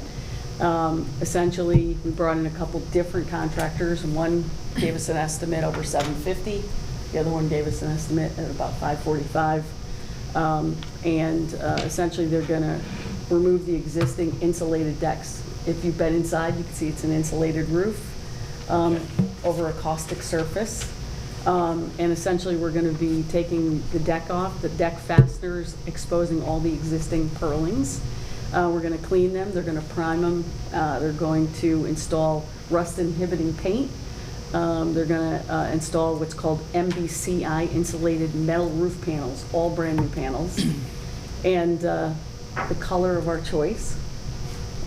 [SPEAKER 10] Essentially, we brought in a couple different contractors. One gave us an estimate over $750. The other one gave us an estimate at about $545. Essentially, they're going to remove the existing insulated decks. If you've been inside, you can see it's an insulated roof over a caustic surface. And essentially, we're going to be taking the deck off, the deck fasteners, exposing all the existing purlings. We're going to clean them. They're going to prime them. They're going to install rust-inhibiting paint. They're going to install what's called MBCI insulated metal roof panels, all brand new panels, and the color of our choice.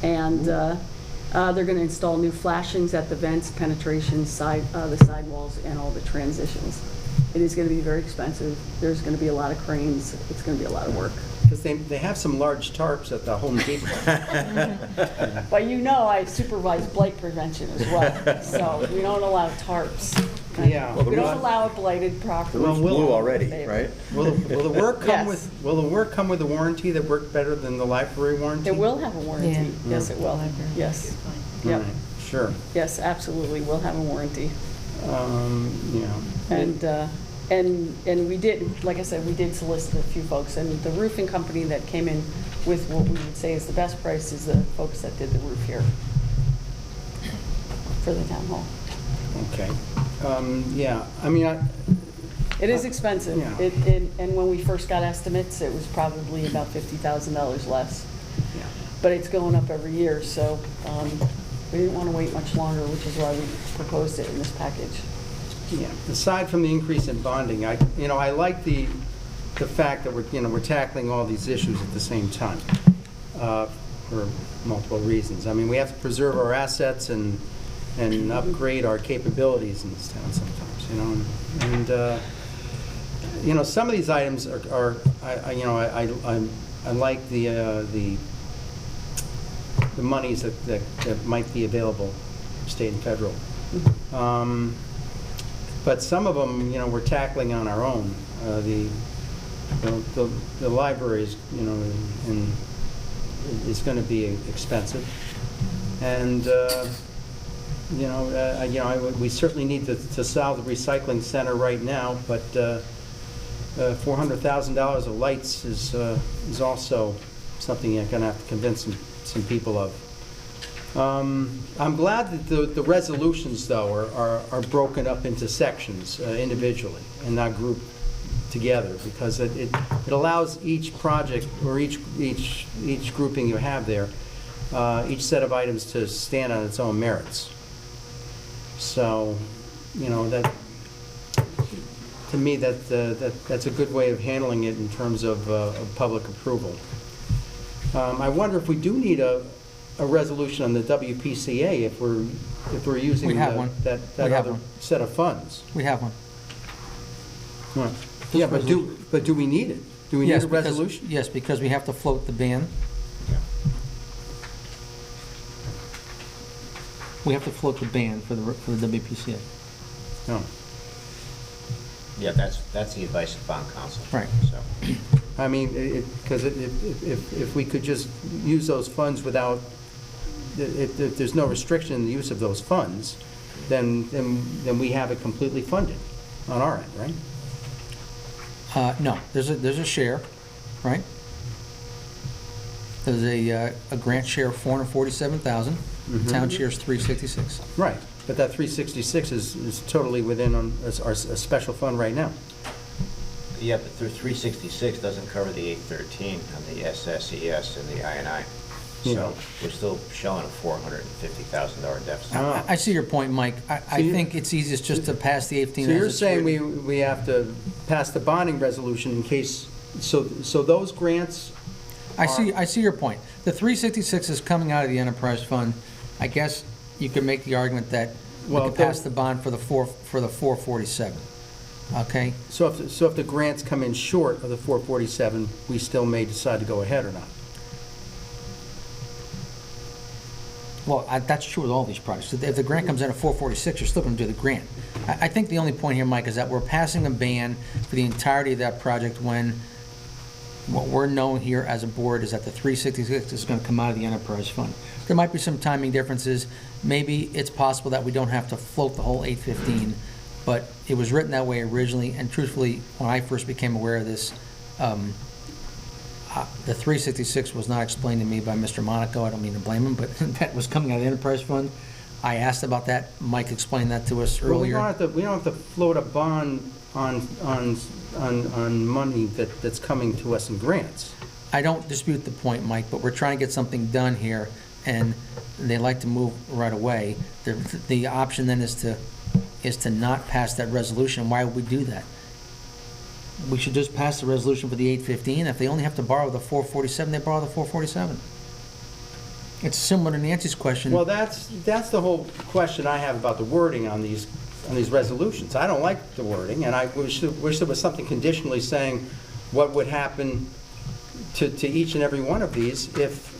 [SPEAKER 10] And they're going to install new flashings at the vents, penetrations, the sidewalls, and all the transitions. It is going to be very expensive. There's going to be a lot of cranes. It's going to be a lot of work.
[SPEAKER 6] Because they have some large tarps at the Home Depot.
[SPEAKER 10] But I supervise blight prevention as well, so we don't allow tarps.
[SPEAKER 6] Yeah.
[SPEAKER 10] We don't allow it blighted properly.
[SPEAKER 9] The roof's blue already, right?
[SPEAKER 6] Will the work come
[SPEAKER 10] Yes.
[SPEAKER 6] with a warranty that worked better than the library warranty?
[SPEAKER 10] It will have a warranty.
[SPEAKER 8] Yeah.
[SPEAKER 10] Yes, it will. Yes.
[SPEAKER 6] All
[SPEAKER 10] Yep.
[SPEAKER 6] right, sure.
[SPEAKER 10] Yes, absolutely. We'll have a warranty.
[SPEAKER 6] Yeah.
[SPEAKER 10] And we did, like I said, we did solicit a few folks, and the roofing company that came in with what we would say is the best price is the folks that did the roof here for the town hall.
[SPEAKER 6] Okay. Yeah, I mean,
[SPEAKER 10] It is expensive.
[SPEAKER 6] Yeah.
[SPEAKER 10] And when we first got estimates, it was probably about $50,000 less.
[SPEAKER 6] yeah.
[SPEAKER 10] But it's going up every year, so We didn't want to wait much longer, which is why we proposed it in this package.
[SPEAKER 6] Yeah, aside from the increase in bonding, I like the fact that we're tackling all these issues at the same time, for multiple reasons. I mean, we have to preserve our assets and upgrade our capabilities in this town sometimes, and some of these items are I like the monies that might be available, state and federal. But some of them, we're tackling on our own. The libraries, is going to be expensive, and we certainly need to solve the recycling center right now. But $400,000 of lights is also something you're going to have to convince some people of. I'm glad that the resolutions, though, are broken up into sections individually and not grouped together, because it allows each project or each grouping you have there, each set of items to stand on its own merits. So, that to me that's a good way of handling it in terms of public approval. I wonder if we do need a resolution on the WPCA if we're using
[SPEAKER 2] We have one.
[SPEAKER 6] that
[SPEAKER 2] We have
[SPEAKER 6] other
[SPEAKER 2] one.
[SPEAKER 6] set of funds.
[SPEAKER 2] We have one.
[SPEAKER 6] Right. Yeah, but do we need it? Do we need
[SPEAKER 2] Yes,
[SPEAKER 6] a
[SPEAKER 2] because-
[SPEAKER 6] resolution?
[SPEAKER 2] Yes, because we have to float the ban. We have to float the ban for the WPCA.
[SPEAKER 6] No.
[SPEAKER 7] Yeah, that's the advice of bond counsel.
[SPEAKER 2] Right.
[SPEAKER 7] So,
[SPEAKER 6] I mean, because if we could just use those funds without, if there's no restriction in the use of those funds, then we have it completely funded on our end, right?
[SPEAKER 2] No, there's a share, right? There's a grant share of $447,000. Town share is $366.
[SPEAKER 6] Right, but that 366 is totally within our special fund right now.
[SPEAKER 7] yeah, but through 366 doesn't cover the 813 on the SSES and the INI.
[SPEAKER 6] Yeah.
[SPEAKER 7] So we're still showing a $450,000 deficit.
[SPEAKER 6] Ah.
[SPEAKER 2] I see your point, Mike. I
[SPEAKER 6] you-
[SPEAKER 2] think it's easiest just to pass the 18
[SPEAKER 6] So
[SPEAKER 2] as
[SPEAKER 6] you're
[SPEAKER 2] it's
[SPEAKER 6] saying
[SPEAKER 2] written.
[SPEAKER 6] we have to pass the bonding resolution in case, so those grants,
[SPEAKER 2] I see your point. The 366 is coming out of the enterprise fund. I guess you could make the argument that we
[SPEAKER 6] Well,
[SPEAKER 2] could pass the bond for the 447. Okay?
[SPEAKER 6] so if the grants come in short of the 447, we still may decide to go ahead or not.
[SPEAKER 2] Well, that's true with all these projects. If the grant comes in at 446, you're still going to do the grant. I think the only point here, Mike, is that we're passing a ban for the entirety of that project when what we're known here as a board is that the 366 is going to come out of the enterprise fund. There might be some timing differences. Maybe it's possible that we don't have to float the whole 815, but it was written that way originally, and truthfully, when I first became aware of this, the 366 was not explained to me by Mr. Monaco. I don't mean to blame him, but that was coming out of the enterprise fund. I asked about that. Mike explained that to us
[SPEAKER 6] Well, we
[SPEAKER 2] earlier.
[SPEAKER 6] don't have to float a bond on money that's coming to us in grants.
[SPEAKER 2] I don't dispute the point, Mike, but we're trying to get something done here, and they like to move right away. The option then is to not pass that resolution. Why would we do that? We should just pass the resolution for the 815. If they only have to borrow the 447, they borrow the 447. It's similar to Nancy's question.
[SPEAKER 6] Well, that's the whole question I have about the wording on these resolutions. I don't like the wording, and I wish there was something conditionally saying what would happen to each and every one of these if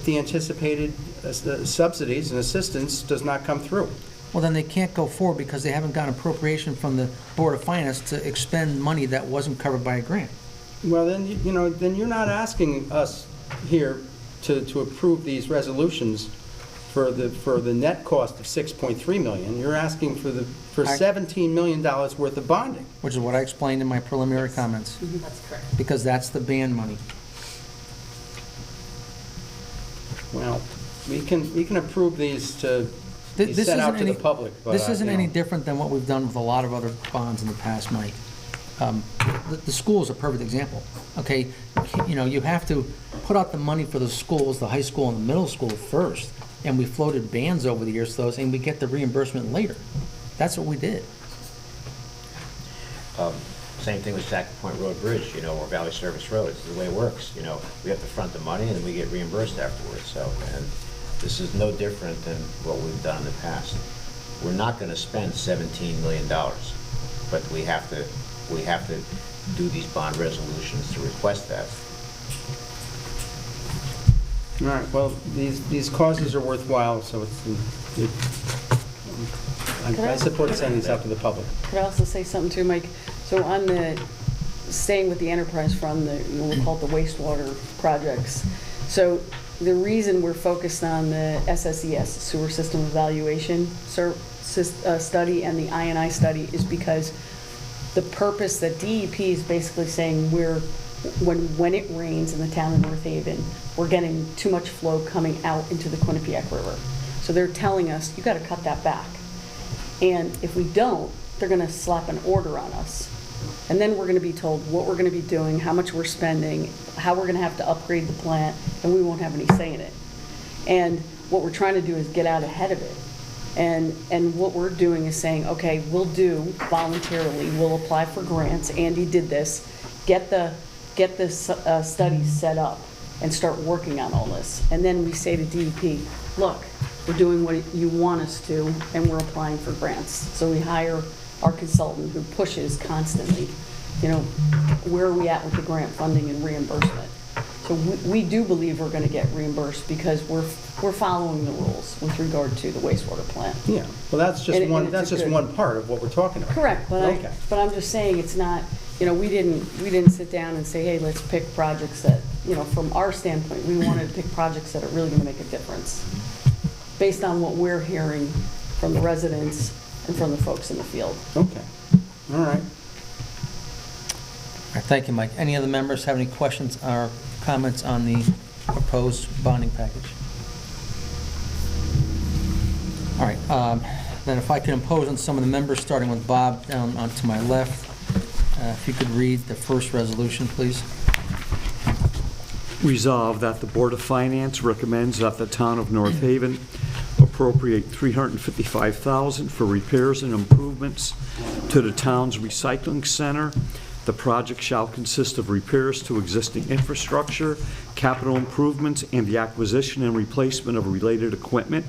[SPEAKER 6] the anticipated subsidies and assistance does not come through.
[SPEAKER 2] Well, then they can't go forward because they haven't gotten appropriation from the Board of Finance to expend money that wasn't covered by a grant.
[SPEAKER 6] Well, then, then you're not asking us here to approve these resolutions for the net cost of $6.3 million. You're asking for $17 million worth of bonding.
[SPEAKER 2] Which is what I explained in my preliminary comments.
[SPEAKER 12] That's correct.
[SPEAKER 2] Because that's the ban money.
[SPEAKER 6] Well, we can approve these to be
[SPEAKER 2] This
[SPEAKER 6] sent out
[SPEAKER 2] isn't
[SPEAKER 6] to the public, but
[SPEAKER 2] This isn't
[SPEAKER 6] you
[SPEAKER 2] any
[SPEAKER 6] know.
[SPEAKER 2] different than what we've done with a lot of other bonds in the past, Mike. The school is a perfect example. Okay, you have to put out the money for the schools, the high school and the middle school first, and we floated bans over the years to those, and we get the reimbursement later. That's what we did.
[SPEAKER 7] Same thing with Sackett Point Road Bridge, or Valley Service Road. It's the way it works, We have to front the money and then we get reimbursed afterwards, and this is no different than what we've done in the past. We're not gonna spend $17 million, but we have to do these bond resolutions to request that.
[SPEAKER 6] All right, well, these causes are worthwhile, so I support sending these out to the public.
[SPEAKER 10] Could I also say something too, Mike? So on staying with the enterprise fund, we'll call it the wastewater projects. So the reason we're focused on the SSES, Sewer System Evaluation study, and the I&I study is because the purpose that DEP is basically saying when it rains in the town of North Haven, we're getting too much flow coming out into the Quinnipiac River. So they're telling us, you got to cut that back. And if we don't, they're going to slap an order on us. And then we're going to be told what we're going to be doing, how much we're spending, how we're going to have to upgrade the plant, and we won't have any say in it. And what we're trying to do is get out ahead of it. And what we're doing is saying, okay, we'll do voluntarily, we'll apply for grants. Andy did this. Get the studies set up and start working on all this. And then we say to DEP, look, we're doing what you want us to, and we're applying for grants. So we hire our consultant who pushes constantly, where are we at with the grant funding and reimbursement? So we do believe we're going to get reimbursed because we're following the rules with regard to the wastewater plant.
[SPEAKER 6] Yeah, well, that's just
[SPEAKER 10] And
[SPEAKER 6] that's just one part of what we're talking about.
[SPEAKER 10] Correct, but
[SPEAKER 6] Okay.
[SPEAKER 10] I'm just saying it's not, we didn't sit down and say, hey, let's pick projects that, from our standpoint, we wanted to pick projects that are really going to make a difference based on what we're hearing from the residents and from the folks in the field.
[SPEAKER 6] Okay, all right.
[SPEAKER 2] All right, thank you, Mike. Any other members have any questions or comments on the proposed bonding package? All right, then if I could impose on some of the members, starting with Bob down onto my left, if you could read the first resolution, please.
[SPEAKER 11] Resolved that the Board of Finance recommends that the town of North Haven appropriate $355,000 for repairs and improvements to the town's recycling center. The project shall consist of repairs to existing infrastructure, capital improvements, and the acquisition and replacement of related equipment.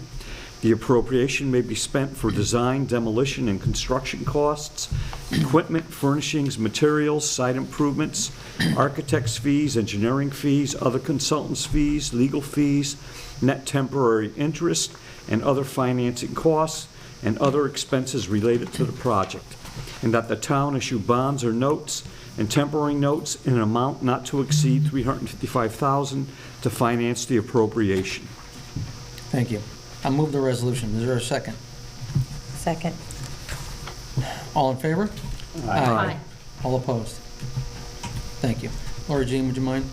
[SPEAKER 11] The appropriation may be spent for design, demolition, and construction costs, equipment, furnishings, materials, site improvements, architect's fees, engineering fees, other consultants' fees, legal fees, net temporary interest, and other financing costs, and other expenses related to the project. And that the town issue bonds or notes and temporary notes in an amount not to exceed $355,000 to finance the appropriation.
[SPEAKER 2] Thank you. I'll move the resolution. Is there a second?
[SPEAKER 8] Second.
[SPEAKER 2] All in favor?
[SPEAKER 3] Aye.
[SPEAKER 2] All opposed? Thank you. Laura Jean, would you mind?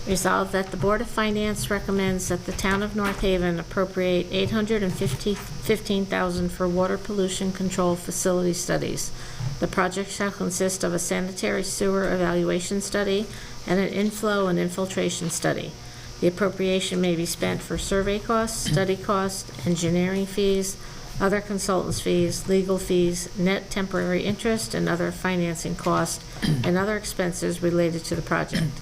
[SPEAKER 12] Resolved that the Board of Finance recommends that the town of North Haven appropriate $815,000 for water pollution control facility studies. The project shall consist of a sanitary sewer evaluation study and an inflow and infiltration study. The appropriation may be spent for survey costs, study costs, engineering fees, other consultants' fees, legal fees, net temporary interest, and other financing costs, and other expenses related to the project.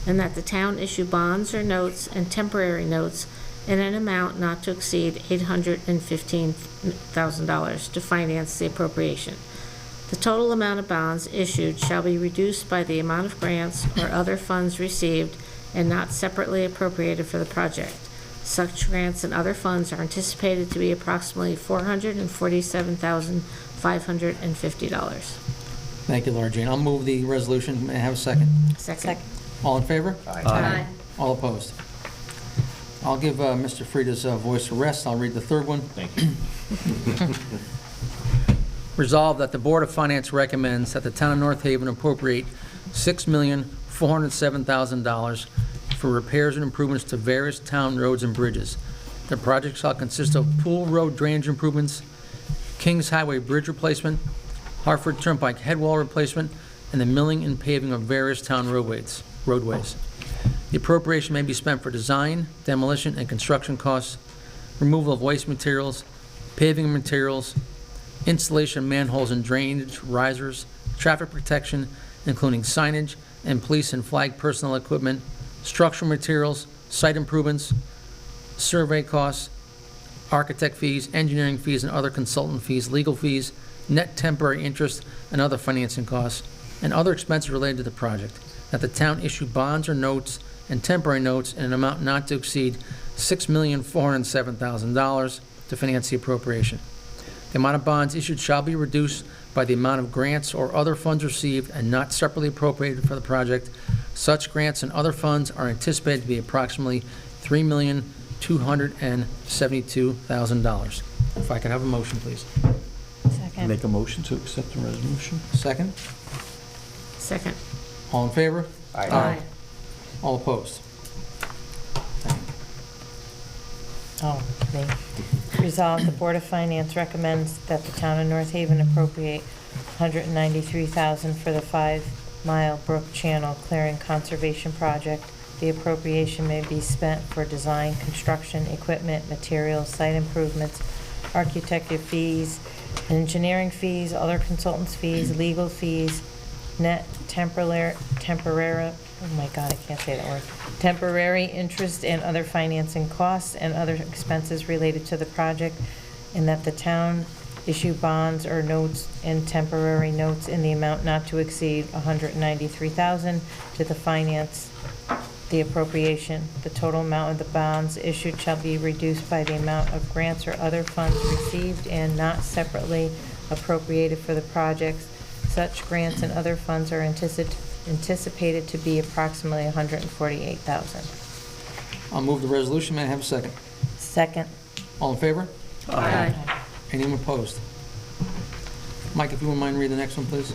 [SPEAKER 12] And that the town issue bonds or notes and temporary notes in an amount not to exceed $815,000 to finance the appropriation. The total amount of bonds issued shall be reduced by the amount of grants or other funds received and not separately appropriated for the project. Such grants and other funds are anticipated to be approximately $447,550.
[SPEAKER 2] Thank you, Laura Jean. I'll move the resolution. May I have a second?
[SPEAKER 12] Second.
[SPEAKER 2] All in favor?
[SPEAKER 3] Aye.
[SPEAKER 2] All opposed? I'll give Mr. Frieda's voice a rest. I'll read the third one.
[SPEAKER 7] Thank you.
[SPEAKER 2] Resolved that the Board of Finance recommends that the town of North Haven appropriate $6,407,000 for repairs and improvements to various town roads and bridges. The project shall consist of Pool Road drainage improvements, Kings Highway bridge replacement, Hartford Turnpike head wall replacement, and the milling and paving of various town roadways. The appropriation may be spent for design, demolition, and construction costs, removal of waste materials, paving materials, installation of manholes and drainage risers, traffic protection, including signage, and police and flag personnel equipment, structural materials, site improvements, survey costs, architect fees, engineering fees, and other consultant fees, legal fees, net temporary interest, and other financing costs, and other expenses related to the project, that the town issue bonds or notes and temporary notes in an amount not to exceed $6,407,000 to finance the appropriation. The amount of bonds issued shall be reduced by the amount of grants or other funds received and not separately appropriated for the project. Such grants and other funds are anticipated to be approximately $3,272,000. If I could have a motion, please.
[SPEAKER 8] Second.
[SPEAKER 11] Make a motion to accept the resolution?
[SPEAKER 2] Second?
[SPEAKER 12] Second.
[SPEAKER 2] All in favor?
[SPEAKER 12] Aye.
[SPEAKER 2] All opposed?
[SPEAKER 8] Oh, me. Resolved, the Board of Finance recommends that the town of North Haven appropriate $193,000 for the 5-mile Brook Channel Clearing Conservation Project. The appropriation may be spent for design, construction, equipment, materials, site improvements, architecture fees, engineering fees, other consultants' fees, legal fees, net temporary, oh my God, I can't say that word, temporary interest and other financing costs and other expenses related to the project, and that the town issue bonds or notes and temporary notes in the amount not to exceed $193,000 to the finance the appropriation. The total amount of the bonds issued shall be reduced by the amount of grants or other funds received and not separately appropriated for the projects. Such grants and other funds are anticipated to be approximately $148,000.
[SPEAKER 2] I'll move the resolution. May I have a second?
[SPEAKER 8] Second.
[SPEAKER 2] All in favor?
[SPEAKER 12] Aye.
[SPEAKER 2] Anyone opposed? Mike, if you wouldn't mind reading the next one, please.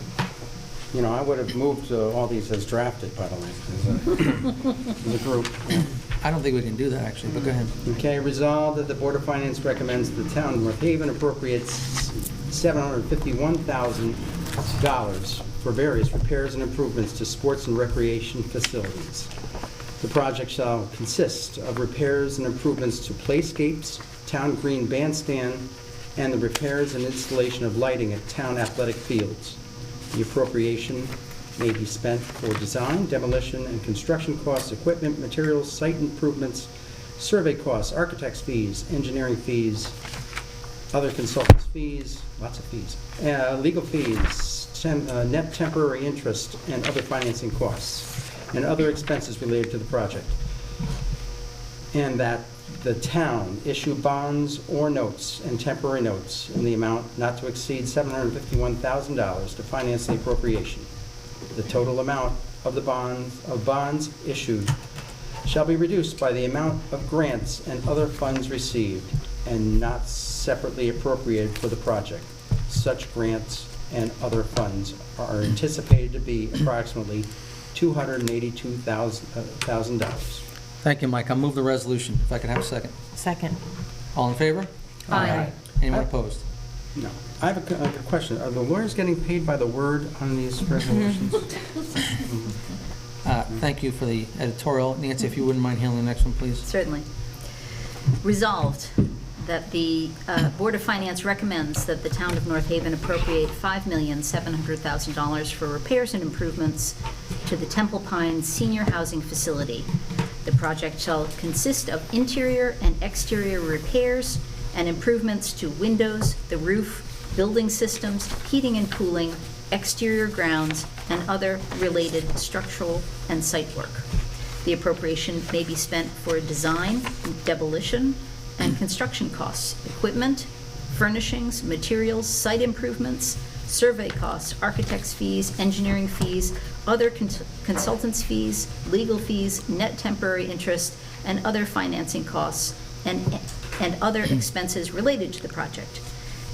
[SPEAKER 6] You know, I would have moved all these as drafted, by the way, as a group.
[SPEAKER 2] I don't think we can do that, actually, but go ahead.
[SPEAKER 6] Okay, resolved that the Board of Finance recommends the town of North Haven appropriates $751,000 for various repairs and improvements to sports and recreation facilities. The project shall consist of repairs and improvements to playscapes, town green bandstand, and the repairs and installation of lighting at town athletic fields. The appropriation may be spent for design, demolition, and construction costs, equipment, materials, site improvements, survey costs, architect's fees, engineering fees, other consultants' fees, lots of fees, legal fees, net temporary interest, and other financing costs, and other expenses related to the project. And that the town issue bonds or notes and temporary notes in the amount not to exceed $751,000 to finance the appropriation. The total amount of the bonds issued shall be reduced by the amount of grants and other funds received and not separately appropriated for the project. Such grants and other funds are anticipated to be approximately $282,000.
[SPEAKER 2] Thank you, Mike. I'll move the resolution. If I could have a second.
[SPEAKER 8] Second.
[SPEAKER 2] All in favor?
[SPEAKER 3] Aye.
[SPEAKER 2] Anyone opposed?
[SPEAKER 6] No. I have a question. Are the lawyers getting paid by the word on these resolutions?
[SPEAKER 2] Thank you for the editorial. Nancy, if you wouldn't mind handling the next one, please.
[SPEAKER 3] Certainly. Resolved that the Board of Finance recommends that the town of North Haven appropriate $5,700,000 for repairs and improvements to the Temple Pines Senior Housing Facility. The project shall consist of interior and exterior repairs and improvements to windows, the roof, building systems, heating and cooling, exterior grounds, and other related structural and site work. The appropriation may be spent for design, demolition, and construction costs, equipment, furnishings, materials, site improvements, survey costs, architect's fees, engineering fees, other consultants' fees, legal fees, net temporary interest, and other financing costs, and other expenses related to the project.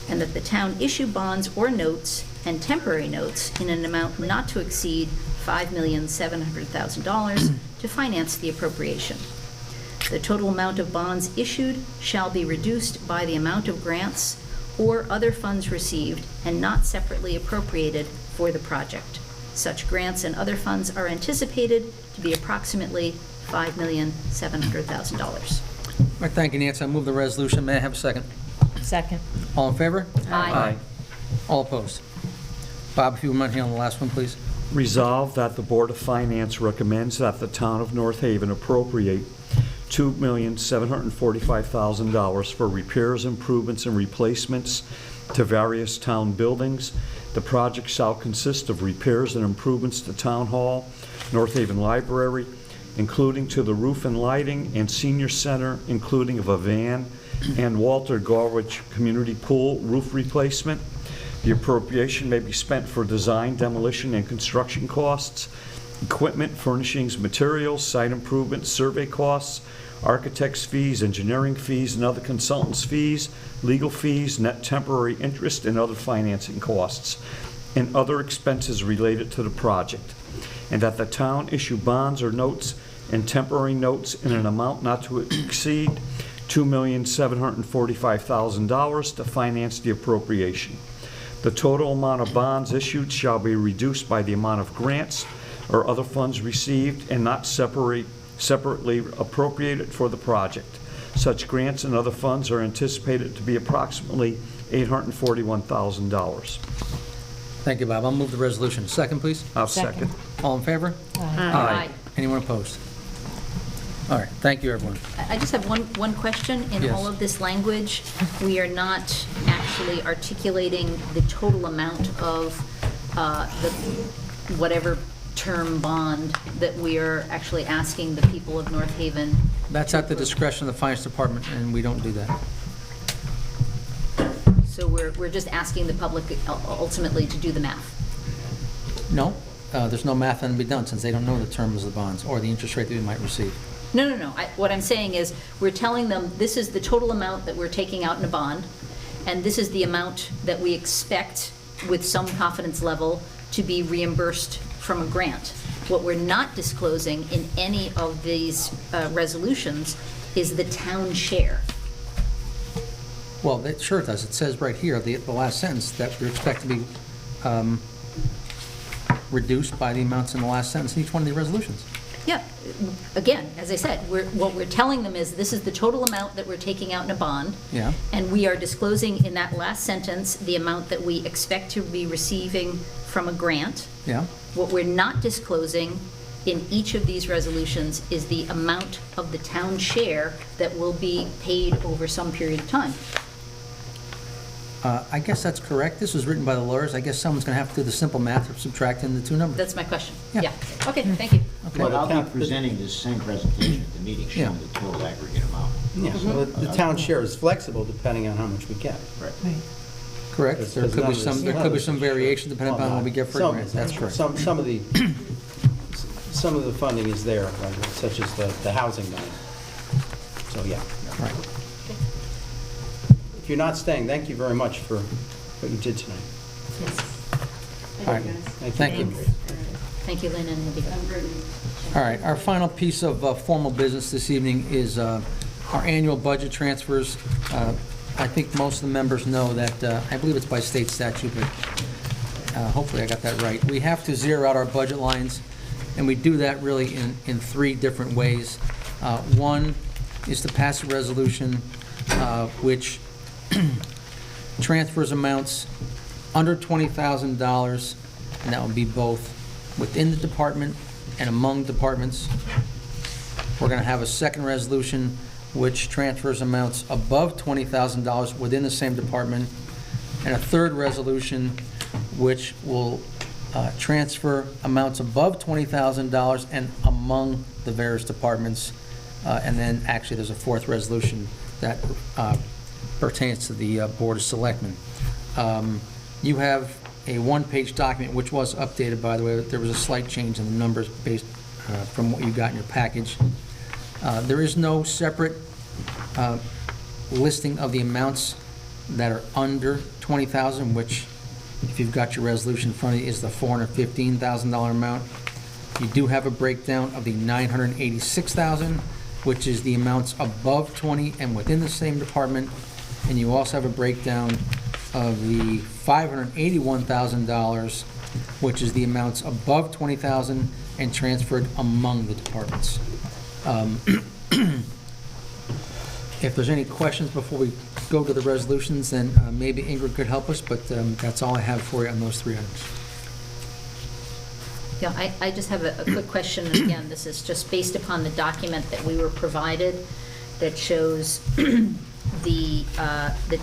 [SPEAKER 3] And that the town issue bonds or notes and temporary notes in an amount not to exceed $5,700,000 to finance the appropriation. The total amount of bonds issued shall be reduced by the amount of grants or other funds received and not separately appropriated for the project. Such grants and other funds are anticipated to be approximately $5,700,000.
[SPEAKER 2] All right, thank you, Nancy. I move the resolution. May I have a second?
[SPEAKER 8] Second.
[SPEAKER 2] All in favor?
[SPEAKER 3] Aye.
[SPEAKER 2] All opposed? Bob, if you would mind here on the last one, please.
[SPEAKER 11] Resolved that the Board of Finance recommends that the town of North Haven appropriate $2,745,000 for repairs, improvements, and replacements to various town buildings. The project shall consist of repairs and improvements to Town Hall, North Haven Library, including to the roof and lighting, and Senior Center, including of a van, and Walter Gorwich Community Pool roof replacement. The appropriation may be spent for design, demolition, and construction costs, equipment, furnishings, materials, site improvements, survey costs, architect's fees, engineering fees, and other consultants' fees, legal fees, net temporary interest, and other financing costs, and other expenses related to the project, and that the town issue bonds or notes and temporary notes in an amount not to exceed $2,745,000 to finance the appropriation. The total amount of bonds issued shall be reduced by the amount of grants or other funds received and not separately appropriated for the project. Such grants and other funds are anticipated to be approximately $841,000.
[SPEAKER 2] Thank you, Bob. I'll move the resolution. Second, please.
[SPEAKER 11] I'll second.
[SPEAKER 2] All in favor?
[SPEAKER 3] Aye.
[SPEAKER 2] Anyone opposed? All right, thank you, everyone.
[SPEAKER 3] I just have one question. In
[SPEAKER 2] Yes.
[SPEAKER 3] all of this language, we are not actually articulating the total amount of the whatever term bond that we are actually asking the people of North Haven.
[SPEAKER 2] That's at the discretion of the Finance Department, and we don't do that.
[SPEAKER 3] So we're just asking the public ultimately to do the math.
[SPEAKER 2] No, there's no math that can be done, since they don't know the terms of the bonds or the interest rate that we might receive.
[SPEAKER 3] No. What I'm saying is, we're telling them, this is the total amount that we're taking out in a bond, and this is the amount that we expect, with some confidence level, to be reimbursed from a grant. What we're not disclosing in any of these resolutions is the town share.
[SPEAKER 2] Well, that sure does. It says right here, the last sentence, that we expect to be reduced by the amounts in the last sentence in each one of the resolutions.
[SPEAKER 3] Yeah, again, as I said, what we're telling them is, this is the total amount that we're taking out in a bond.
[SPEAKER 2] Yeah.
[SPEAKER 3] And we are disclosing in that last sentence the amount that we expect to be receiving from a grant.
[SPEAKER 2] Yeah.
[SPEAKER 3] What we're not disclosing in each of these resolutions is the amount of the town share that will be paid over some period of time.
[SPEAKER 2] I guess that's correct. This was written by the lawyers. I guess someone's going to have to do the simple math of subtracting the two numbers.
[SPEAKER 3] That's my question.
[SPEAKER 2] Yeah.
[SPEAKER 3] Yeah. Okay, thank you.
[SPEAKER 2] Okay.
[SPEAKER 7] But I'll be presenting this same presentation at the meeting, showing
[SPEAKER 2] Yeah.
[SPEAKER 7] the total aggregate amount.
[SPEAKER 6] Yeah, so the town share is flexible depending on how much we get.
[SPEAKER 7] Right.
[SPEAKER 2] Correct.
[SPEAKER 6] Because
[SPEAKER 2] There could be
[SPEAKER 6] numbers-
[SPEAKER 2] some, variation depending upon what we get for
[SPEAKER 6] Some-
[SPEAKER 2] grants. That's correct.
[SPEAKER 6] Some of the funding is there, right, such as the housing money. So, yeah.
[SPEAKER 2] Right.
[SPEAKER 6] If you're not staying, thank you very much for what you did tonight.
[SPEAKER 2] All right. Thank you.
[SPEAKER 3] Thank you, Lynn and Libby.
[SPEAKER 2] All right, our final piece of formal business this evening is our annual budget transfers. I think most of the members know that, I believe it's by state statute, but hopefully I got that right. We have to zero out our budget lines, and we do that really in three different ways. One is to pass a resolution which transfers amounts under $20,000, and that would be both within the department and among departments. We're going to have a second resolution which transfers amounts above $20,000 within the same department, and a third resolution which will transfer amounts above $20,000 and among the various departments. And then actually there's a fourth resolution that pertains to the Board of Selectmen. You have a one-page document which was updated, by the way. There was a slight change in the numbers based from what you got in your package. There is no separate listing of the amounts that are under $20,000, which, if you've got your resolution in front of you, is the $415,000 amount. You do have a breakdown of the $986,000, which is the amounts above 20 and within the same department. And you also have a breakdown of the $581,000, which is the amounts above $20,000 and transferred among the departments. If there's any questions before we go to the resolutions, then maybe Ingrid could help us, but that's all I have for you on those three items.
[SPEAKER 3] Yeah, I just have a quick question. And again, this is just based upon the document that we were provided that shows the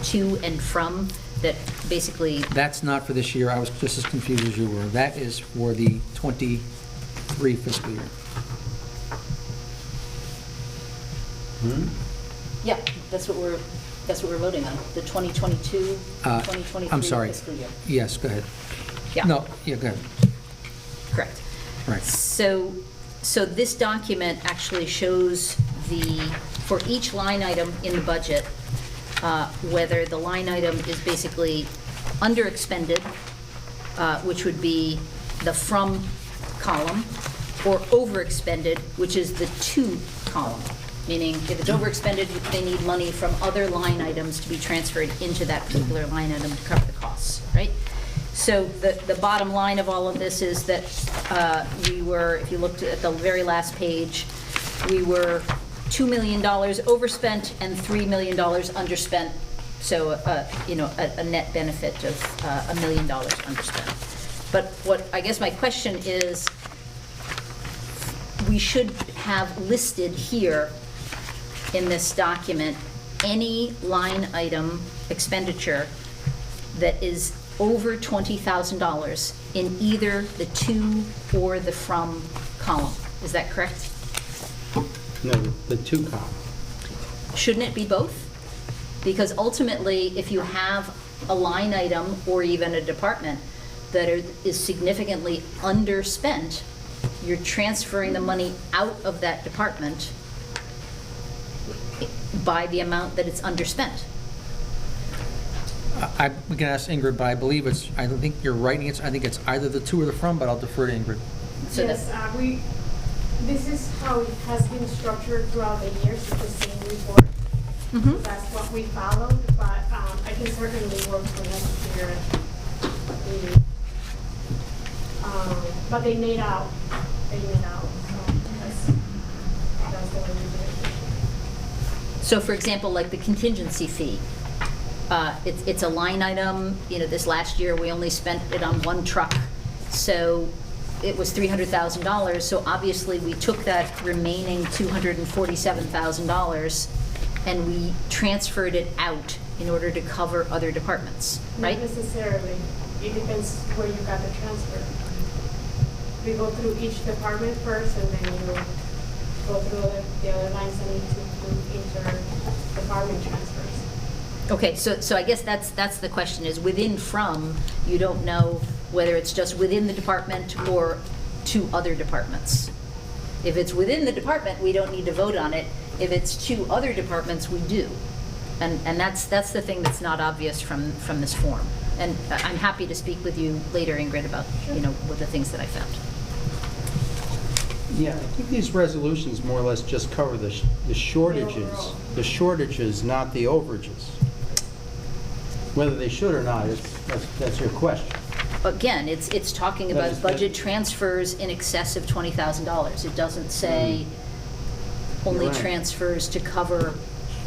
[SPEAKER 3] to and from, that basically,
[SPEAKER 2] That's not for this year. I was just as confused as you were. That is for the 23 fiscal year.
[SPEAKER 3] yeah, that's what we're voting on, the 2022, 2023
[SPEAKER 2] I'm sorry.
[SPEAKER 3] fiscal year.
[SPEAKER 2] Yes, go ahead.
[SPEAKER 3] Yeah.
[SPEAKER 2] No, yeah, go ahead.
[SPEAKER 3] Correct.
[SPEAKER 2] Right.
[SPEAKER 3] So this document actually shows for each line item in the budget, whether the line item is basically underexpended, which would be the from column, or overexpended, which is the to column. Meaning, if it's overexpended, they need money from other line items to be transferred into that particular line item to cover the costs, right? So the bottom line of all of this is that we were, if you looked at the very last page, we were $2 million overspent and $3 million underspent. So, a net benefit of $1 million underspent. But what, I guess my question is, we should have listed here in this document any line item expenditure that is over $20,000 in either the to or the from column. Is that correct?
[SPEAKER 6] No, the to column.
[SPEAKER 3] Shouldn't it be both? Because ultimately, if you have a line item or even a department that is significantly underspent, you're transferring the money out of that department by the amount that it's underspent.
[SPEAKER 2] We can ask Ingrid, but I believe I don't think you're right. I think it's either the to or the from, but I'll defer to Ingrid.
[SPEAKER 3] So
[SPEAKER 4] Yes, this is how it has been structured throughout the years, it's the same report.
[SPEAKER 3] Mhm.
[SPEAKER 4] That's what we followed, but I can certainly work with them to figure it. But they made out, so that's the way we do it.
[SPEAKER 3] So for example, like the contingency fee, it's a line item, this last year, we only spent it on one truck. So it was $300,000, so obviously we took that remaining $247,000 and we transferred it out in order to cover other departments, right?
[SPEAKER 4] Not necessarily. It depends where you got the transfer. We go through each department first, and then you go through the other lines that need to do inter-department transfers.
[SPEAKER 3] Okay, so I guess that's the question, is within from, you don't know whether it's just within the department or to other departments. If it's within the department, we don't need to vote on it. If it's to other departments, we do. And that's the thing that's not obvious from this form. And I'm happy to speak with you later, Ingrid, about, what the things that I found.
[SPEAKER 6] Yeah, I think these resolutions more or less just cover the shortages, not the overages. Whether they should or not, that's your question.
[SPEAKER 3] Again, it's talking
[SPEAKER 6] That
[SPEAKER 3] about
[SPEAKER 6] is-
[SPEAKER 3] budget transfers in excess of $20,000. It doesn't say only
[SPEAKER 6] You're right.
[SPEAKER 3] transfers to cover,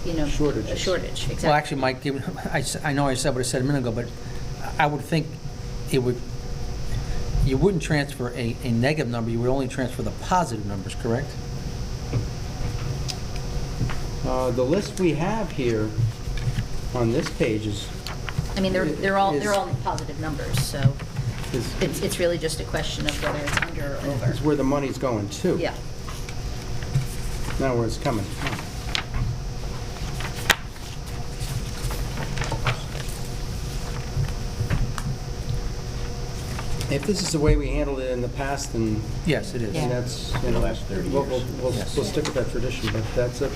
[SPEAKER 6] Shortages.
[SPEAKER 3] a shortage. Exactly.
[SPEAKER 2] Well, actually, Mike, I know I said what I said a minute ago, but I would think you wouldn't transfer a negative number, you would only transfer the positive numbers, correct?
[SPEAKER 6] The list we have here on this page is
[SPEAKER 3] I mean, they're all
[SPEAKER 6] is-
[SPEAKER 3] positive numbers, so it's really just a question of whether it's under or over.
[SPEAKER 6] is where the money's going to.
[SPEAKER 3] Yeah.
[SPEAKER 6] Not where it's coming from. If this is the way we handled it in the past, then
[SPEAKER 2] Yes, it is.
[SPEAKER 8] Yeah.
[SPEAKER 6] that's,
[SPEAKER 7] In the last 30
[SPEAKER 6] we'll
[SPEAKER 7] years.
[SPEAKER 6] we'll stick with that tradition, but that's it.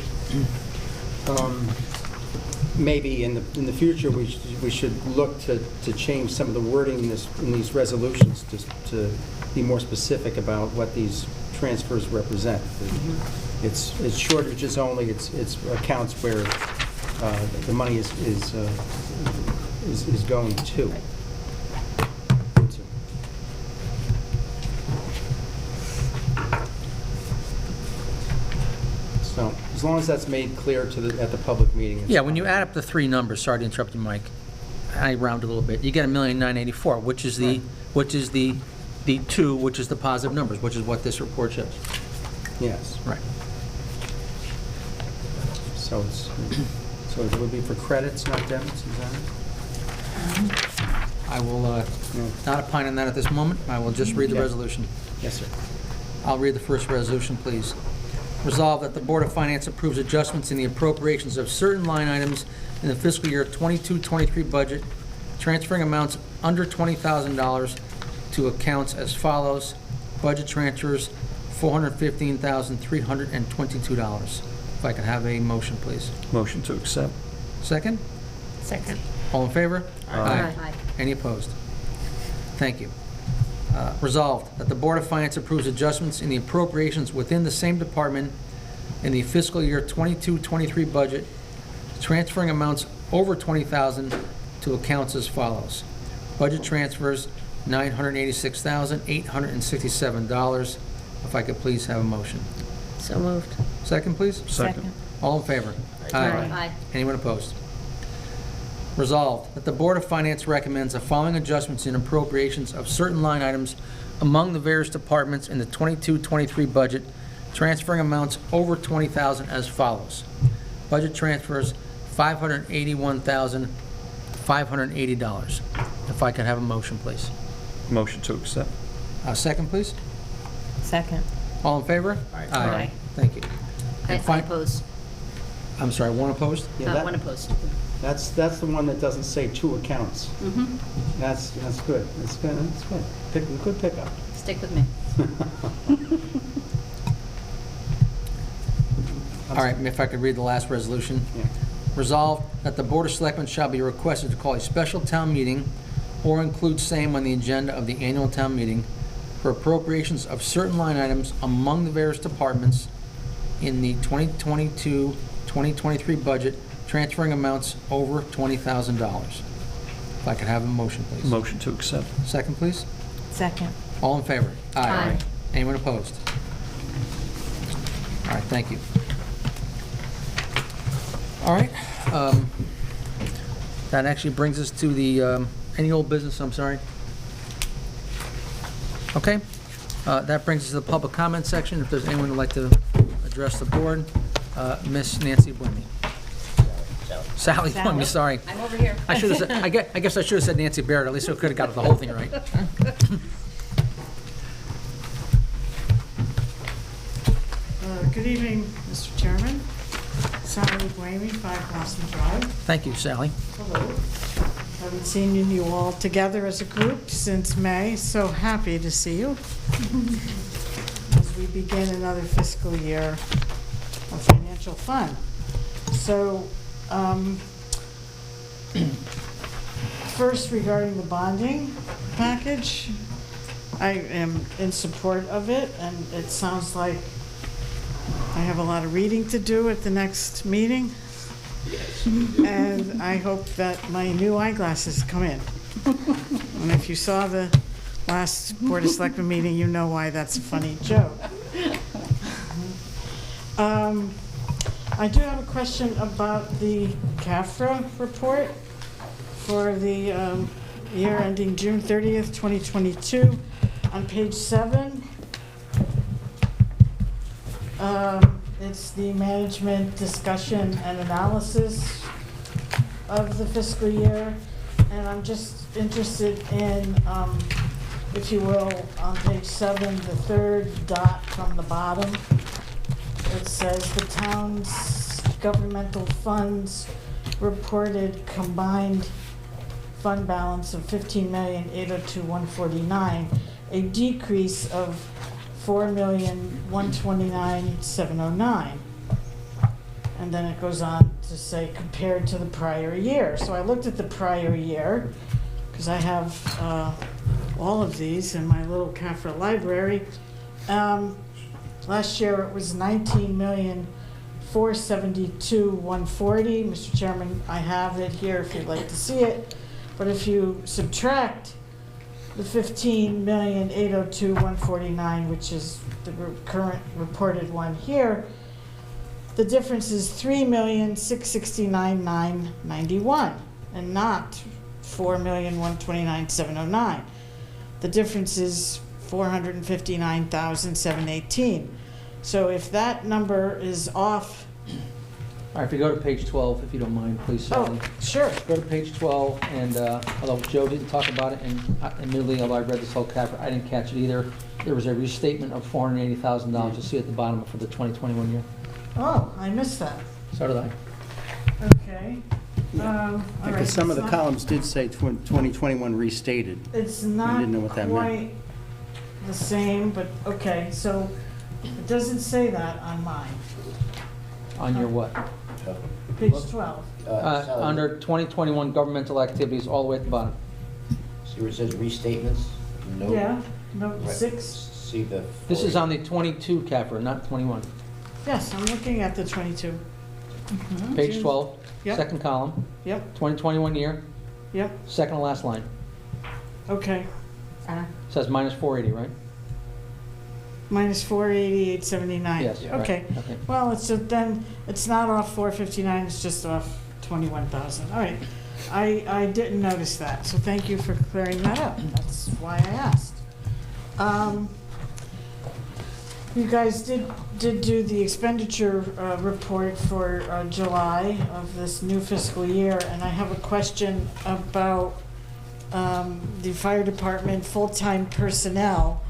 [SPEAKER 6] Maybe in the future, we should look to change some of the wording in these resolutions to be more specific about what these transfers represent. It's shortages only, it's accounts where the money is going to. As long as that's made clear at the public meeting. it's
[SPEAKER 2] Yeah, when you
[SPEAKER 6] fine.
[SPEAKER 2] add up the three numbers, sorry to interrupt you, Mike, I round a little bit, you get 1,984,000, which is the, the two, which is the positive numbers, which is what this report shows.
[SPEAKER 6] Yes.
[SPEAKER 2] Right.
[SPEAKER 6] So it would be for credits, not debits, is that it?
[SPEAKER 2] I will not opine on that at this moment. I will just read the
[SPEAKER 6] Okay.
[SPEAKER 2] resolution.
[SPEAKER 6] Yes, sir.
[SPEAKER 2] I'll read the first resolution, please. Resolved that the Board of Finance approves adjustments in the appropriations of certain line items in the fiscal year 22-23 budget, transferring amounts under $20,000 to accounts as follows. Budget transfers, $415,322. If I could have a motion, please.
[SPEAKER 11] Motion to accept.
[SPEAKER 2] Second?
[SPEAKER 12] Second.
[SPEAKER 2] All in favor?
[SPEAKER 12] Aye.
[SPEAKER 3] Aye.
[SPEAKER 2] Any opposed? Thank you. Resolved that the Board of Finance approves adjustments in the appropriations within the same department in the fiscal year 22-23 budget, transferring amounts over $20,000 to accounts as follows. Budget transfers, $986,867. If I could please have a motion.
[SPEAKER 12] So moved.
[SPEAKER 2] Second, please?
[SPEAKER 11] Second.
[SPEAKER 2] All in favor?
[SPEAKER 3] Aye.
[SPEAKER 2] Anyone opposed? Resolved that the Board of Finance recommends the following adjustments in appropriations of certain line items among the various departments in the 22-23 budget, transferring amounts over $20,000 as follows. Budget transfers, $581,580. If I could have a motion, please.
[SPEAKER 11] Motion to accept.
[SPEAKER 2] Second, please.
[SPEAKER 8] Second.
[SPEAKER 2] All in favor?
[SPEAKER 12] Aye.
[SPEAKER 2] Thank you.
[SPEAKER 3] I
[SPEAKER 2] And fin-
[SPEAKER 3] oppose.
[SPEAKER 2] I'm sorry, one opposed?
[SPEAKER 6] Yeah, that-
[SPEAKER 3] One opposed.
[SPEAKER 6] That's the one that doesn't say two accounts.
[SPEAKER 3] Mhm.
[SPEAKER 6] That's good. That's good. That's good. Good pickup.
[SPEAKER 3] Stick with me.
[SPEAKER 2] All right, if I could read the last resolution.
[SPEAKER 6] Yeah.
[SPEAKER 2] Resolved that the Board of Selectmen shall be requested to call a special town meeting or include same on the agenda of the annual town meeting for appropriations of certain line items among the various departments in the 2022-2023 budget, transferring amounts over $20,000. If I could have a motion, please.
[SPEAKER 11] Motion to accept.
[SPEAKER 2] Second, please.
[SPEAKER 8] Second.
[SPEAKER 2] All in favor?
[SPEAKER 3] Aye.
[SPEAKER 2] Anyone opposed? All right, thank you. All right, that actually brings us to the, any old business, I'm sorry? Okay, that brings us to the public comment section. If there's anyone who'd like to address the board, Miss Nancy Blimey. Sally Blimey, sorry.
[SPEAKER 3] I'm over here.
[SPEAKER 2] I should have said, I guess I should have said Nancy Barrett, at least I could have got the whole thing right.
[SPEAKER 13] Good evening, Mr. Chairman. Sally Blamey, 5 Blossom Drive.
[SPEAKER 2] Thank you, Sally.
[SPEAKER 13] Hello. Haven't seen you all together as a group since May. So happy to see you as we begin another fiscal year of financial fun. So, first regarding the bonding package, I am in support of it, and it sounds like I have a lot of reading to do at the next meeting. And I hope that my new eyeglasses come in. And if you saw the last Board of Selectmen meeting, you know why that's a funny joke. I do have a question about the CAFRA report for the year ending June 30th, 2022. On page 7, it's the management discussion and analysis of the fiscal year. And I'm just interested in, if you will, on page 7, the third dot from the bottom. It says the town's governmental funds reported combined fund balance of $15,802,149, a decrease of $4,129,709. And then it goes on to say compared to the prior year. So I looked at the prior year because I have all of these in my little CAFRA library. Last year it was $19,472,140. Mr. Chairman, I have it here if you'd like to see it. But if you subtract the $15,802,149, which is the current reported one here, the difference is 3,669,991 and not 4,129,709. The difference is 459,718. So if that number is off,
[SPEAKER 2] All right, if you go to page 12, if you don't mind, please, Sally.
[SPEAKER 13] sure.
[SPEAKER 2] Go to page 12, and although Joe didn't talk about it, and admittedly, although I read this whole chapter, I didn't catch it either. There was a restatement of $480,000, you'll see at the bottom for the 2021 year.
[SPEAKER 13] Oh, I missed that.
[SPEAKER 2] So did I.
[SPEAKER 13] Okay. All right,
[SPEAKER 6] Because some of
[SPEAKER 13] it's
[SPEAKER 6] the
[SPEAKER 13] not-
[SPEAKER 6] columns did say 2021 restated.
[SPEAKER 13] It's
[SPEAKER 6] I
[SPEAKER 13] not
[SPEAKER 6] didn't know what that meant.
[SPEAKER 13] quite the same, but, okay, so it doesn't say that on mine.
[SPEAKER 2] On your what?
[SPEAKER 13] Page 12.
[SPEAKER 7] Sally,
[SPEAKER 2] Under 2021 governmental activities, all the way at the bottom.
[SPEAKER 7] See where it says restatements? No.
[SPEAKER 13] Yeah, note
[SPEAKER 7] Right.
[SPEAKER 13] 6.
[SPEAKER 7] See the.
[SPEAKER 2] This is on the 22 CAFR, not 21.
[SPEAKER 13] Yes, I'm looking at the 22.
[SPEAKER 2] Page 12,
[SPEAKER 13] Yep.
[SPEAKER 2] second column,
[SPEAKER 13] Yep,
[SPEAKER 2] 2021 year,
[SPEAKER 13] yep,
[SPEAKER 2] second to last line.
[SPEAKER 13] okay.
[SPEAKER 2] Says minus 480, right?
[SPEAKER 13] Minus 488.79.
[SPEAKER 2] Yes, right,
[SPEAKER 13] Okay.
[SPEAKER 2] okay.
[SPEAKER 13] Well, then, it's not off 459, it's just off 21,000. All right. I didn't notice that, so thank you for clearing that up. That's why I asked. You guys did do the expenditure report for July of this new fiscal year, and I have a question about the fire department full-time personnel.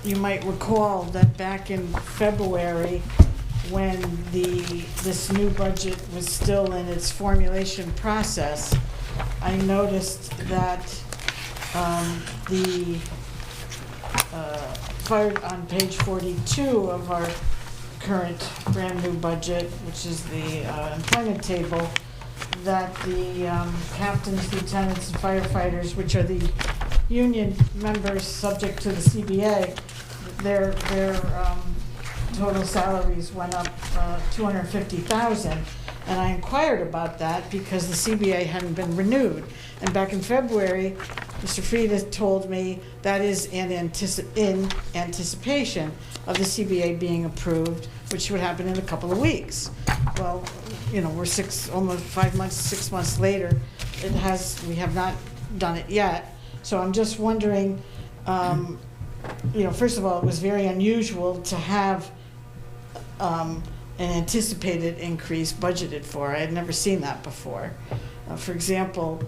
[SPEAKER 13] You might recall that back in February, when this new budget was still in its formulation process, I noticed that the fire, on page 42 of our current brand-new budget, which is the employment table, that the captains, lieutenants, and firefighters, which are the union members subject to the CBA, their total salaries went up $250,000. And I inquired about that because the CBA hadn't been renewed. And back in February, Mr. Frieda told me that is in anticipation of the CBA being approved, which would happen in a couple of weeks. Well, you know, we're almost 5 months, 6 months later. We have not done it yet. So I'm just wondering, you know, first of all, it was very unusual to have an anticipated increase budgeted for. I had never seen that before. For example,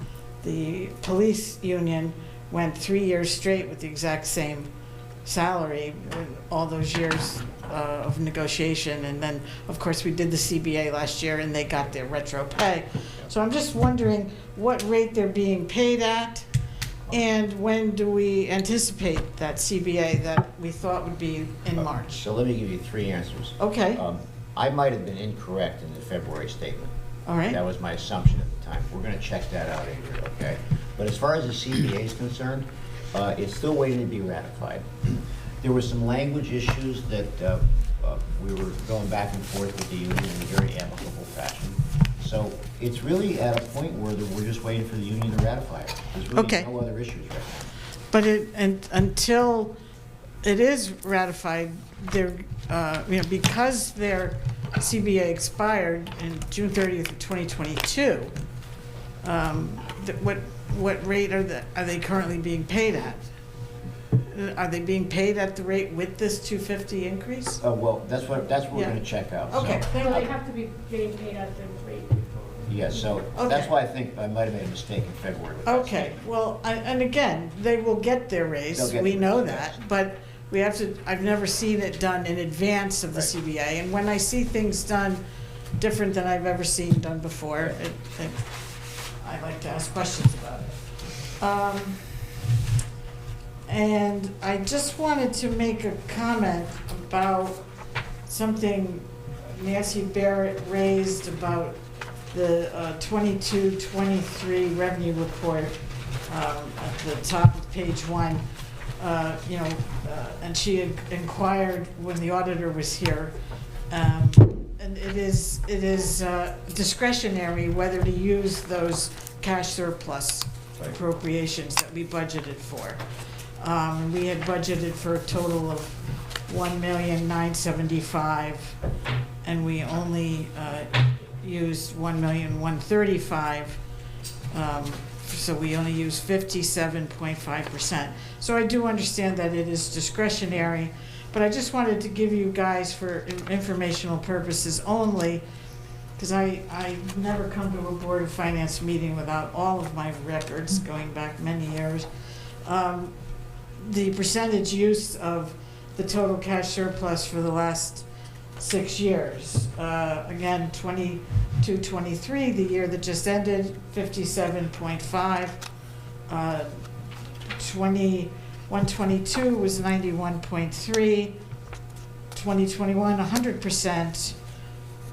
[SPEAKER 13] the police union went 3 years straight with the exact same salary, all those years of negotiation, and then, of course, we did the CBA last year, and they got their retro pay. So I'm just wondering what rate they're being paid at, and when do we anticipate that CBA that we thought would be in March?
[SPEAKER 7] So let me give you 3 answers.
[SPEAKER 13] Okay,
[SPEAKER 7] I might have been incorrect in the February statement.
[SPEAKER 13] all right.
[SPEAKER 7] That was my assumption at the time. We're gonna check that out, Ingrid, okay? But as far as the CBA is concerned, it's still waiting to be ratified. There were some language issues that we were going back and forth with the union in a very amicable fashion. So it's really at a point where we're just waiting for the union to ratify it. There's
[SPEAKER 13] Okay.
[SPEAKER 7] really no other issues right now.
[SPEAKER 13] But until it is ratified, you know, because their CBA expired in June 30th of 2022, what rate are they currently being paid at? Are they being paid at the rate with this 250 increase?
[SPEAKER 7] Well, that's what we're
[SPEAKER 13] Yeah.
[SPEAKER 7] gonna check out.
[SPEAKER 13] Okay,
[SPEAKER 7] So,
[SPEAKER 13] thank
[SPEAKER 4] So they
[SPEAKER 13] you.
[SPEAKER 4] have to be getting paid at the rate.
[SPEAKER 7] yes, so
[SPEAKER 13] Okay.
[SPEAKER 7] that's why I think I might have made a mistake in February with that
[SPEAKER 13] Okay,
[SPEAKER 7] statement.
[SPEAKER 13] well, and again, they will get their raise,
[SPEAKER 7] They'll get
[SPEAKER 13] we
[SPEAKER 7] their
[SPEAKER 13] know
[SPEAKER 7] raise,
[SPEAKER 13] that,
[SPEAKER 7] yes.
[SPEAKER 13] but we have to, I've never seen it done in advance of the
[SPEAKER 7] Right.
[SPEAKER 13] CBA, and when I see things done different than I've ever seen done before, I like to ask questions about it. And I just wanted to make a comment about something Nancy Barrett raised about the 22-23 revenue report at the top of page 1. You know, and she had inquired when the auditor was here. And it is discretionary whether to use those cash surplus appropriations that we budgeted for. We had budgeted for a total of 1,975,000, and we only used 1,135,000. So we only use 57.5%. So I do understand that it is discretionary, but I just wanted to give you guys, for informational purposes only, because I never come to a Board of Finance meeting without all of my records going back many years. The percentage use of the total cash surplus for the last 6 years. Again, 22-23, the year that just ended, 57.5. 21-22 was 91.3. 2021, 100%.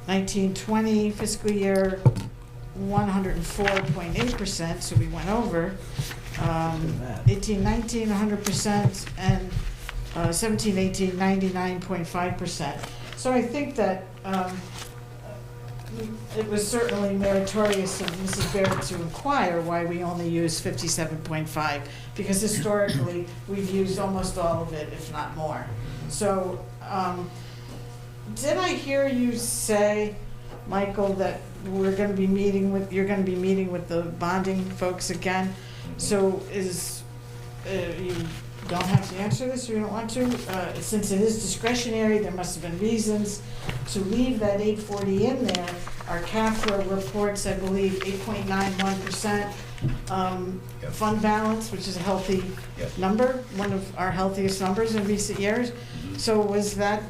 [SPEAKER 13] 19-20 fiscal year, 104.8%, so we went over. 18-19, 100%, and 17-18, 99.5%. So I think that it was certainly meritorious of Mrs. Barrett to inquire why we only use 57.5, because historically, we've used almost all of it, if not more. So, did I hear you say, Michael, that you're gonna be meeting with the bonding folks again? So you don't have to answer this, or you don't want to? Since it is discretionary, there must have been reasons to leave that 840 in there. Our CAFRA reports, I believe, 8.91% fund balance, which is a healthy number, one of our healthiest numbers in recent years. So was that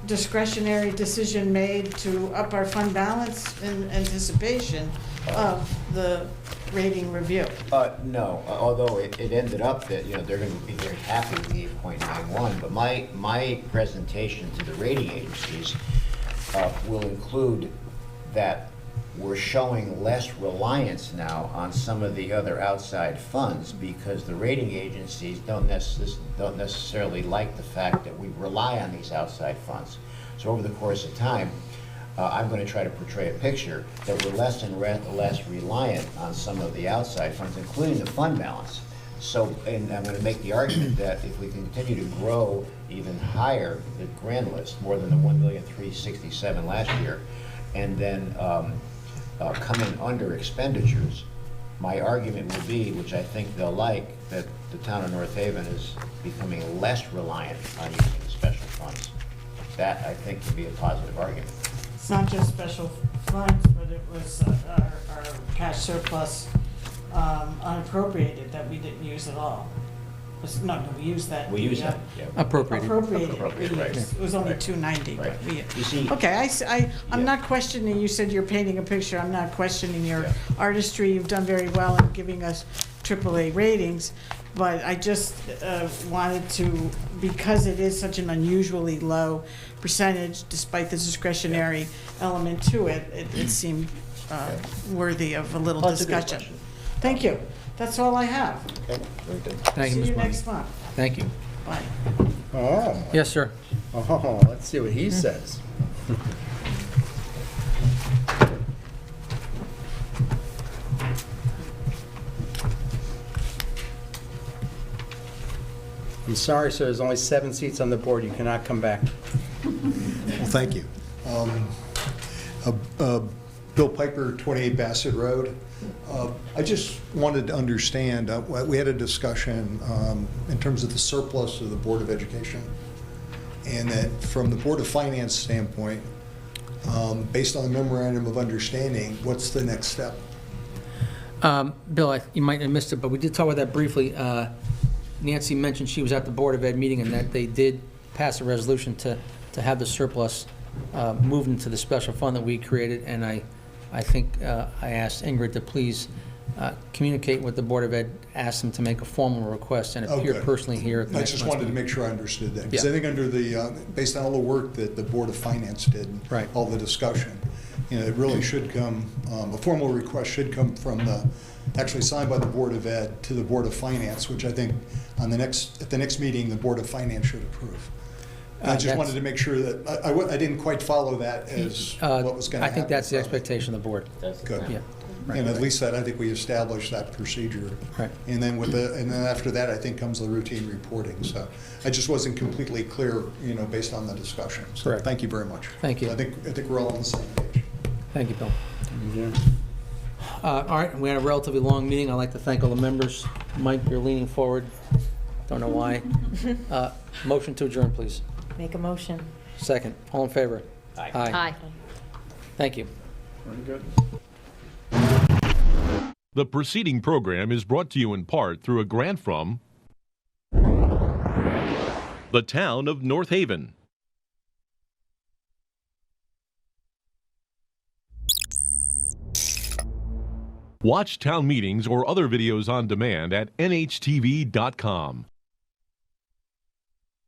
[SPEAKER 13] discretionary decision made to up our fund balance in anticipation of the rating review?
[SPEAKER 7] No, although it ended up that, they're going to be very happy with the 8.91, but my presentation to the rating agencies will include that we're showing less reliance now on some of the other outside funds, because the rating agencies don't necessarily like the fact that we rely on these outside funds. So over the course of time, I'm going to try to portray a picture that we're less and less reliant on some of the outside funds, including the fund balance. So, and I'm going to make the argument that if we continue to grow even higher, the grand list, more than the 1,367,000 last year, and then come in under expenditures, my argument will be, which I think they'll like, that the town of North Haven is becoming less reliant on using the special funds. That, I think, would be a positive argument.
[SPEAKER 13] It's not just special funds, but it was our cash surplus unappropriated that we didn't use at all. No, we used that.
[SPEAKER 7] We used that, yeah.
[SPEAKER 13] Appropriated,
[SPEAKER 7] right.
[SPEAKER 13] It was only 290, but
[SPEAKER 7] Right.
[SPEAKER 13] we.
[SPEAKER 7] You see-
[SPEAKER 13] Okay, I'm
[SPEAKER 7] Yeah.
[SPEAKER 13] not questioning, you said you're painting a picture, I'm not questioning your artistry, you've done very well in giving us AAA ratings, but I just wanted to, because it is such an unusually low percentage, despite the discretionary element to it, it seemed worthy of a little
[SPEAKER 7] That's a good
[SPEAKER 13] discussion.
[SPEAKER 7] question.
[SPEAKER 13] Thank you. That's all I have.
[SPEAKER 7] Okay, very good.
[SPEAKER 2] Thank you,
[SPEAKER 13] See
[SPEAKER 2] Ms.
[SPEAKER 13] you
[SPEAKER 2] Martin.
[SPEAKER 13] next month.
[SPEAKER 2] Thank you.
[SPEAKER 13] Bye.
[SPEAKER 6] Oh,
[SPEAKER 2] Yes, sir.
[SPEAKER 6] Let's see what he says. I'm sorry, sir, there's only 7 seats on the board. You cannot come back.
[SPEAKER 14] Well, thank you. Bill Piper, 28 Bassett Road. I just wanted to understand, we had a discussion in terms of the surplus of the Board of Education, and that from the Board of Finance standpoint, based on the memorandum of understanding, what's the next step?
[SPEAKER 2] Bill, you might have missed it, but we did talk about that briefly. Nancy mentioned she was at the Board of Ed meeting and that they did pass a resolution to have the surplus moved into the special fund that we created, and I think I asked Ingrid to please communicate with the Board of Ed, ask them to make a formal request and appear
[SPEAKER 14] Okay.
[SPEAKER 2] personally here at the
[SPEAKER 14] I
[SPEAKER 2] next
[SPEAKER 14] just
[SPEAKER 2] month's
[SPEAKER 14] wanted to
[SPEAKER 2] meeting.
[SPEAKER 14] make sure I understood that, because
[SPEAKER 2] Yeah.
[SPEAKER 14] I think under the, based on all the work that the Board of Finance did,
[SPEAKER 2] Right.
[SPEAKER 14] all the discussion, it really should come, a formal request should come from actually signed by the Board of Ed to the Board of Finance, which I think at the next meeting, the Board of Finance should approve. I just
[SPEAKER 2] That's-
[SPEAKER 14] wanted to make sure that, I didn't quite follow that as what was going to happen.
[SPEAKER 2] I think that's the expectation of the board.
[SPEAKER 7] That's the
[SPEAKER 14] Good.
[SPEAKER 7] plan.
[SPEAKER 2] Yeah.
[SPEAKER 14] And at least that, I think we established that procedure.
[SPEAKER 2] Right.
[SPEAKER 14] And then after that, I think comes the routine reporting. So I just wasn't completely clear, based on the discussion. So
[SPEAKER 2] Correct.
[SPEAKER 14] thank you very much.
[SPEAKER 2] Thank you.
[SPEAKER 14] I think we're all on the same page.
[SPEAKER 2] Thank you, Bill. All right, we had a relatively long meeting. I'd like to thank all the members. Mike, you're leaning forward. Don't know why. Motion to adjourn, please.
[SPEAKER 8] Make a motion.
[SPEAKER 2] Second. All in favor?
[SPEAKER 7] Aye.
[SPEAKER 3] Aye.
[SPEAKER 2] Thank you.
[SPEAKER 11] Very good.
[SPEAKER 1] The preceding program is brought to you in part through a grant from the town of North Haven. Watch town meetings or other videos on demand at nhtv.com.